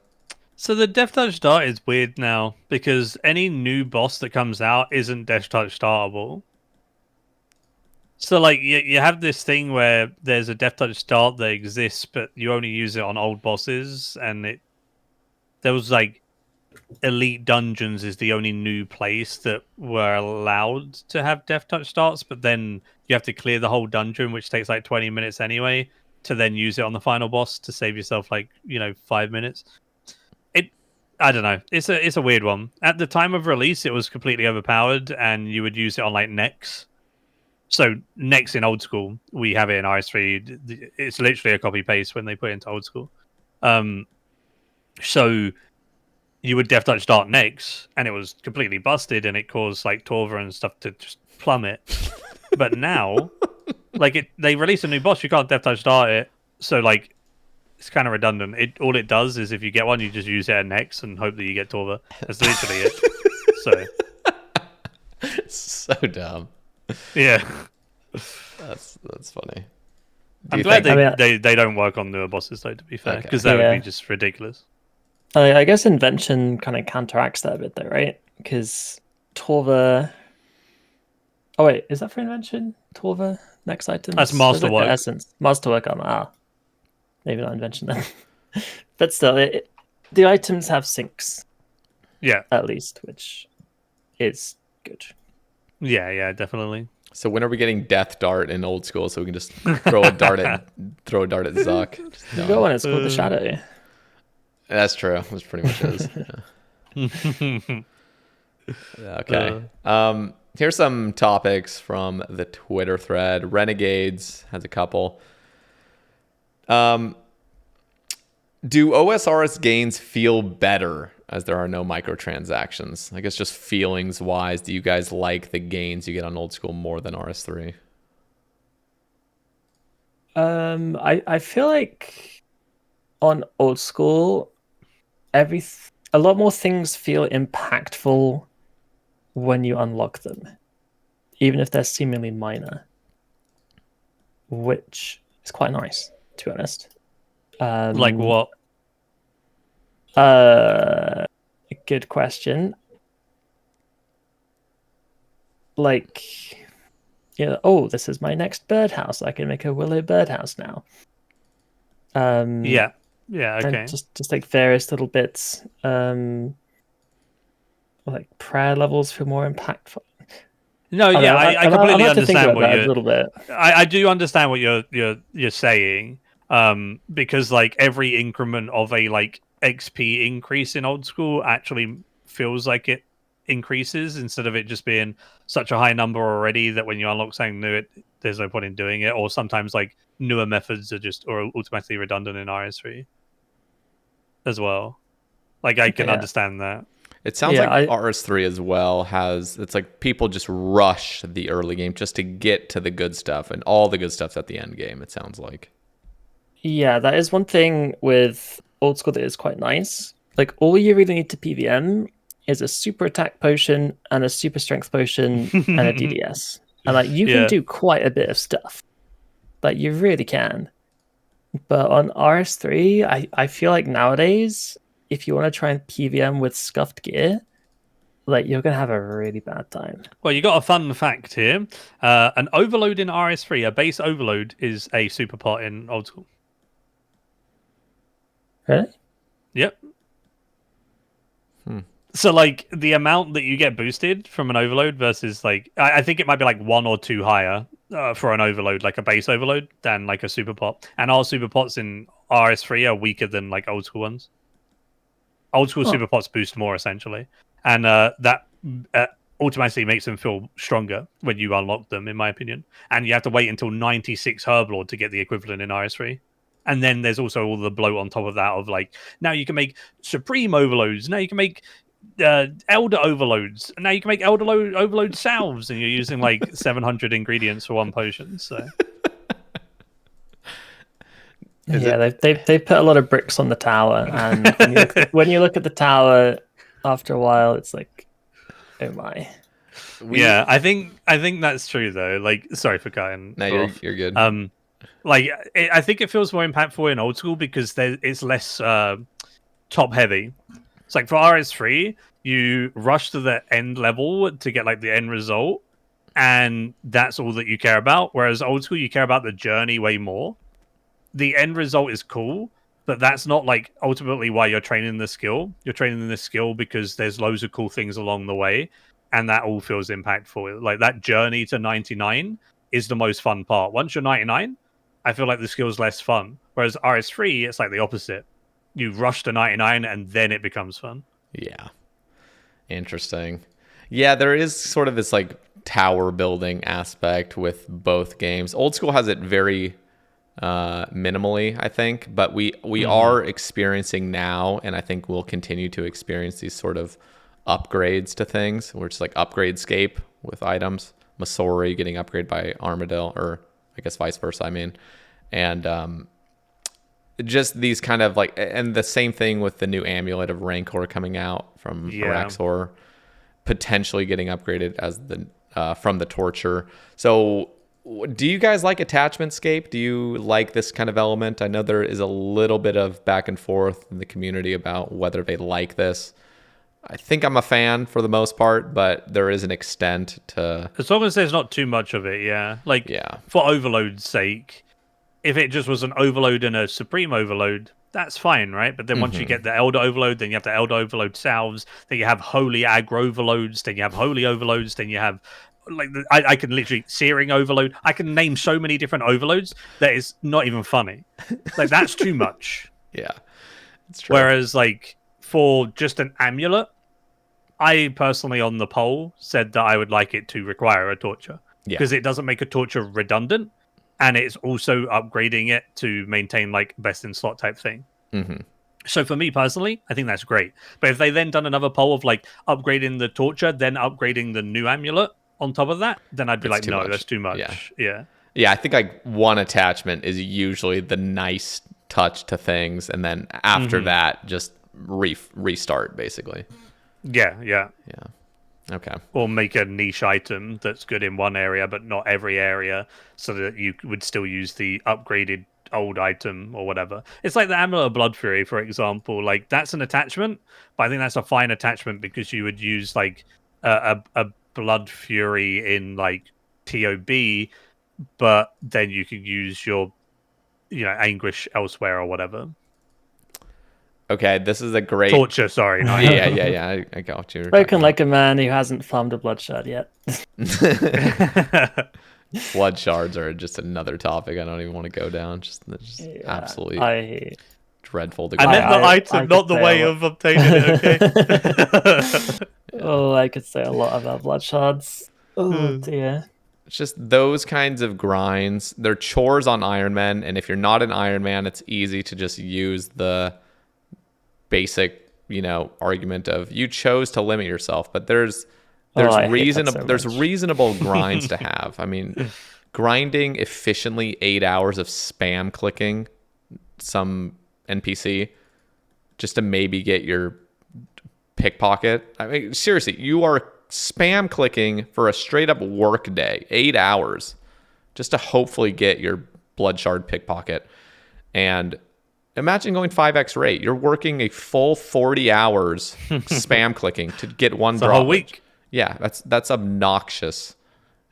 So the Death Touch Dart is weird now because any new boss that comes out isn't Death Touch startable. So like you have this thing where there's a Death Touch Dart that exists, but you only use it on old bosses, and there was like Elite Dungeons is the only new place that were allowed to have Death Touch darts, but then you have to clear the whole dungeon, which takes like 20 minutes anyway, to then use it on the final boss to save yourself like 5 minutes. I don't know. It's a weird one. At the time of release, it was completely overpowered, and you would use it on like Nex. So Nex in old school, we have it in RS3. It's literally a copy paste when they put it into old school. So you would Death Touch Dart Nex, and it was completely busted, and it caused like Torva and stuff to just plummet. But now, they released a new boss, you can't Death Touch Dart it, so like it's kind of redundant. All it does is if you get one, you just use it at Nex and hope that you get Torva. That's literally it. So dumb. Yeah, that's funny. I'm glad they don't work on newer bosses though. To be fair, because that would be just ridiculous. I guess Invention kind of counteracts that a bit, though, right? Because Torva. Oh wait, is that for Invention? Torva next item. That's Masterwork. Like Essence. Masterwork armor. Maybe not Invention then. But still, the items have syncs. Yeah, at least, which is good. Yeah, definitely. So when are we getting Death Dart in old school so we can just throw a dart at Zuck? You got one. It's called the Shadow. That's true. That's pretty much is. Okay. Here's some topics from the Twitter thread. Renegades has a couple. Do OSRS gains feel better as there are no microtransactions? I guess just feelings wise, do you guys like the gains you get on old school more than RS3? I feel like on old school, a lot more things feel impactful when you unlock them, even if they're seemingly minor, which is quite nice, to be honest. Like what? Good question. Like, oh, this is my next birdhouse. I can make a willow birdhouse now. Yeah, okay. And just like various little bits. Like prayer levels feel more impactful. No, yeah, I completely understand what you're. A little bit. I do understand what you're saying. Because like every increment of a like XP increase in old school actually feels like it increases instead of it just being such a high number already that when you unlock something new, there's no point in doing it. Or sometimes like newer methods are just or automatically redundant in RS3 as well. Like I can understand that. It sounds like RS3 as well it's like people just rush the early game just to get to the good stuff, and all the good stuff's at the end game, it sounds like. Yeah, that is one thing with old school that is quite nice. Like all you really need to PVM is a super attack potion and a super strength potion and a DDS. And like you can do quite a bit of stuff. Like you really can. But on RS3, I feel like nowadays, if you want to try and PVM with scuffed gear, like you're gonna have a really bad time. Well, you got a fun fact here. An overload in RS3, a base overload, is a super pot in old school. Really? Yep. So, like, the amount that you get boosted from an overload versus, like, I think it might be like 1 or 2 higher for an overload, like a base overload, than like a super pot. And our super pots in RS3 are weaker than like old school ones. Old school super pots boost more essentially, and that automatically makes them feel stronger when you unlock them, in my opinion. And you have to wait until 96 Herblord to get the equivalent in RS3. And then there's also all the bloat on top of that of like, now you can make Supreme Overloads, now you can make Elder Overloads, and now you can make Elder Overload salves, and you're using like 700 ingredients for one potion. So they put a lot of bricks on the tower, and when you look at the tower after a while, it's like, oh my. Yeah, I think that's true though. Like, sorry for cutting. No, you're good. Like I think it feels more impactful in old school because it's less top heavy. It's like for RS3, you rush to the end level to get like the end result, and that's all that you care about. Whereas old school, you care about the journey way more. The end result is cool, but that's not like ultimately why you're training the skill. You're training the skill because there's loads of cool things along the way, and that all feels impactful. Like that journey to 99 is the most fun part. Once you're 99, I feel like the skill's less fun. Whereas RS3, it's like the opposite. You rush to 99 and then it becomes fun. Yeah. Interesting. Yeah, there is sort of this like tower building aspect with both games. Old school has it very minimally, I think, but we are experiencing now, and I think we'll continue to experience these sort of upgrades to things, where it's like upgradescape with items. Masori getting upgraded by Armadillo, or I guess vice versa, I mean. And just these kind of like, and the same thing with the new amulet of Rancor coming out from Araxor, potentially getting upgraded as the from the Torture. So do you guys like attachmentscape? Do you like this kind of element? I know there is a little bit of back and forth in the community about whether they like this. I think I'm a fan for the most part, but there is an extent to... As long as there's not too much of it, Like, for Overload's sake, if it just was an Overload and a Supreme Overload, that's fine, right? But then once you get the Elder Overload, then you have the Elder Overload salves, then you have Holy Aggro Overloads, then you have Holy Overloads, then you have... Like I can literally Searing Overload. I can name so many different overloads that is not even funny. Like, that's too much. Yeah, it's true. Whereas, like, for just an amulet, I personally on the poll said that I would like it to require a torture because it doesn't make a torture redundant, and it's also upgrading it to maintain like best in slot type thing. So for me personally, I think that's great. But if they then done another poll of like upgrading the torture, then upgrading the new amulet on top of that, then I'd be That's like, too no, much. that's too much. Yeah. Yeah, I think like one attachment is usually the nice touch to things, and then after that, just restart basically. Yeah. Yeah. Okay. Or make a niche item that's good in one area but not every area, so that you would still use the upgraded old item or whatever. It's like the Amulet of Blood Fury, for example. Like that's an attachment, but I think that's a fine attachment because you would use like a Blood Fury in like TOB, but then you could use your anguish elsewhere or whatever. Okay, this is a great Torture, sorry. Not yeah. I got what you. Spoken like a man who hasn't farmed a bloodshot yet. Blood shards are just another topic I don't even want to go down. Just absolutely dreadful. I meant the item, not the way of obtaining it. Okay. Oh, I could say a lot about blood shards. Oh dear. It's just those kinds of grinds. They're chores on Iron Man, and if you're not an Iron Man, it's easy to just use the basic, argument of you chose to limit yourself. But there's reasonable grinds to have. I mean, grinding efficiently 8 hours of spam clicking some NPC just to maybe get your pickpocket. I mean, seriously, you are spam clicking for a straight up work day, 8 hours, just to hopefully get your blood shard pickpocket. And imagine going 5x rate. You're working a full 40 hours spam clicking to get one drop. A whole week. Yeah, that's obnoxious.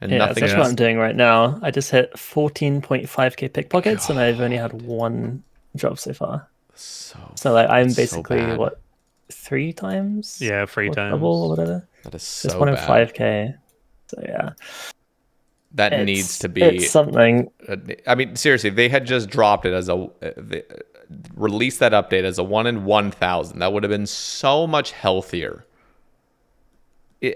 And nothing. That's what I'm doing right now. I just hit 14.5k pickpockets, and I've only had one drop so far. So like I'm basically so 3 times? Yeah, 3 times. Double or whatever. That is so just 1 in bad. 5k. So yeah. That needs to be. It's something. I mean, seriously, they had just dropped it as released that update as a 1 in 1,000. That would have been so much healthier.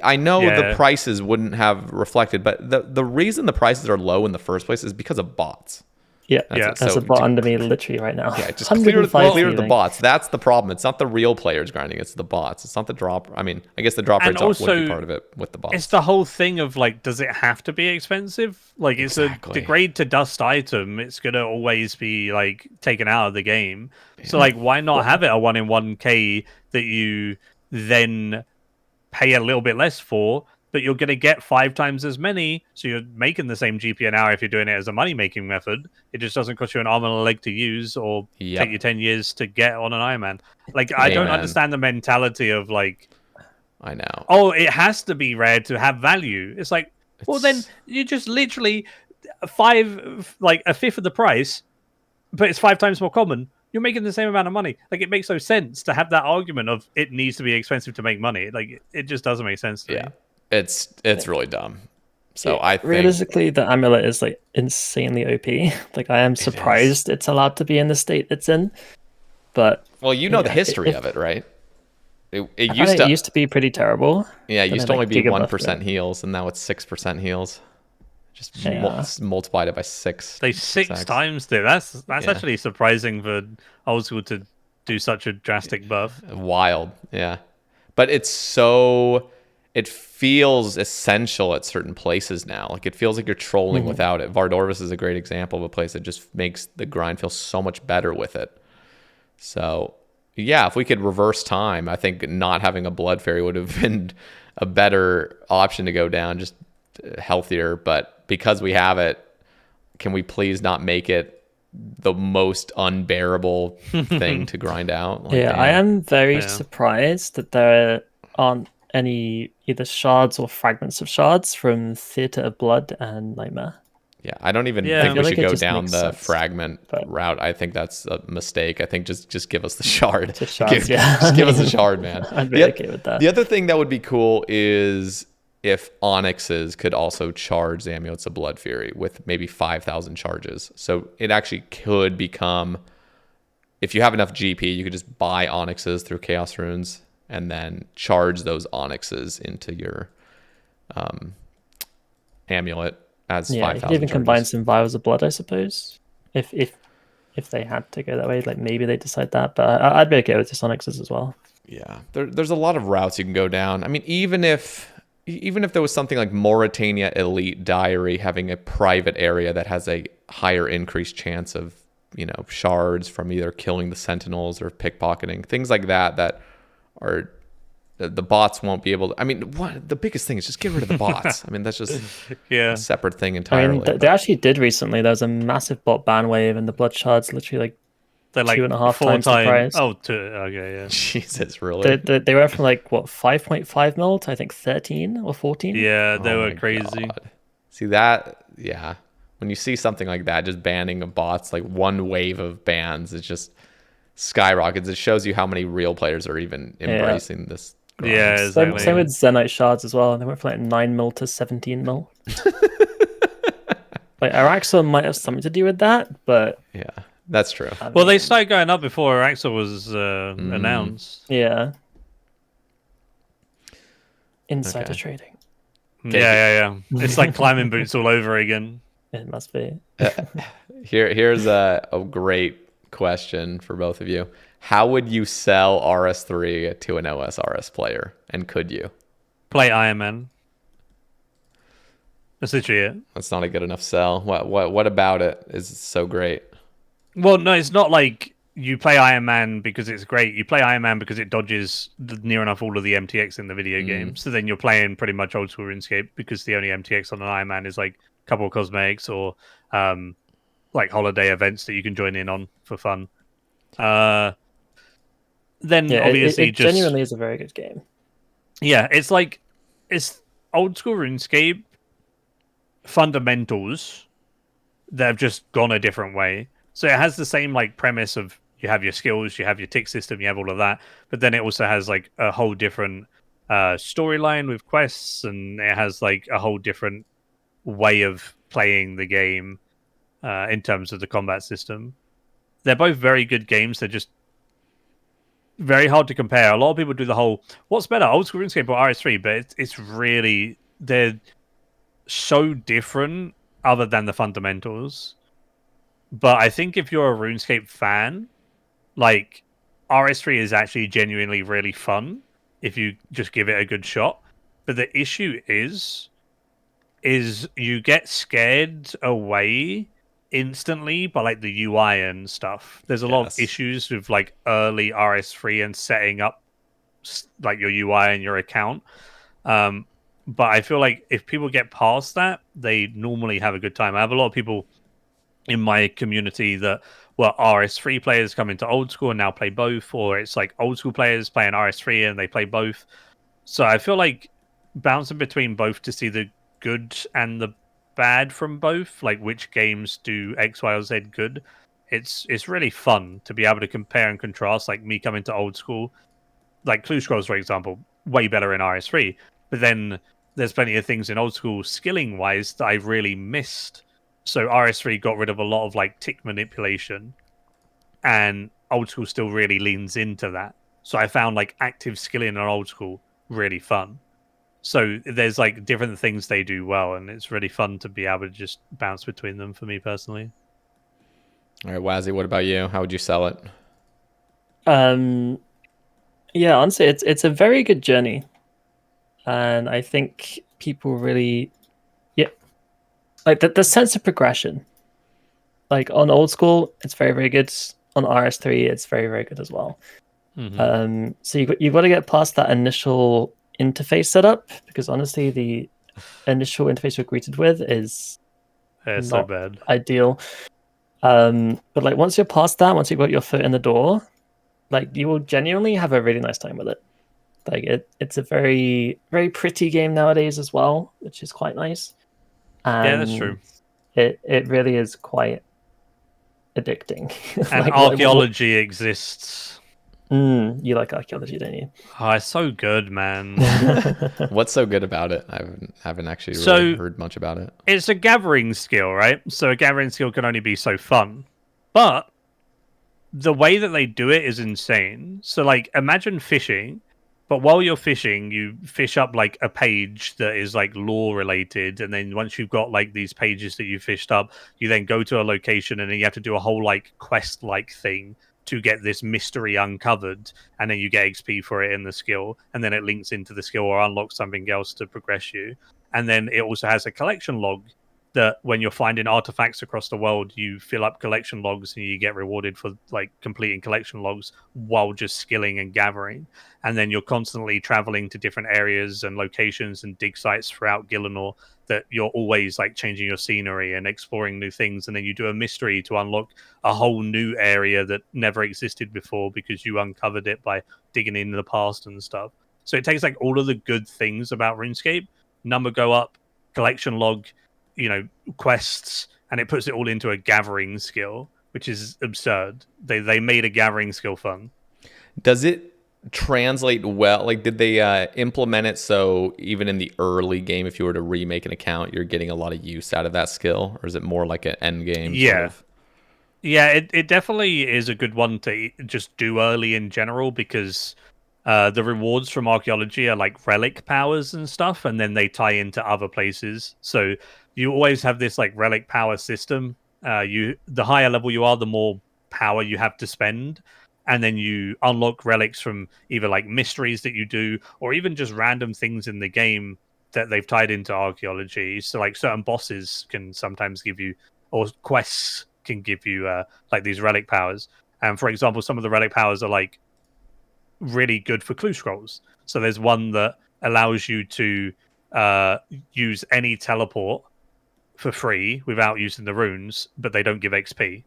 I know the prices wouldn't have reflected, but the reason the prices are low in the first place is because of bots. Yeah, there's a bot under me literally right now. Yeah, just clear the bots. That's the problem. It's not the real players grinding. It's the bots. It's not the drop. I mean, I guess the drop rates would be part of it with the bots. It's the whole thing of like, does it have to be expensive? Like, it's a degrade to dust item. It's gonna always be like taken out of the game. Yeah. So like, why not have it a 1 in 1k that you then pay a little bit less for, but you're going to get 5 times as many, so you're making the same GP an hour if you're doing it as a money-making method. It just doesn't cost you an arm and a leg to use or take you 10 years to get on an Iron Man. Like, I don't understand the mentality of, like... I know. Oh, it has to be rare to have value. It's like, well, then you just literally a fifth of the price, but it's 5 times more common. You're making the same amount of money. Like, it makes no sense to have that argument of it needs to be expensive to make money. Like, it just doesn't make sense to me. It's really dumb. So I think realistically, the amulet is like insanely OP. Like, I am surprised it's allowed to be in the state it's in. But well, the history of it, right? It used to be pretty terrible. Yeah, it used to only be 1% heals, and now it's 6% heals. Just multiplied it by 6. They 6 times do. That's actually surprising for old school to do such a drastic buff. Wild, yeah. But it feels essential at certain places now. Like, it feels like you're trolling without it. Vardorvis is a great example of a place that just makes the grind feel so much better with it. So, yeah, if we could reverse time, I think not having a Blood Fairy would have been a better option to go down, just healthier. But because we have it, can we please not make it the most unbearable thing to grind out? Like, I am very surprised that there aren't any either shards or fragments of shards from Theatre of Blood and Nightmare. Yeah, I don't even think we should go down the fragment route. I think that's a mistake. I think just give us the shard. Just give us the shard, man. I'd be okay with that. The other thing that would be cool is if Onyxes could also charge the Amulets of Blood Fury with maybe 5,000 charges. So it actually could become, if you have enough GP, you could just buy Onyxes through Chaos Runes and then charge those Onyxes into your amulet as 5,000 you could even combine some Vials of Blood, I suppose. If if they had to go that way, like maybe they decide that. But I'd be okay with the Sonics as well. Yeah, there's a lot of routes you can go down. I mean, even if there was something like Mauritania Elite Diary having a private area that has a higher increased chance of, shards from either killing the sentinels or pickpocketing, things like that are the bots won't be able to. I mean, the biggest thing is just get rid of the bots. I mean, that's just a separate thing entirely. I mean, they actually did recently. There was a massive bot ban wave, and the blood shards literally like they're like 2.5 4 times the price. Oh, okay, yeah. Jesus, really? They went from like what 5.5 mil to I think 13 or 14. Yeah, they were crazy. God. See that? Yeah. When you see something like that, just banning of bots, like one wave of bans, it just skyrockets. It shows you how many real players are even embracing this. Grind. Yeah, exactly. Same with Zenite shards as well. They went from like 9 mil to 17 mil. Like Araxor might have something to do with that, but yeah, that's true. Well, they started going up before Araxor was announced. Yeah. Insider trading. Yeah. It's like climbing boots all over again. It must be. Here's a great question for both of you. How would you sell RS3 to an OSRS player, and could you? Play Iron Man. That's literally it. That's not a good enough sell. What about it is so great? Well, no, it's not like you play Iron Man because it's great. You play Iron Man because it dodges near enough all of the MTX in the video game. So then you're playing pretty much old school RuneScape because the only MTX on an Iron Man is like a couple of cosmetics or like holiday events that you can join in on for fun. Then obviously it genuinely is a very good game. Yeah, it's old school RuneScape fundamentals that have just gone a different way. So it has the same like premise of you have your skills, you have your tick system, you have all of that, but then it also has like a whole different storyline with quests, and it has like a whole different way of playing the game in terms of the combat system. They're both very good games. They're just very hard to compare. A lot of people do the whole what's better, old school RuneScape or RS3, but it's really they're so different other than the fundamentals. But I think if you're a RuneScape fan, like RS3 is actually genuinely really fun if you just give it a good shot. But the issue is you get scared away instantly by like the UI and stuff. There's a lot of issues with like early RS3 and setting up like your UI and your account. But I feel like if people get past that, they normally have a good time. I have a lot of people in my community that were RS3 players come into old school and now play both, or it's like old school players playing RS3 and they play both. So I feel like bouncing between both to see the good and the bad from both, like which games do X, Y, or Z good. It's really fun to be able to compare and contrast. Like me coming to old school, like Clue Scrolls, for example, way better in RS3. But then there's plenty of things in old school skilling wise that I really missed. So RS3 got rid of a lot of like tick manipulation, and old school still really leans into that. So I found like active skilling on old school really fun. So there's like different things they do well, and it's really fun to be able to just bounce between them for me personally. All right, Wazzy, what about you? How would you sell it? Yeah, honestly, it's a very good journey, and I think people really, like the sense of progression. Like on old school, it's very very good. On RS3, it's very very good as well. Mm-hmm. So you've got to get past that initial interface setup, because honestly the initial interface you're greeted with is not so bad, ideal. But like once you're past that, once you've got your foot in the door, like you will genuinely have a really nice time with it. Like it's a very very pretty game nowadays as well, which is quite nice. And yeah, that's true. It really is quite addicting. And like, Archaeology exists. You like Archaeology, don't you? Oh, it's so good, man. What's so good about it? I haven't actually really heard much about it. It's a gathering skill, right? So a gathering skill can only be so fun. But the way that they do it is insane. So like imagine fishing, But while you're fishing, you fish up like a page that is like lore related, and then once you've got like these pages that you fished up, you then go to a location, and then you have to do a whole like quest like thing to get this mystery uncovered, and then you get XP for it in the skill, and then it links into the skill or unlocks something else to progress you. And then it also has a collection log that when you're finding artifacts across the world, you fill up collection logs and you get rewarded for like completing collection logs while just skilling and gathering. And then you're constantly traveling to different areas and locations and dig sites throughout Gielinor that you're always like changing your scenery and exploring new things. And then you do a mystery to unlock a whole new area that never existed before because you uncovered it by digging into the past and stuff. So it takes like all of the good things about RuneScape, number go up, collection log, quests, and it puts it all into a gathering skill, which is absurd. They made a gathering skill fun. Does it translate well? Like, did they implement it so even in the early game, if you were to remake an account, you're getting a lot of use out of that skill, or is it more like an end game? Yeah, yeah, it definitely is a good one to just do early in general because the rewards from Archaeology are like relic powers and stuff, and then they tie into other places. So you always have this like relic power system. The higher level you are, the more power you have to spend, and then you unlock relics from either like mysteries that you do, or even just random things in the game that they've tied into Archaeology. So like certain bosses can sometimes give you, or quests can give you like these relic powers. And for example, some of the relic powers are like really good for clue scrolls. So there's one that allows you to use any teleport for free without using the runes, but they don't give XP.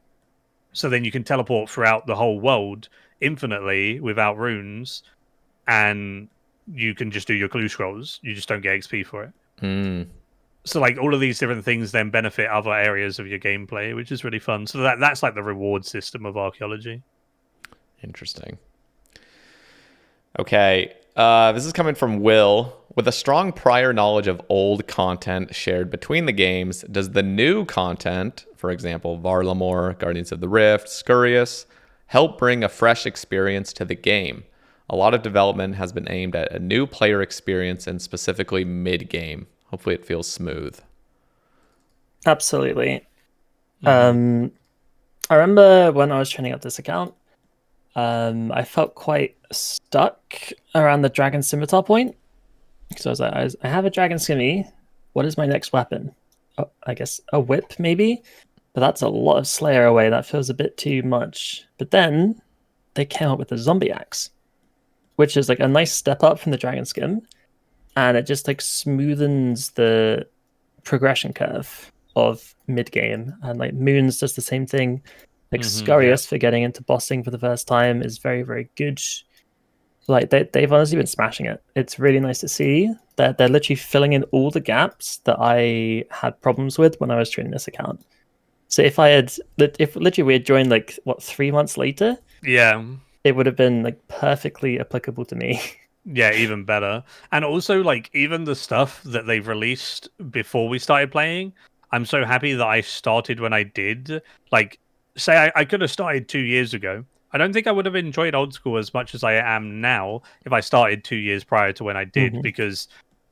So then you can teleport throughout the whole world infinitely without runes, and you can just do your clue scrolls. You just don't get XP for it. So like all of these different things then benefit other areas of your gameplay, which is really fun. So that's like the reward system of Archaeology. Interesting. Okay, this is coming from Will. With a strong prior knowledge of old content shared between the games, does the new content, for example, Varlamore, Guardians of the Rift, Scurious, help bring a fresh experience to the game? A lot of development has been aimed at a new player experience and specifically mid-game. Hopefully it feels smooth. Absolutely. I remember when I was training up this account, I felt quite stuck around the Dragon Scimitar point. So I was like, I have a Dragon Scimmy. What is my next weapon? Oh, I guess a whip, maybe? But that's a lot of Slayer away. That feels a bit too much. But then they came up with the Zombie Axe, which is like a nice step up from the Dragon Skim. And it just like smoothens the progression curve of mid-game. And like Moons does the same thing. Like Scurious for getting into bossing for the first time is very, very good. Like they've honestly been smashing it. It's really nice to see that they're literally filling in all the gaps that I had problems with when I was training this account. So if literally we had joined like 3 months later, it would have been like perfectly applicable to me. Yeah, even better. And also like even the stuff that they've released before we started playing, I'm so happy that I started when I did. Like, say I could have started 2 years ago. I don't think I would have enjoyed old school as much as I am now if I started 2 years prior to when I did, because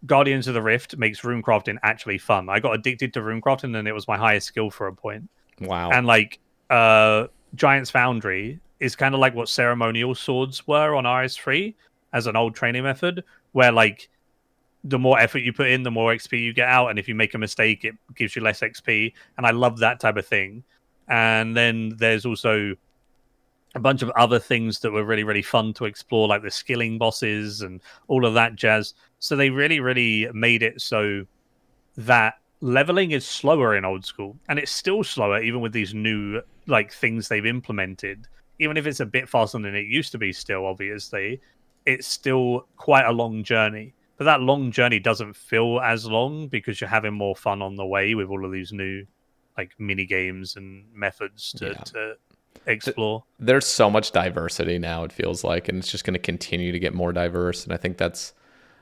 Guardians of the Rift makes runecrafting actually fun. I got addicted to runecrafting and it was my highest skill for a point. Wow. And like Giant's Foundry is kind of like what ceremonial swords were on RS3 as an old training method, where like the more effort you put in, the more XP you get out. And if you make a mistake, it gives you less XP. And I love that type of thing. And then there's also a bunch of other things that were really, really fun to explore, like the skilling bosses and all of that jazz. So they really, really made it so that leveling is slower in old school. And it's still slower, even with these new like things they've implemented. Even if it's a bit faster than it used to be still, obviously, it's still quite a long journey. But that long journey doesn't feel as long because you're having more fun on the way with all of these new like mini games and methods to explore. There's so much diversity now, it feels like, and it's just going to continue to get more diverse. And I think that's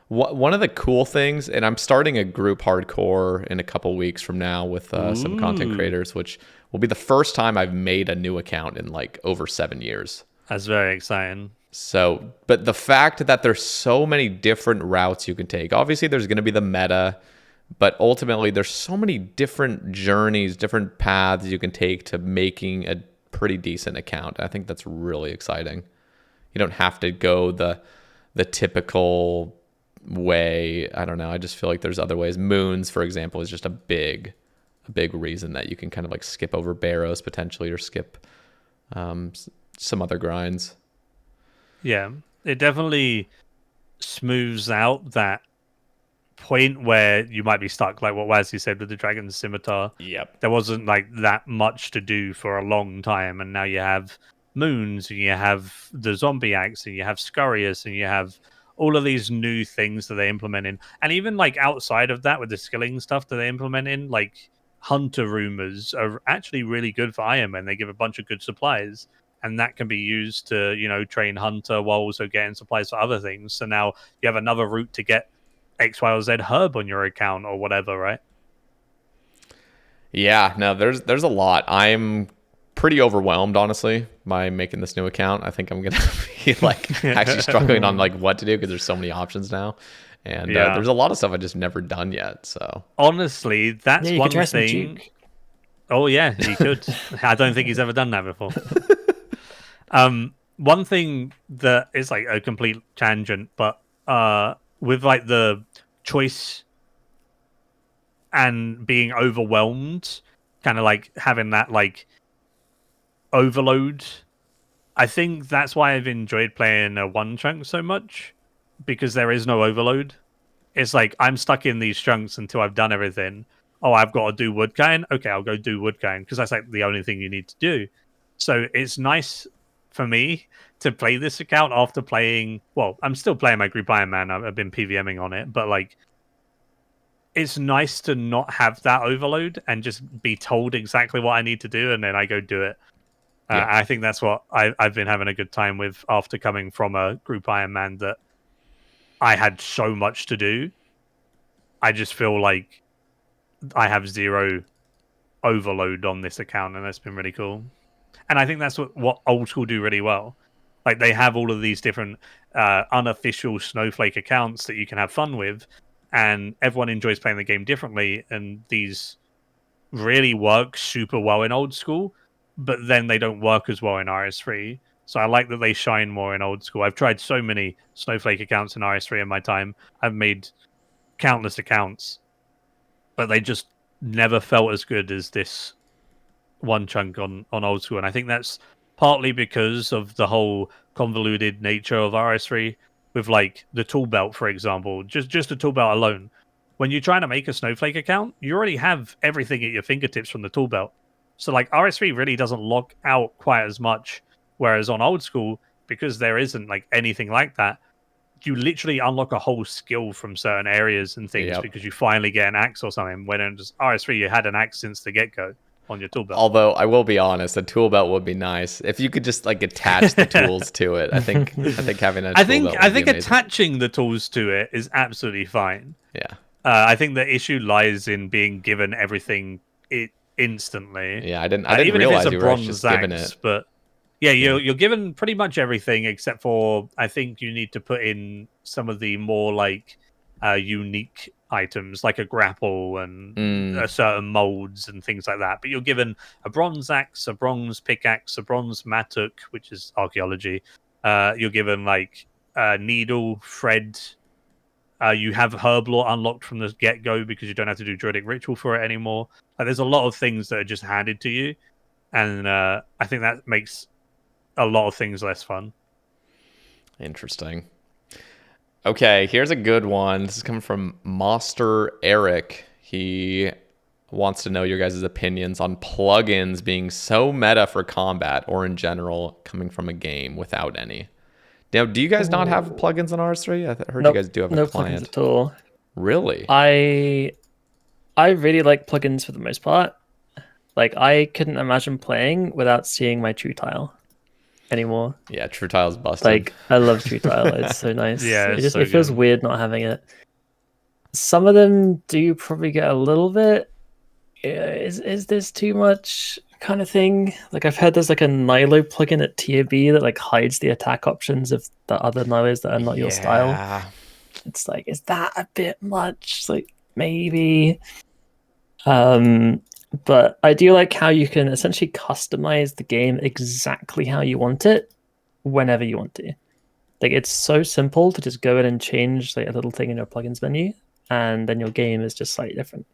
one of the cool things. And I'm starting a group hardcore in a couple weeks from now with some content creators, which will be the first time I've made a new account in like over 7 years. That's very exciting. So, but the fact that there's so many different routes you can take, obviously there's going to be the meta, but ultimately there's so many different journeys, different paths you can take to making a pretty decent account. I think that's really exciting. You don't have to go the typical way. I don't know. I just feel like there's other ways. Moons, for example, is just a big reason that you can kind of like skip over barrows potentially, or skip some other grinds. Yeah, it definitely smooths out that point where you might be stuck, like what Wazzy said with the Dragon's Scimitar. Yep. There wasn't like that much to do for a long time, and now you have moons, and you have the zombie axe, and you have Scurrius, and you have all of these new things that they implement in. And even like outside of that, with the skilling stuff that they implement in, like hunter rumors are actually really good for Iron Man. They give a bunch of good supplies, and that can be used to, train hunter while also getting supplies for other things. So now you have another route to get X, Y, or Z herb on your account or whatever, right? Yeah, no, there's a lot. I'm pretty overwhelmed, honestly, by making this new account. I think I'm gonna be like actually struggling on like what to do, because there's so many options now, and there's a lot of stuff I just never done yet. So honestly, that's you one could try some thing. Duke. Oh yeah, he could. I don't think he's ever done that before. One thing that is like a complete tangent, but with like the choice and being overwhelmed, kind of like having that like overload, I think that's why I've enjoyed playing a one chunk so much, because there is no overload. It's like I'm stuck in these chunks until I've done everything. Oh, I've got to do woodcutting. Okay, I'll go do woodcutting, because that's like the only thing you need to do. So it's nice for me to play this account after playing. Well, I'm still playing my group Iron Man. I've been PVMing on it, but like, it's nice to not have that overload and just be told exactly what I need to do, and then I go do it. Yeah. I think that's what I've been having a good time with after coming from a group Iron Man that I had so much to do. I just feel like I have zero overload on this account, and that's been really cool. And I think that's what old school do really well. Like, they have all of these different unofficial Snowflake accounts that you can have fun with, and everyone enjoys playing the game differently, and these really work super well in old school, but then they don't work as well in RS3. So I like that they shine more in old school. I've tried so many Snowflake accounts in RS3 in my time. I've made countless accounts, but they just never felt as good as this one chunk on old school. And I think that's partly because of the whole convoluted nature of RS3, with like the tool belt, for example. Just the tool belt alone, when you're trying to make a Snowflake account, you already have everything at your fingertips from the tool belt. So like RS3 really doesn't lock out quite as much, whereas on old school, because there isn't like anything like that, you literally unlock a whole skill from certain areas and things because you finally get an axe or something. When in just RS3, you had an axe since the get-go on your tool belt. Although I will be honest, a tool belt would be nice if you could just like attach the tools to it. I think having a tool belt would be amazing. Attaching the tools to it is absolutely fine. Yeah. I think the issue lies in being given everything instantly. Yeah, I didn't realize you were just given it. But yeah, you're given pretty much everything, except for I think you need to put in some of the more like unique items, like a grapple and certain molds and things like that. But you're given a bronze axe, a bronze pickaxe, a bronze mattock, which is archaeology. You're given like needle, thread. You have herb lore unlocked from the get-go because you don't have to do druidic ritual for it anymore. Like, there's a lot of things that are just handed to you, and I think that makes a lot of things less fun. Interesting. Okay, here's a good one. This is coming from Monster Eric. He wants to know your guys' opinions on plugins being so meta for combat or in general coming from a game without any. Now, do you guys not have plugins on RS3? I heard you guys do have a client. No plugins at all. Really? I really like plugins for the most part. Like, I couldn't imagine playing without seeing my True Tile anymore. Yeah, True Tile's busted. Like, I love True Tile. It's so nice. Yeah, it feels weird not having it. Some of them do probably get a little bit. Is this too much? kind of thing. Like I've heard there's like a Nilo plugin at tier B that like hides the attack options of the other Nilos that are not your style. Yeah. It's like, is that a bit much? It's like maybe. But I do like how you can essentially customize the game exactly how you want it whenever you want to. Like it's so simple to just go in and change like a little thing in your plugins menu, and then your game is just slightly different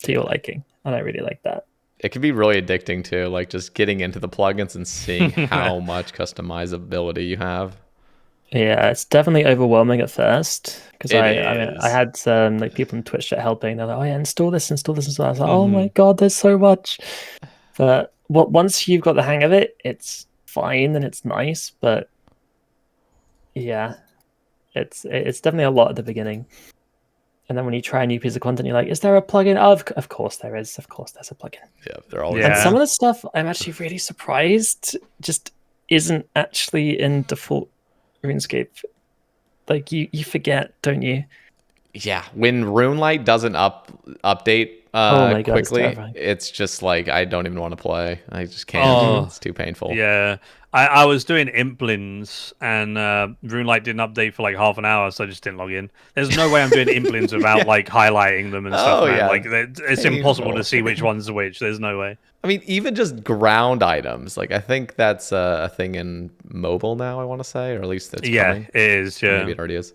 to your liking. And I really like that. It can be really addicting too, like just getting into the plugins and seeing how much customizability you have. Yeah, it's definitely overwhelming at first because It I mean, I is. had some like people in Twitch chat helping. They're like, "Oh yeah, install this, install this." And so I was like, "Oh my god, there's so much." But once you've got the hang of it, it's fine and it's nice. But yeah, it's definitely a lot at the beginning. And then when you try a new piece of content, you're like, "Is there a plugin?" Oh, of course there is. Of course there's a plugin. Yeah, they're always. And Yeah. some of the stuff I'm actually really surprised just isn't actually in default RuneScape. Like you forget, don't you? Yeah, when RuneLight doesn't update Oh my God, it's quickly, terrifying. it's just like I don't even want to play. I just can't. Oh. It's too painful. Yeah, I was doing implins and RuneLight didn't update for like half an hour, so I just didn't log in. There's no way I'm doing implins without like highlighting them and stuff, Oh, man. yeah. Like it's impossible to see which one's which. There's no way. I mean, even just ground items. Like I think that's a thing in mobile now. I want to say, or at least it's Yeah, coming. it is. Yeah. Maybe it already is.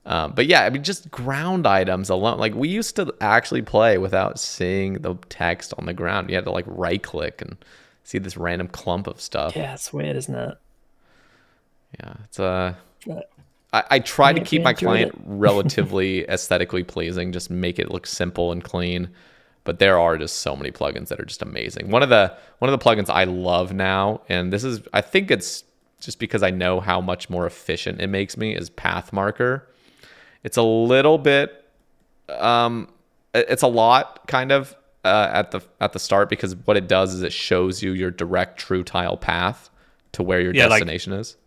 But yeah, I mean, just ground items alone. Like we used to actually play without seeing the text on the ground. You had to like right click and see this random clump of stuff. Yeah, it's weird, isn't it? Yeah, it's But I try to we keep my enjoyed client it. relatively aesthetically pleasing, just make it look simple and clean. But there are just so many plugins that are just amazing. One of the plugins I love now, and this is I think it's just because I know how much more efficient it makes me, is Path Marker. It's a little bit, it's a lot kind of at the start, because what it does is it shows you your direct true tile path to where your destination is.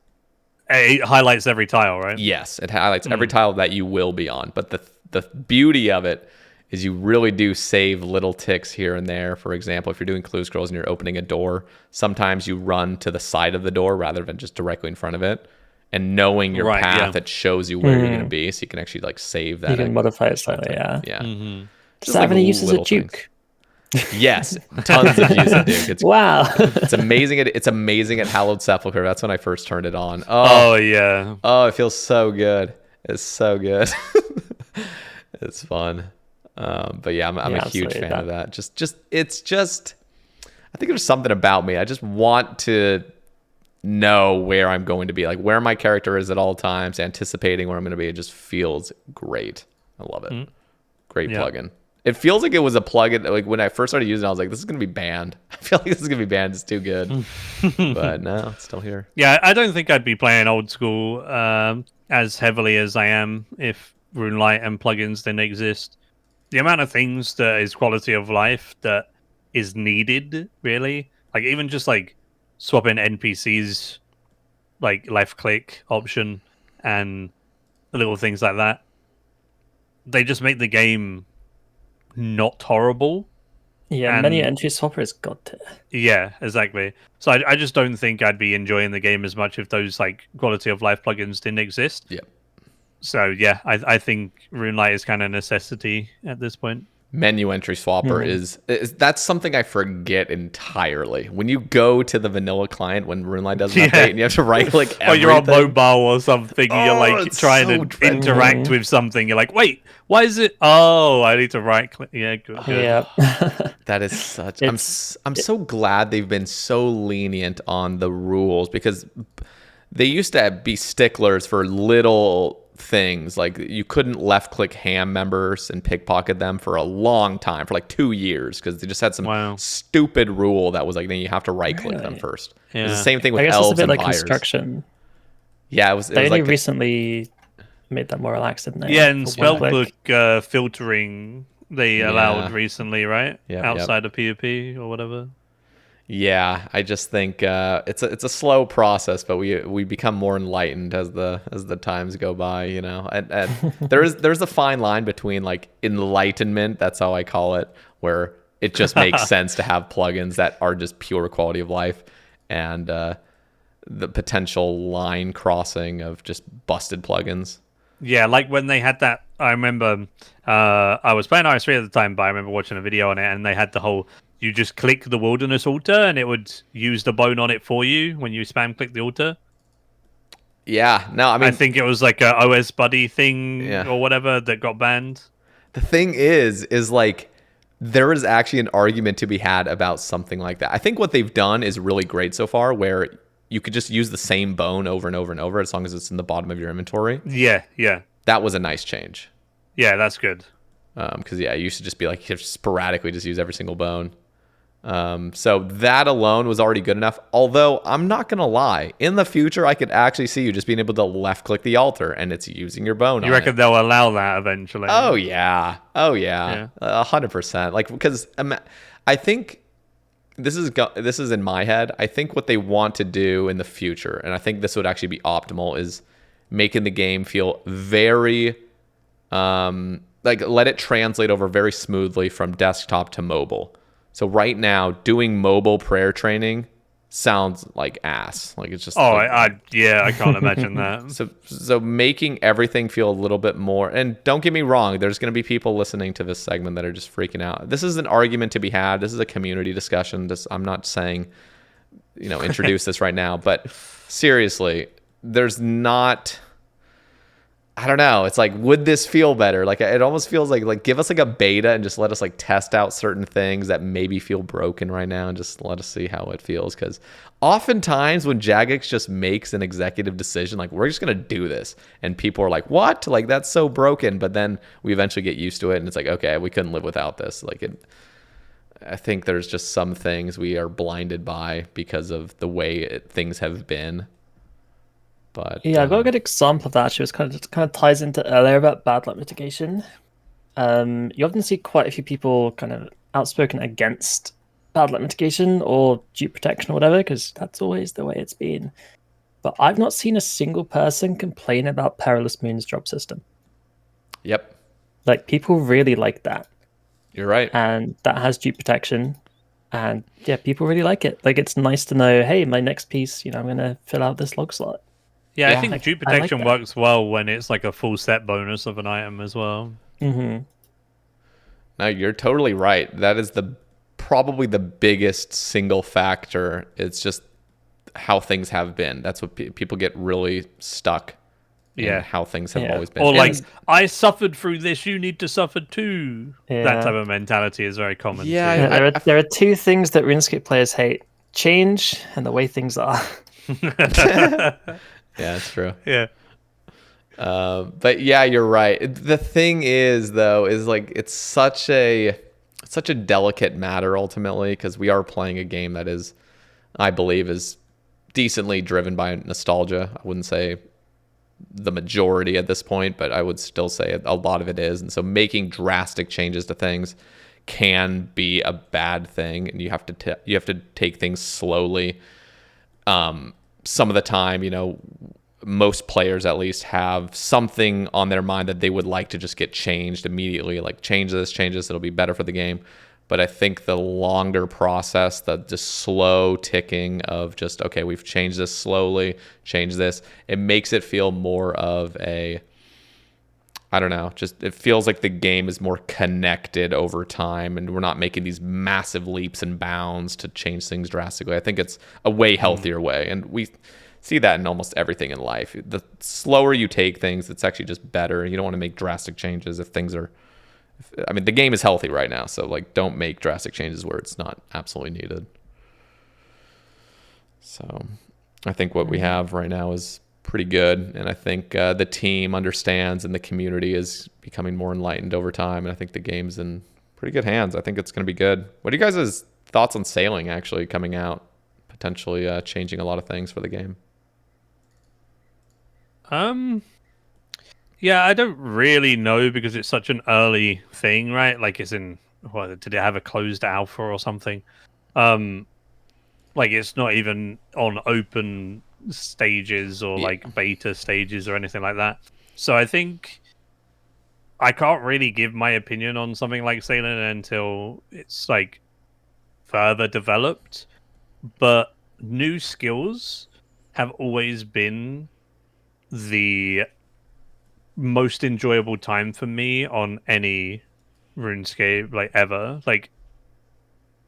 It highlights every tile, right? Yes, it highlights every tile that you will be on. But the beauty of it is you really do save little ticks here and there. For example, if you're doing clue scrolls and you're opening a door, sometimes you run to the side of the door rather than just directly in front of it. And knowing your Right, path, yeah. it shows you where you're going to be, so you can actually like save that. You can modify it slightly, yeah. Yeah. Mm-hmm. Does that have any use as a little things. Duke? Yes, tons of use of Duke. It's Wow. it's amazing. It's amazing at Hallowed Sepulchre. That's when I first turned it on. Oh yeah. Oh, it feels so good. It's so good. It's fun. But yeah, I'm Yeah, a huge absolutely. fan of that. Just I think there's something about me. I just want to know where I'm going to be, like where my character is at all times, anticipating where I'm going to be. It just feels great. I love it. Great Yeah. plugin. It feels like it was a plugin. Like when I first started using it, I was like, this is going to be banned. I feel like this is going to be banned. It's too good. But no, it's still here. Yeah, I don't think I'd be playing old school as heavily as I am if RuneLight and plugins didn't exist. The amount of things that is quality of life that is needed, really, like even just like swapping NPCs, like left click option and little things like that, they just make the game not horrible. Yeah, And- menu entry swapper is god tier. Yeah, exactly. So I just don't think I'd be enjoying the game as much if those like quality of life plugins didn't exist. Yep. So yeah, I think RuneLight is kind of a necessity at this point. Menu entry swapper is that's something I forget entirely. When you go to the vanilla client when RuneLight doesn't Yeah. update and you have to right click Or everything. you're on mobile or something, and you're Oh, like it's trying so to dreadful. interact with something. You're like, wait, why is it? Oh, I need to right click. Yeah, good. Yeah. That is such. I'm It's- so glad they've been so lenient on the rules, because they used to be sticklers for little things. Like you couldn't left click ham members and pickpocket them for a long time, for like 2 years, because they just had some Wow. stupid rule that was like, then you have to right click them Really? first. It Yeah. was the same thing I with guess it's a elves bit and like fires. construction. Yeah, it was They only like recently made that more relaxed, didn't they? Yeah, and For one click. spellbook filtering they allowed recently, right? Yep, Outside of PvP or whatever. Yeah, I just think it's a slow process, but we become more enlightened as the times go by, you know. And there's a fine line between like enlightenment, that's how I call it, where it just makes sense to have plugins that are just pure quality of life, and the potential line crossing of just busted plugins. Yeah, like when they had that, I remember I was playing RS3 at the time, but I remember watching a video on it, and they had the whole, you just click the wilderness altar, and it would use the bone on it for you when you spam click the altar. Yeah, no, I mean, I think it was like a OS buddy thing Yeah. or whatever that got banned. the thing is like, there is actually an argument to be had about something like that. I think what they've done is really great so far, where you could just use the same bone over and over and over as long as it's in the bottom of your inventory. Yeah, yeah. That was a nice change. Yeah, that's good. Because yeah, it used to just be like you sporadically just use every single bone. So that alone was already good enough. Although I'm not gonna lie, in the future I could actually see you just being able to left click the altar and it's using your bone. You reckon they'll allow that eventually? Oh yeah, 100%. Like, because I think this is in my head. I think what they want to do in the future, and I think this would actually be optimal, is making the game feel very like, let it translate over very smoothly from desktop to mobile. So right now, doing mobile prayer training sounds like ass. Like, it's just I can't imagine that. So making everything feel a little bit more, and don't get me wrong, there's going to be people listening to this segment that are just freaking out. This is an argument to be had. This is a community discussion. I'm not saying, introduce this right now, but seriously, there's not, I don't know. It's like, would this feel better? Like, it almost feels like give us like a beta and just let us like test out certain things that maybe feel broken right now and just let us see how it feels. Because oftentimes when Jagex just makes an executive decision, like, we're just going to do this, and people are like, what? Like, that's so broken. But then we eventually get used to it and it's like, okay, we couldn't live without this. Like, I think there's just some things we are blinded by because of the way things have been. But yeah, I've got a good example of that. Actually, it kind of ties into earlier about bad luck mitigation. You often see quite a few people kind of outspoken against bad luck mitigation or dupe protection or whatever, because that's always the way it's been. But I've not seen a single person complain about Perilous Moon's drop system. Yep. Like, people really like that. You're right. And that has dupe protection. And yeah, people really like it. Like, it's nice to know, hey, my next piece, I'm going to fill out this log slot. Yeah, I think dupe protection like works well when it's like a full set bonus of an item as well. Mm-hmm. No, you're totally right. That is probably the biggest single factor. It's just how things have been. That's what people get really stuck in, how things have always been. Or like, I suffered through this, you need to suffer too. Yeah. That type of mentality is very common. Yeah, too. There are two things that RuneScape players hate: change and the way things are. Yeah, that's true. Yeah. But yeah, you're right. The thing is, though, is like, it's such a delicate matter ultimately, because we are playing a game that is, I believe, is decently driven by nostalgia. I wouldn't say the majority at this point, but I would still say a lot of it is. And so making drastic changes to things can be a bad thing, and you have to take things slowly. Some of the time, most players at least have something on their mind that they would like to just get changed immediately, like change this, it'll be better for the game. But I think the longer process, the slow ticking of just, okay, we've changed this slowly, change this, it makes it feel more of a, I don't know, just it feels like the game is more connected over time, and we're not making these massive leaps and bounds to change things drastically. I think it's a way healthier way, and we see that in almost everything in life. The slower you take things, it's actually just better. You don't want to make drastic changes if things are, the game is healthy right now, so like, don't make drastic changes where it's not absolutely needed. So I think what we have right now is pretty good, and I think the team understands, and the community is becoming more enlightened over time, and I think the game's in pretty good hands. I think it's going to be good. What are you guys' thoughts on sailing actually coming out, potentially changing a lot of things for the game? Yeah, I don't really know, because it's such an early thing, right? Like, it's in, what, did it have a closed alpha or something? Like, it's not even on open stages or like beta stages or anything like that. So I think I can't really give my opinion on something like sailing until it's like further developed. But new skills have always been the most enjoyable time for me on any RuneScape like ever. Like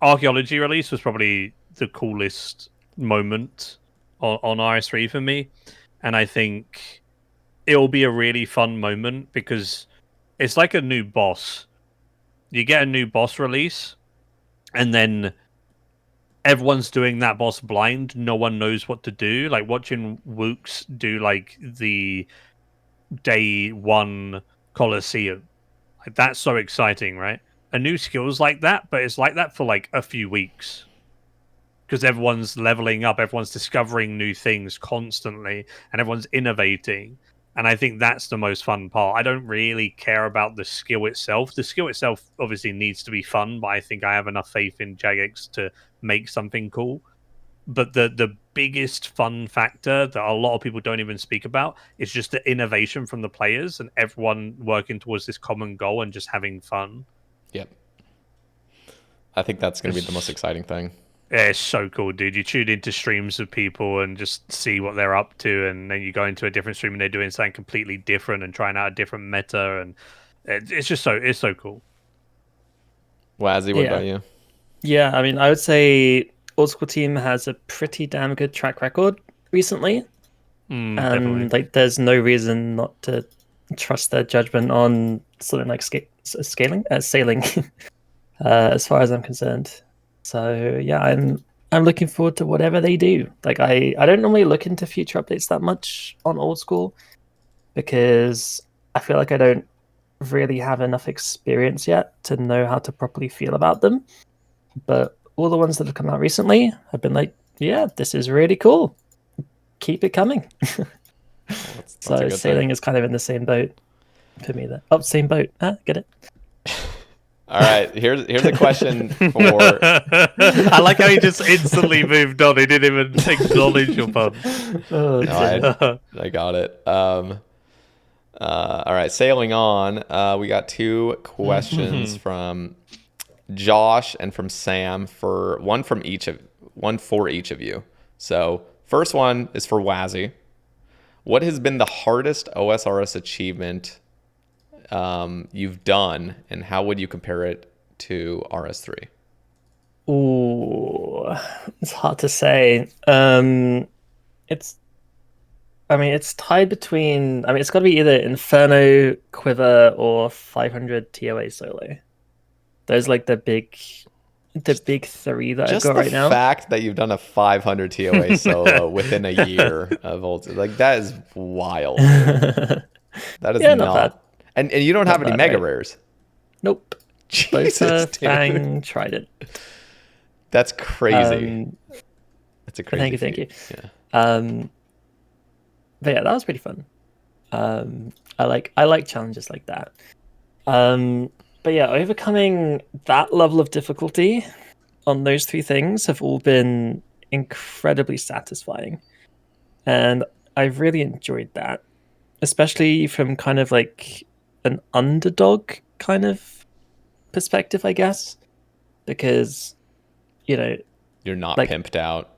Archaeology release was probably the coolest moment on RS3 for me, and I think it'll be a really fun moment because it's like a new boss. You get a new boss release, and then everyone's doing that boss blind. No one knows what to do. Like watching Wooks do like the day one Colosseum. Like that's so exciting, right? A new skills like that, but it's like that for like a few weeks. Because everyone's leveling up, everyone's discovering new things constantly, and everyone's innovating. And I think that's the most fun part. I don't really care about the skill itself. The skill itself obviously needs to be fun, but I think I have enough faith in Jagex to make something cool. But the biggest fun factor that a lot of people don't even speak about is just the innovation from the players and everyone working towards this common goal and just having fun. Yep. I think that's going to be the most exciting thing. Yeah, it's so cool, dude. You tune into streams of people and just see what they're up to, and then you go into a different stream and they're doing something completely different and trying out a different meta, and it's just so cool. Wazzy, what about you? Yeah, I mean, I would say Old School Team has a pretty damn good track record recently. Definitely. Like, there's no reason not to trust their judgment on something like sailing, as far as I'm concerned. So yeah, I'm looking forward to whatever they do. Like I don't normally look into future updates that much on Old School because I feel like I don't really have enough experience yet to know how to properly feel about them. But all the ones that have come out recently, I've been like, yeah, this is really cool. Keep it coming. That's so sailing is kind of in the same boat for me. Same boat. Get it? All right, here's a question for. I like how he just instantly moved on. He didn't even acknowledge your pun. Oh, No, I got it. All right, sailing on. We got two questions from Josh and from Sam one for each of you. So first one is for Wazzy. What has been the hardest OSRS achievement you've done, and how would you compare it to RS3? Ooh, it's hard to say. It's tied between. I mean, it's got to be either Inferno, Quiver, or 500 TOA solo. Those like the big three that I've got right now. Just the fact that you've done a 500 TOA solo within a year of old, like that is wild. That is not bad. And you don't have any mega rares. Nope. Jesus, Fang tried it. That's crazy. That's a crazy. Thank you. Yeah. But yeah, that was pretty fun. I like challenges like that. But yeah, overcoming that level of difficulty on those three things have all been incredibly satisfying, and I've really enjoyed that, especially from kind of like an underdog kind of perspective, I guess, because you're not like, pimped out.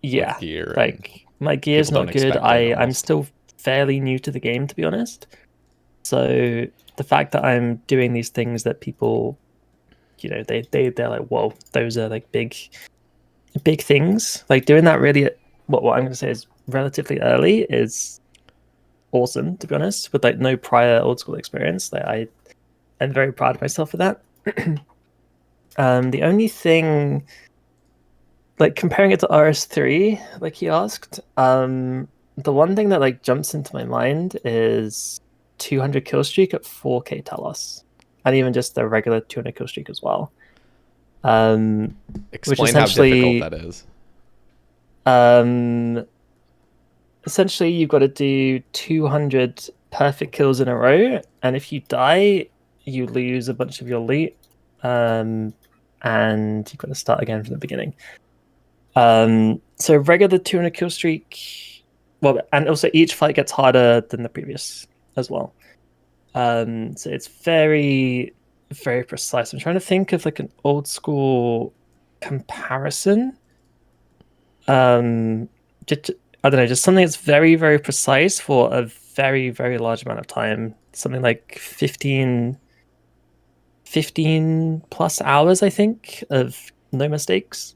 Yeah, with gear, like my gear's not good. I'm still fairly new to the game, to be honest. So the fact that I'm doing these things that people, they're like, whoa, those are like big things. Like doing that really, what I'm going to say is relatively early is awesome, to be honest, with like no prior Old School experience. Like I'm very proud of myself for that. The only thing, like comparing it to RS3, like he asked, the one thing that like jumps into my mind is 200 kill streak at 4k Talos, and even just the regular 200 kill streak as well. Explain how difficult that is. Essentially, you've got to do 200 perfect kills in a row, and if you die, you lose a bunch of your loot, and you've got to start again from the beginning. So regular 200 kill streak, and also each fight gets harder than the previous as well. So it's very, very precise. I'm trying to think of like an old school comparison. Just, I don't know, just something that's very, very precise for a very, very large amount of time. Something like 15 plus hours, I think, of no mistakes.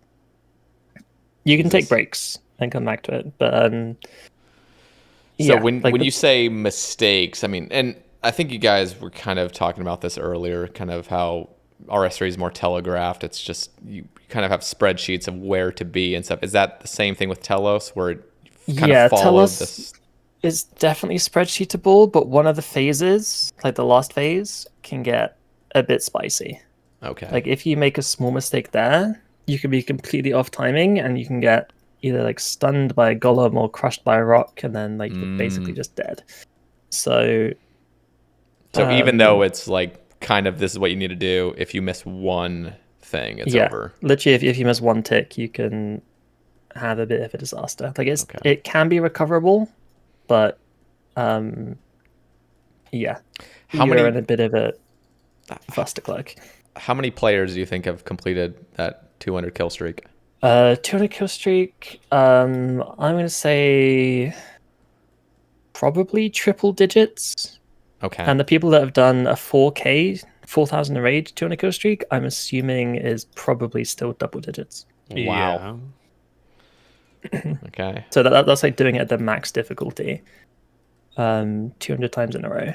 You can take Jesus. breaks and come back to it, but So yeah, when like when you say mistakes, I mean, and I think you guys were kind of talking about this earlier, kind of how RS3 is more telegraphed. It's just you kind of have spreadsheets of where to be and stuff. Is that the same thing with Telos, where it kind of yeah, followed Telos this? is definitely spreadsheetable, but one of the phases, like the last phase, can get a bit spicy. Okay. Like if you make a small mistake there, you can be completely off timing and you can get either like stunned by a golem or crushed by a rock, and then like you're basically just dead. So So even though it's like kind of this is what you need to do, if you miss one thing, it's yeah, over. literally if you miss one tick, you can have a bit of a disaster. Like Okay. it can be recoverable, but yeah, How you're in many a bit of a fustercluck. how many players do you think have completed that 200 kill streak? 200 kill streak. I'm gonna say probably triple digits. Okay. And the people that have done a 4K, 4,000 raid 200 kill streak, I'm assuming is probably still double digits. Wow. Okay. So that's like doing it at the max difficulty, 200 times in a row.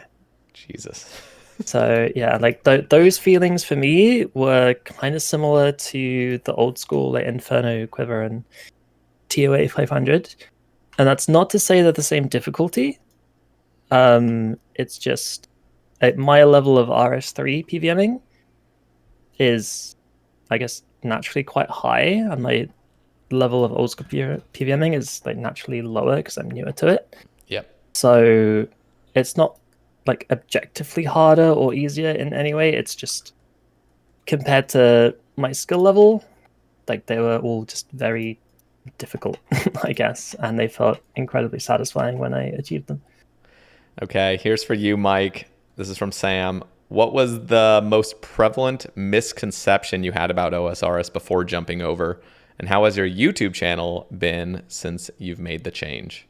Jesus. So yeah, like those feelings for me were kind of similar to the old school like Inferno, Quiver, and TOA 500. And that's not to say they're the same difficulty. It's just my level of RS3 PVMing is, I guess, naturally quite high, and my level of old school PVMing is like naturally lower because I'm newer to it. Yep. So it's not like objectively harder or easier in any way. It's just compared to my skill level, like they were all just very difficult, I guess, and they felt incredibly satisfying when I achieved them. Okay, here's for you, Mike. This is from Sam. What was the most prevalent misconception you had about OSRS before jumping over? And how has your YouTube channel been since you've made the change?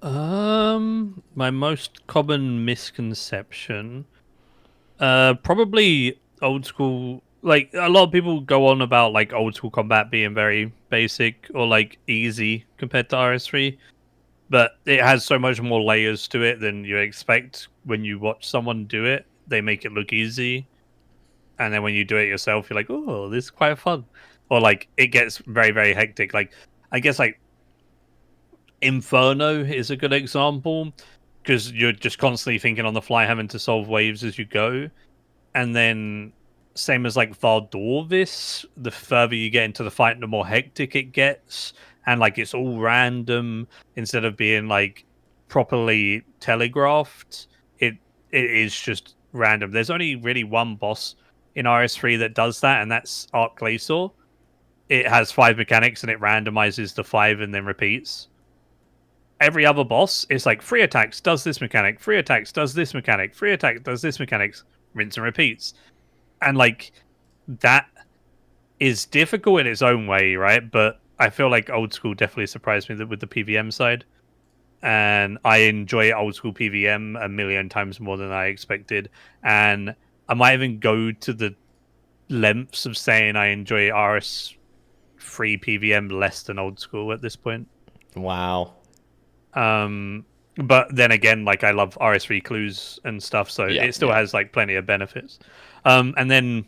My most common misconception, probably old school. Like a lot of people go on about like old school combat being very basic or like easy compared to RS3, but it has so much more layers to it than you expect when you watch someone do it. They make it look easy, and then when you do it yourself, you're like, "Oh, this is quite fun," or like it gets very, very hectic. Like I guess like Inferno is a good example because you're just constantly thinking on the fly, having to solve waves as you go, and then same as like Valdorvis, the further you get into the fight, the more hectic it gets, and like it's all random instead of being like properly telegraphed. It is just random. There's only really one boss in RS3 that does that, and that's Archaeology. It has 5 mechanics and it randomizes the 5 and then repeats. Every other boss is like 3 attacks does this mechanic, 3 attacks does this mechanic, 3 attack does this mechanics, rinse and repeats. And like that is difficult in its own way, right? But I feel like old school definitely surprised me with the PVM side. And I enjoy old school PVM a million times more than I expected. And I might even go to the lengths of saying I enjoy RS3 PVM less than old school at this point. Wow. But then again, like I love RS3 clues and stuff, so it still has like plenty of benefits. And then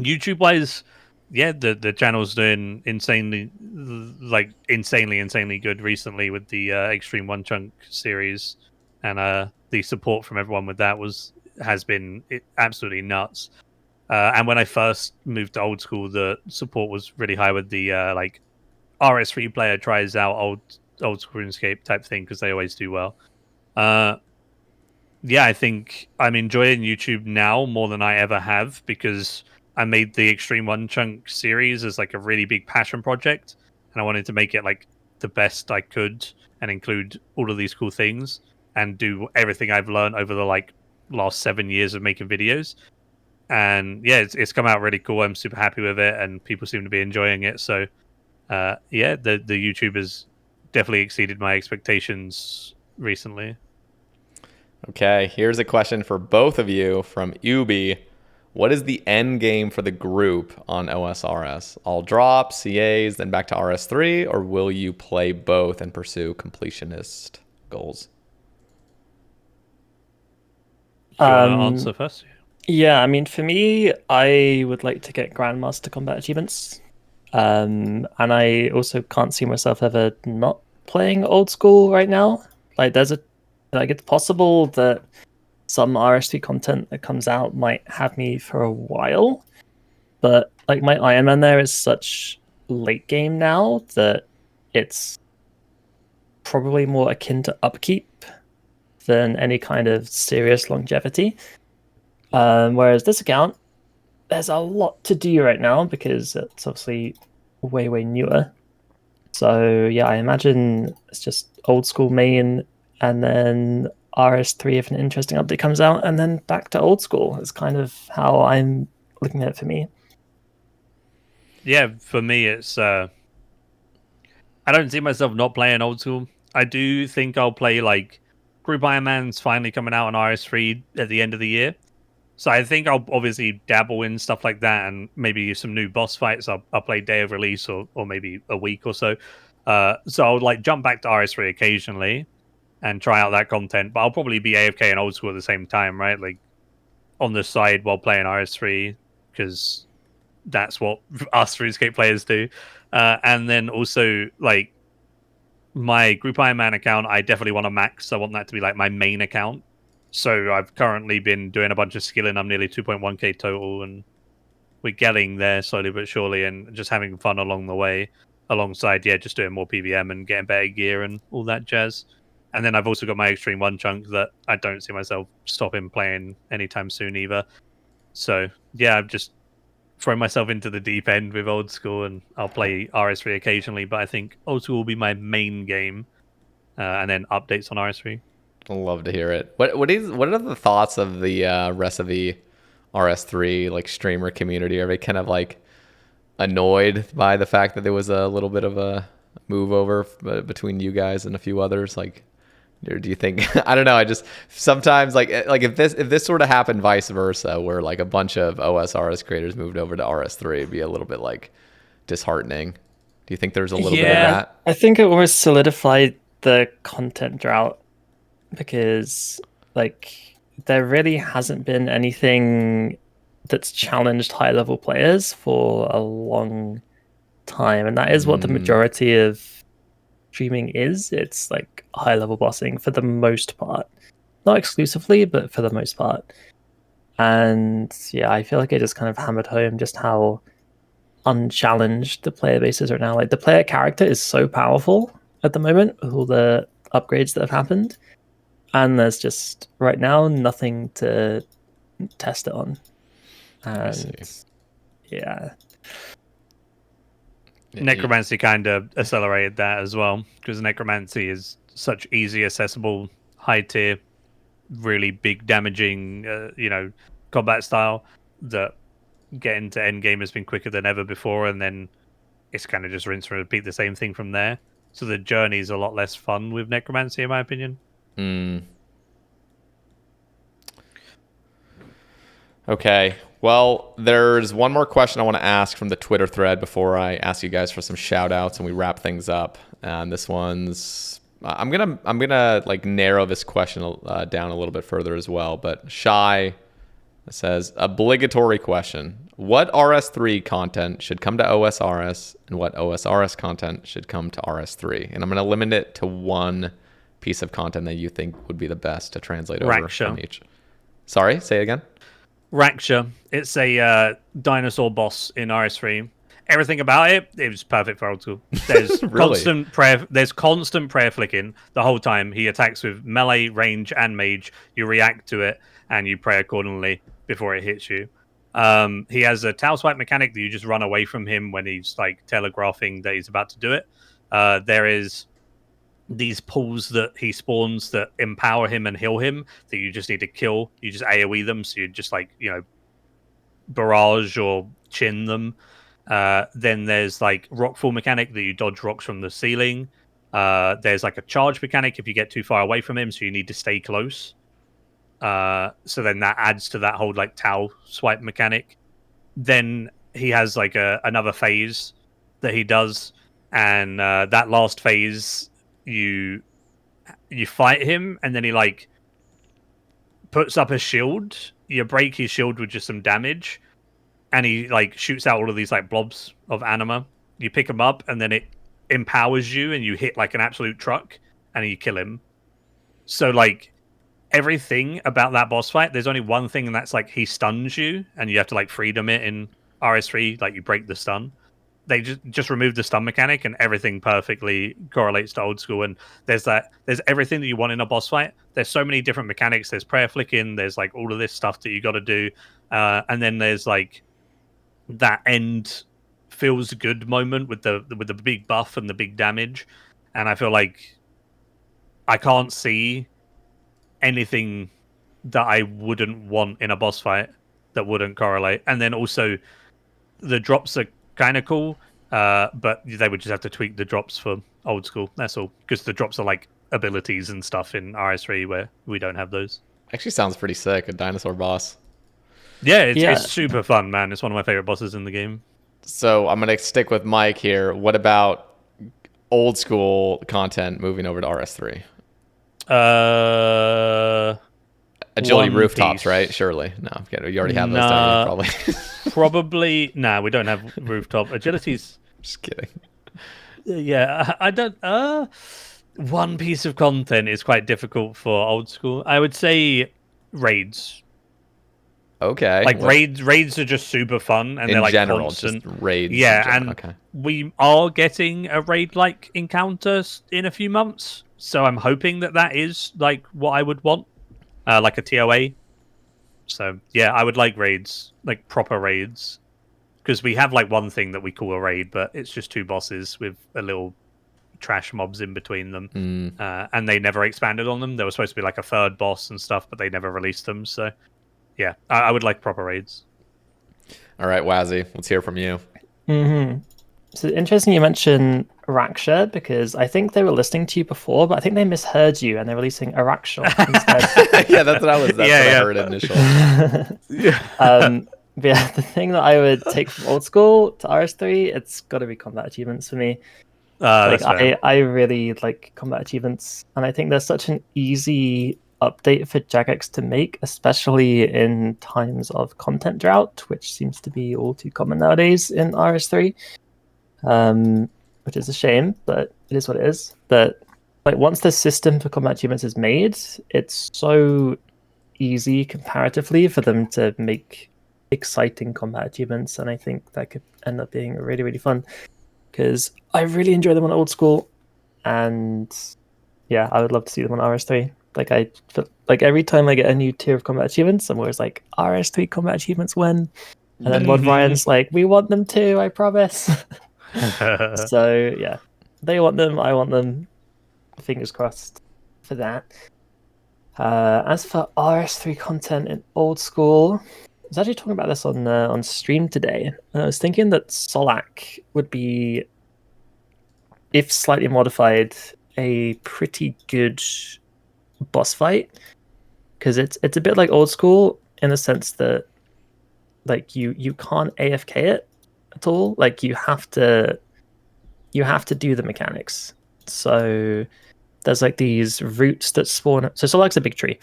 YouTube wise, yeah, the channel's doing insanely good recently with the Extreme One Chunk series, and the support from everyone with that has been absolutely nuts. And when I first moved to old school, the support was really high with the like RS3 player tries out old school RuneScape type thing because they always do well. Yeah, I think I'm enjoying YouTube now more than I ever have because I made the Extreme One Chunk series as like a really big passion project, and I wanted to make it like the best I could and include all of these cool things. and do everything I've learned over the last 7 years of making videos. And yeah, it's come out really cool. I'm super happy with it, and people seem to be enjoying it. So yeah, the YouTube has definitely exceeded my expectations recently. Okay, here's a question for both of you from Ubi. What is the end game for the group on OSRS? All drop, CAs, then back to RS3, or will you play both and pursue completionist goals? Do you want to answer first? Yeah, I mean, for me, I would like to get Grandmaster combat achievements. And I also can't see myself ever not playing old school right now. It's possible that some RS3 content that comes out might have me for a while, but like my Iron Man there is such late game now that it's probably more akin to upkeep than any kind of serious longevity. Whereas this account, there's a lot to do right now because it's obviously way, way newer. So yeah, I imagine it's just old school main and then RS3 if an interesting update comes out, and then back to old school. It's kind of how I'm looking at it for me. Yeah, for me, it's I don't see myself not playing old school. I do think I'll play Group Iron Man's finally coming out on RS3 at the end of the year. So I think I'll obviously dabble in stuff like that, and maybe some new boss fights. I'll play day of release or maybe a week or so. So I'll jump back to RS3 occasionally and try out that content. But I'll probably be AFK and old school at the same time, right? Like on the side while playing RS3, because that's what us RuneScape players do. And then also my Group Iron Man account, I definitely want to max. I want that to be my main account. So I've currently been doing a bunch of skilling. I'm nearly 2.1k total, and we're getting there slowly but surely, and just having fun along the way. Alongside, just doing more PVM and getting better gear and all that jazz. And then I've also got my Extreme 1 chunk that I don't see myself stopping playing anytime soon either. So yeah, I've just thrown myself into the deep end with old school, and I'll play RS3 occasionally, but I think old school will be my main game, and then updates on RS3. I'd love to hear it. What are the thoughts of the rest of the RS3 streamer community? Are they kind of annoyed by the fact that there was a little bit of a move over between you guys and a few others? Or do you think I don't know? I just sometimes if this sort of happened vice versa, where a bunch of OSRS creators moved over to RS3, it'd be a little bit disheartening. Do you think there's a little bit of that? I think it almost solidified the content drought because there really hasn't been anything that's challenged high level players for a long time, and that is what the majority of streaming is. It's high level bossing for the most part, not exclusively, but for the most part. And yeah, I feel like it just kind of hammered home just how unchallenged the player bases are now. The player character is so powerful at the moment with all the upgrades that have happened, and there's just right now nothing to test it on. And yeah, Necromancy kind of accelerated that as well, because Necromancy is such easy, accessible, high tier, really big damaging, combat style that getting to end game has been quicker than ever before, and then it's kind of just rinse and repeat the same thing from there. So the journey is a lot less fun with Necromancy, in my opinion. Okay. Well, there's one more question I want to ask from the Twitter thread before I ask you guys for some shout outs and we wrap things up. And this one's I'm gonna narrow this question down a little bit further as well. But Shy says, obligatory question: what RS3 content should come to OSRS, and what OSRS content should come to RS3? And I'm gonna limit it to one piece of content that you think would be the best to translate over from each. Sorry, say it again. Raksha. It's a dinosaur boss in RS3. Everything about it was perfect for old school. There's constant prayer. There's constant prayer flicking the whole time. He attacks with melee, range, and mage. You react to it and you pray accordingly before it hits you. He has a tail swipe mechanic that you just run away from him when he's telegraphing that he's about to do it. There is these pools that he spawns that empower him and heal him that you just need to kill. You just AoE them, so you just like, you know, barrage or chin them. Then there's like rockfall mechanic that you dodge rocks from the ceiling. There's like a charge mechanic if you get too far away from him, so you need to stay close. So then that adds to that whole like Tau swipe mechanic. Then he has like another phase that he does, and that last phase you fight him, and then he like puts up a shield. You break his shield with just some damage, and he like shoots out all of these like blobs of anima. You pick him up, and then it empowers you, and you hit like an absolute truck, and you kill him. So like everything about that boss fight, there's only one thing, and that's like he stuns you, and you have to like freedom it in RS3. Like you break the stun. They just removed the stun mechanic, and everything perfectly correlates to old school. And there's everything that you want in a boss fight. There's so many different mechanics. There's prayer flicking. There's like all of this stuff that you got to do, and then there's like that end feels good moment with the big buff and the big damage. And I feel like I can't see anything that I wouldn't want in a boss fight that wouldn't correlate. And then also the drops are kind of cool, but they would just have to tweak the drops for old school. That's all, because the drops are like abilities and stuff in RS3 where we don't have those. Actually sounds pretty sick, a dinosaur boss. Yeah, it's super fun, man. It's one of my favorite bosses in the game. So I'm going to stick with Mike here. What about old school content moving over to RS3? Agility rooftops, right? Surely. No, you already have those, don't you? Probably. Probably. Nah, we don't have rooftop. Agility's... Just kidding. Yeah, I don't... one piece of content is quite difficult for old school. I would say raids. Okay. Like raids are just super fun, and in they're like general, constant. just raids. Yeah, and we are getting a raid-like encounter in a few months, so I'm hoping that is like what I would want, like a TOA. So yeah, I would like raids, like proper raids, because we have like one thing that we call a raid, but it's just two bosses with a little trash mobs in between them, and they never expanded on them. There was supposed to be like a third boss and stuff, but they never released them. So yeah, I would like proper raids. All right, Wazzy, let's hear from you. Mm-hmm. So interesting you mentioned Raksha, because I think they were listening to you before, but I think they misheard you and they're releasing Araksha instead. Yeah, that's what I heard initially. But yeah, the thing that I would take from old school to RS3, it's got to be combat achievements for me. I really like combat achievements, and I think there's such an easy update for Jagex to make, especially in times of content drought, which seems to be all too common nowadays in RS3. Which is a shame, but it is what it is. But like once the system for combat achievements is made, it's so easy comparatively for them to make exciting combat achievements, and I think that could end up being really, really fun, because I really enjoy them on old school, and yeah, I would love to see them on RS3. Like I feel like every time I get a new tier of combat achievements, I'm always like, RS3 combat achievements when? And then Mod Ryan's like, we want them too, I promise. So yeah, they want them, I want them. Fingers crossed for that. As for RS3 content in old school, I was actually talking about this on stream today, and I was thinking that Solak would be, if slightly modified, a pretty good boss fight, because it's a bit like old school in the sense that like you can't AFK it at all. Like you have to do the mechanics. So there's like these roots that spawn. So Solak's a big tree.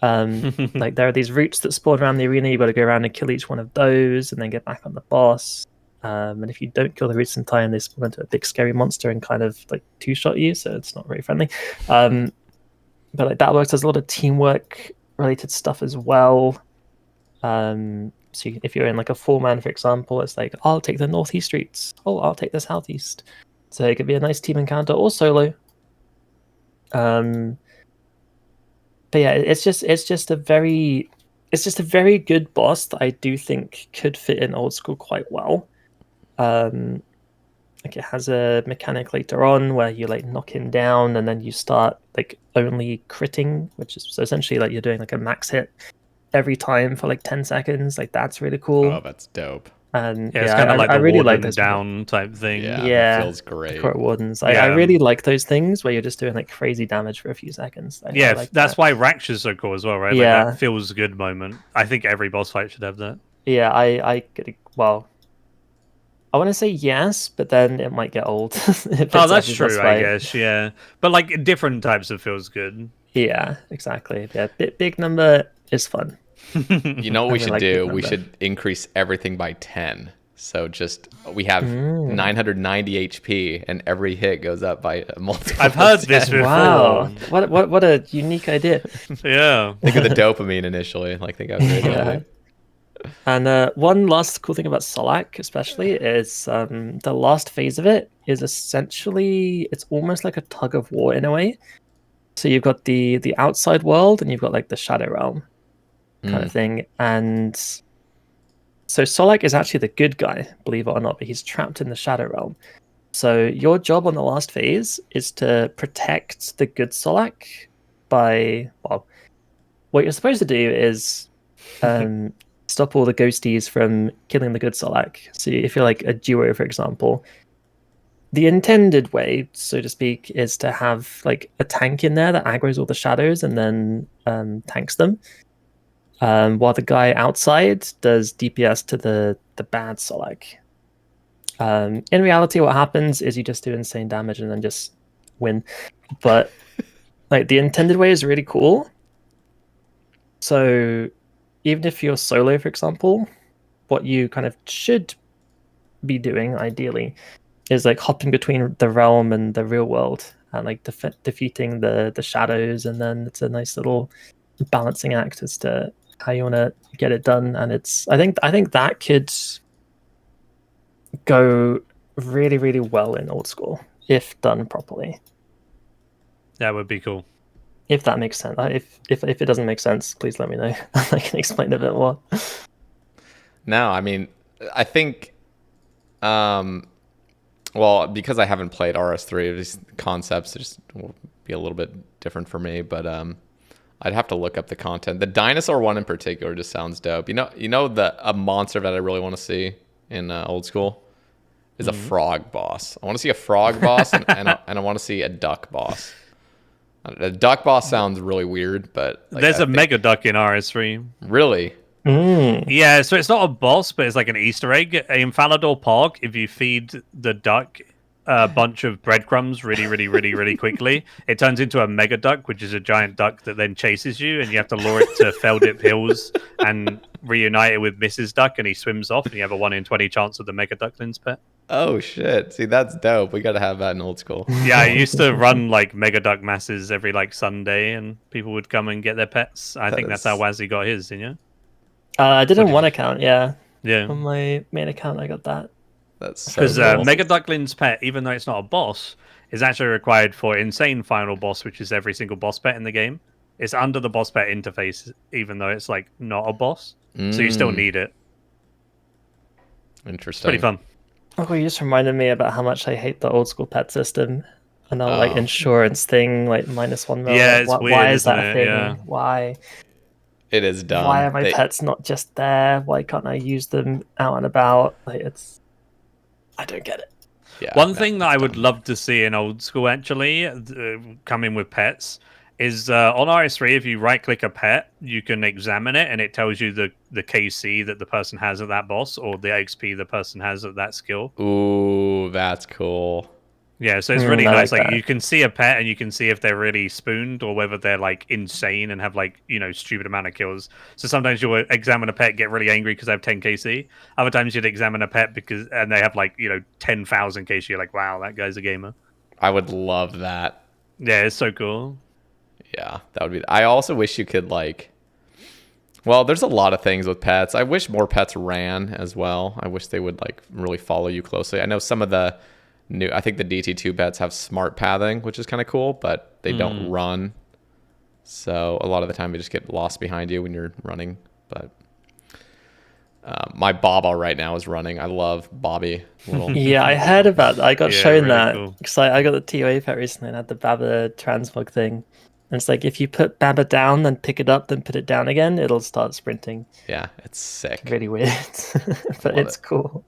Like there are these roots that spawn around the arena. You've got to go around and kill each one of those, and then get back on the boss. And if you don't kill the roots in time, they spawn into a big scary monster and kind of like two-shot you. So it's not very friendly. But like that works. There's a lot of teamwork related stuff as well. So if you're in like a 4-man, for example, it's like, I'll take the northeast streets. Oh, I'll take the southeast. So it could be a nice team encounter or solo. But yeah, it's just a very good boss that I do think could fit in old school quite well. like it has a mechanic later on where you like knock him down and then you start like only critting, which is so essentially like you're doing like a max hit every time for like 10 seconds. Like that's really cool. Oh, that's dope. And Yeah, it's kind of like I the really like warden those down type thing. Yeah, Yeah, that feels the great. court wardens. Yeah. I really like those things where you're just doing like crazy damage for a few seconds. I Yeah, like that's that. why Rakshas are cool as well, right? Yeah. Like that feels good moment. I think every boss fight should have that. Yeah, well, I want to say yes, but then it might get old. if it's Oh, that's every boss true, I fight. guess. Yeah, but like different types of feels good. Yeah, exactly. Yeah, big number is fun. You know what we I should like do? big We number. should increase everything by 10. So we have 990 HP, and every hit goes up by a multiple. I've heard of this 10. before. Wow, what a unique idea. Yeah. Think of the dopamine initially. Like think of it. Yeah. And one last cool thing about Solak, especially, is the last phase of it is essentially it's almost like a tug of war in a way. So you've got the outside world and you've got like the Shadow Realm kind of thing, and so Solak is actually the good guy, believe it or not, but he's trapped in the Shadow Realm. So your job on the last phase is to protect the good Solak by, well, what you're supposed to do is stop all the ghosties from killing the good Solak. So if you're like a duo, for example, the intended way, so to speak, is to have like a tank in there that aggroes all the shadows and then tanks them. While the guy outside does DPS to the bad Solak. In reality, what happens is you just do insane damage and then just win. But like the intended way is really cool. So even if you're solo, for example, what you kind of should be doing ideally is like hopping between the realm and the real world and like defeating the shadows, and then it's a nice little balancing act as to how you want to get it done. And it's I think that could go really, really well in old school if done properly. That would be cool. If that makes sense. If it doesn't make sense, please let me know. I can explain a bit more. No, I mean, I think, well, because I haven't played RS3, these concepts just will be a little bit different for me. But I'd have to look up the content. The dinosaur one in particular just sounds dope. You know, a monster that I really want to see in old school is a frog boss. I want to see a frog boss, and I want to see a duck boss. A duck boss sounds really weird, but like, There's a mega duck in RS3. Really? Yeah, so it's not a boss, but it's like an Easter egg. In Falador Park, if you feed the duck a bunch of breadcrumbs really quickly, it turns into a mega duck, which is a giant duck that then chases you, and you have to lure it to Feldip Hills and reunite it with Mrs. Duck, and he swims off, and you have a 1 in 20 chance of the mega duckling's pet. Oh shit! See, that's dope. We got to have that in old school. Yeah, I used to run like mega duck masses every like Sunday, and people would come and get their pets. I think that's how Wazzy got his, didn't you? I did on one account, yeah. Yeah. On my main account, I got that. That's so Because cool. Mega Duckling's pet, even though it's not a boss, is actually required for Insane Final Boss, which is every single boss pet in the game. It's under the boss pet interface, even though it's like not a boss. So you still need it. Interesting. Pretty fun. Oh, you just reminded me about how much I hate the old school pet system. And the like insurance thing, like -1 mil. Yeah, like, it's why weird, is that isn't a it? thing? Yeah. Why? It is dumb. Why are my pets not just there? Why can't I use them out and about? Like I don't get it. Yeah, One thing that I would love to see in old school, actually, coming with pets, is on RS3, if you right-click a pet, you can examine it, and it tells you the KC that the person has at that boss, or the XP the person has at that skill. Ooh, that's cool. Yeah, so it's really I nice. like Like that. you can see a pet, and you can see if they're really spooned, or whether they're like insane and have like stupid amount of kills. So sometimes you'll examine a pet, get really angry because they have 10 KC. Other times you'd examine a pet and they have like 10,000 KC. You're like, wow, that guy's a gamer. I would love that. Yeah, it's so cool. Yeah, that would be. I also wish you could well, there's a lot of things with pets. I wish more pets ran as well. I wish they would really follow you closely. I know some of the I think the DT2 pets have smart pathing, which is kind of cool, but they don't run. So a lot of the time they just get lost behind you when you're running. But My Baba right now is running. I love Bobby. Little. Yeah, I heard about that. I got Yeah, shown really that cool. because I got the TOA pet recently and had the Baba transmog thing. And it's like if you put Baba down, then pick it up, then put it down again, it'll start sprinting. Yeah, it's sick. Really weird, but Love it's it. cool.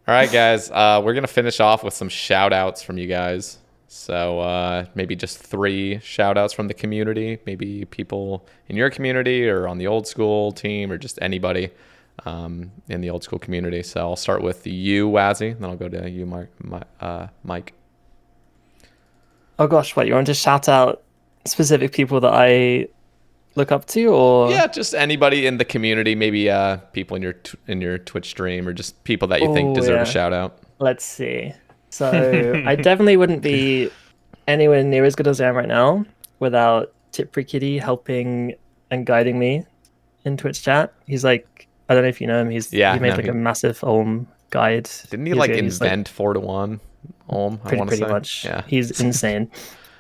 All right, guys. We're gonna finish off with some shout outs from you guys. So maybe just 3 shout outs from the community. Maybe people in your community or on the old school team or just anybody in the old school community. So I'll start with you, Wazzy, then I'll go to you, Mike. Oh gosh, what you want to shout out specific people that I look up to, or Yeah, just anybody in the community. Maybe people in your Twitch stream or just people that you think deserve a shout out. Let's see. So I definitely wouldn't be anywhere near as good as I am right now without Tipfree Kitty helping and guiding me in Twitch chat. He's like, I don't know if you know him. He made a massive guide. Didn't he like invent 4-to-1 Ulm? Pretty much. Yeah, he's insane.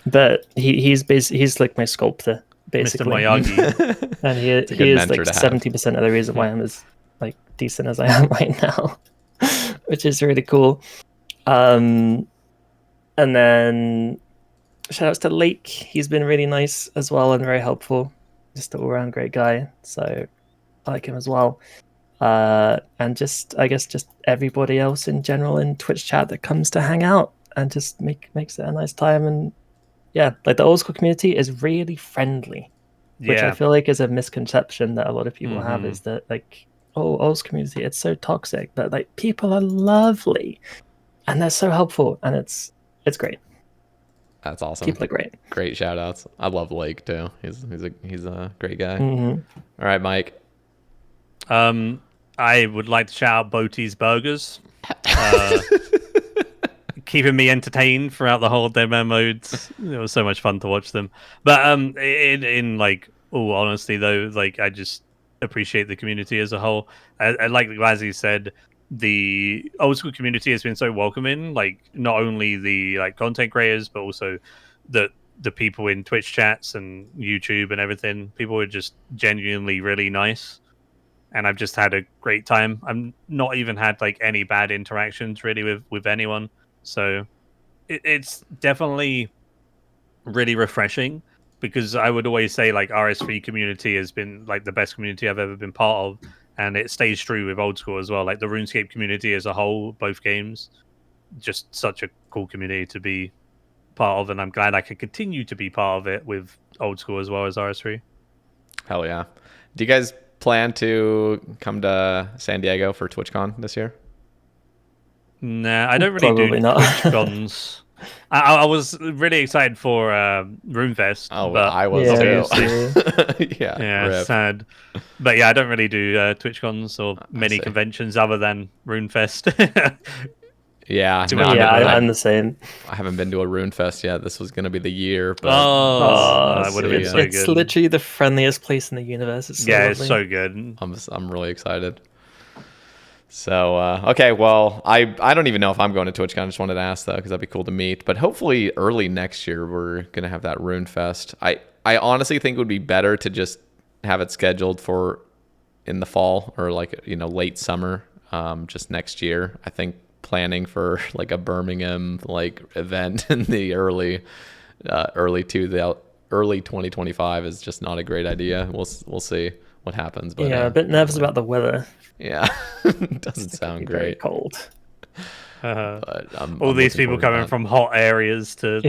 But he's like my sculptor basically. Mr. Miyagi. And he is like 70% of the reason why I'm as like decent as I am right now, which is really cool. And then shout outs to Lake. He's been really nice as well and very helpful. Just an all-around great guy. So I like him as well. And I guess just everybody else in general in Twitch chat that comes to hang out and just makes it a nice time. And yeah, like the old school community is really friendly, which I feel like is a misconception that a lot of people have, is that like, oh, old school community, it's so toxic, but like people are lovely and they're so helpful, and it's great. That's awesome. People are great. Great shout outs. I love Lake too. He's a great guy. Mm-hmm. All right, Mike. I would like to shout out Boaty's Burgers. Keeping me entertained throughout the whole demo modes. It was so much fun to watch them. But in like all honesty though, like I just appreciate the community as a whole. I like Wazzy said, the old school community has been so welcoming. Like not only the like content creators, but also the people in Twitch chats and YouTube and everything. People are just genuinely really nice. And I've just had a great time. I'm not even had like any bad interactions really with anyone. So it's definitely really refreshing, because I would always say like RS3 community has been like the best community I've ever been part of, and it stays true with old school as well. Like the RuneScape community as a whole, both games, just such a cool community to be part of, and I'm glad I can continue to be part of it with old school as well as RS3. Hell yeah. Do you guys plan to come to San Diego for TwitchCon this year? Nah, I don't really do TwitchCons. I was really excited for RuneFest. Oh, but I was too. Yeah, rip. sad. But yeah, I don't really do TwitchCons or many conventions other than RuneFest. Yeah, I'm the same. I haven't been to a RuneFest yet. This was going to be the year. But that would have been so good. It's literally the friendliest place in the universe. It's so lovely. It's so good. I'm really excited. So, okay, well, I don't even know if I'm going to TwitchCon. I just wanted to ask, though, because that'd be cool to meet. But hopefully early next year, we're going to have that RuneFest. I honestly think it would be better to just have it scheduled for in the fall or like, late summer, just next year. I think planning for like a Birmingham like event in the early 2025 is just not a great idea. We'll see what happens. But a bit nervous about the weather. Yeah, it doesn't sound great. Very cold. But all these people coming from hot areas to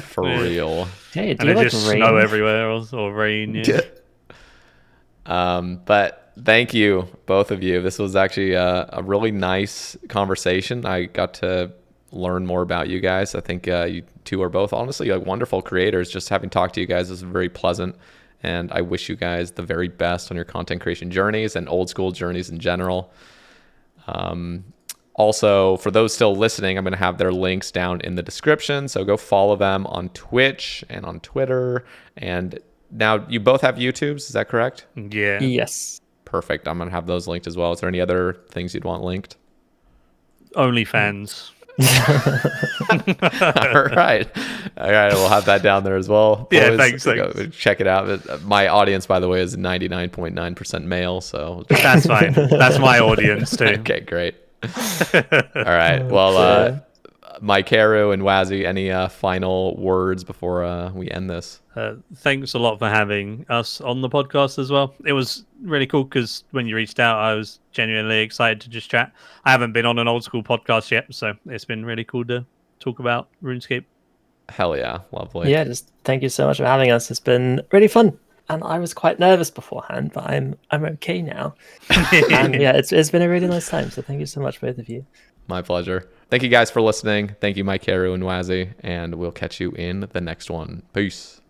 for real. Hey, and it just rain? Snow everywhere or rain. Yeah. But thank you, both of you. This was actually a really nice conversation. I got to learn more about you guys. I think you two are both honestly like wonderful creators. Just having talked to you guys is very pleasant. And I wish you guys the very best on your content creation journeys and old school journeys in general. Also, for those still listening, I'm going to have their links down in the description. So go follow them on Twitch and on Twitter. And now you both have YouTubes, is that correct? Yeah. Yes. Perfect. I'm going to have those linked as well. Is there any other things you'd want linked? OnlyFans. All right. We'll have that down there as well. Yeah, Boys, thanks. go check it out. My audience, by the way, is 99.9% male. So That's fine. That's my audience too. okay, great. All right. Well, Maikeru and Wazzy, any final words before we end this? Thanks a lot for having us on the podcast as well. It was really cool because when you reached out, I was genuinely excited to just chat. I haven't been on an old school podcast yet, so it's been really cool to talk about RuneScape. Hell yeah, lovely. Yeah, just thank you so much for having us. It's been really fun. And I was quite nervous beforehand, but I'm okay now. And yeah, it's been a really nice time. So thank you so much, both of you. My pleasure. Thank you guys for listening. Thank you, Maikeru and Wazzy, and we'll catch you in the next one. Peace.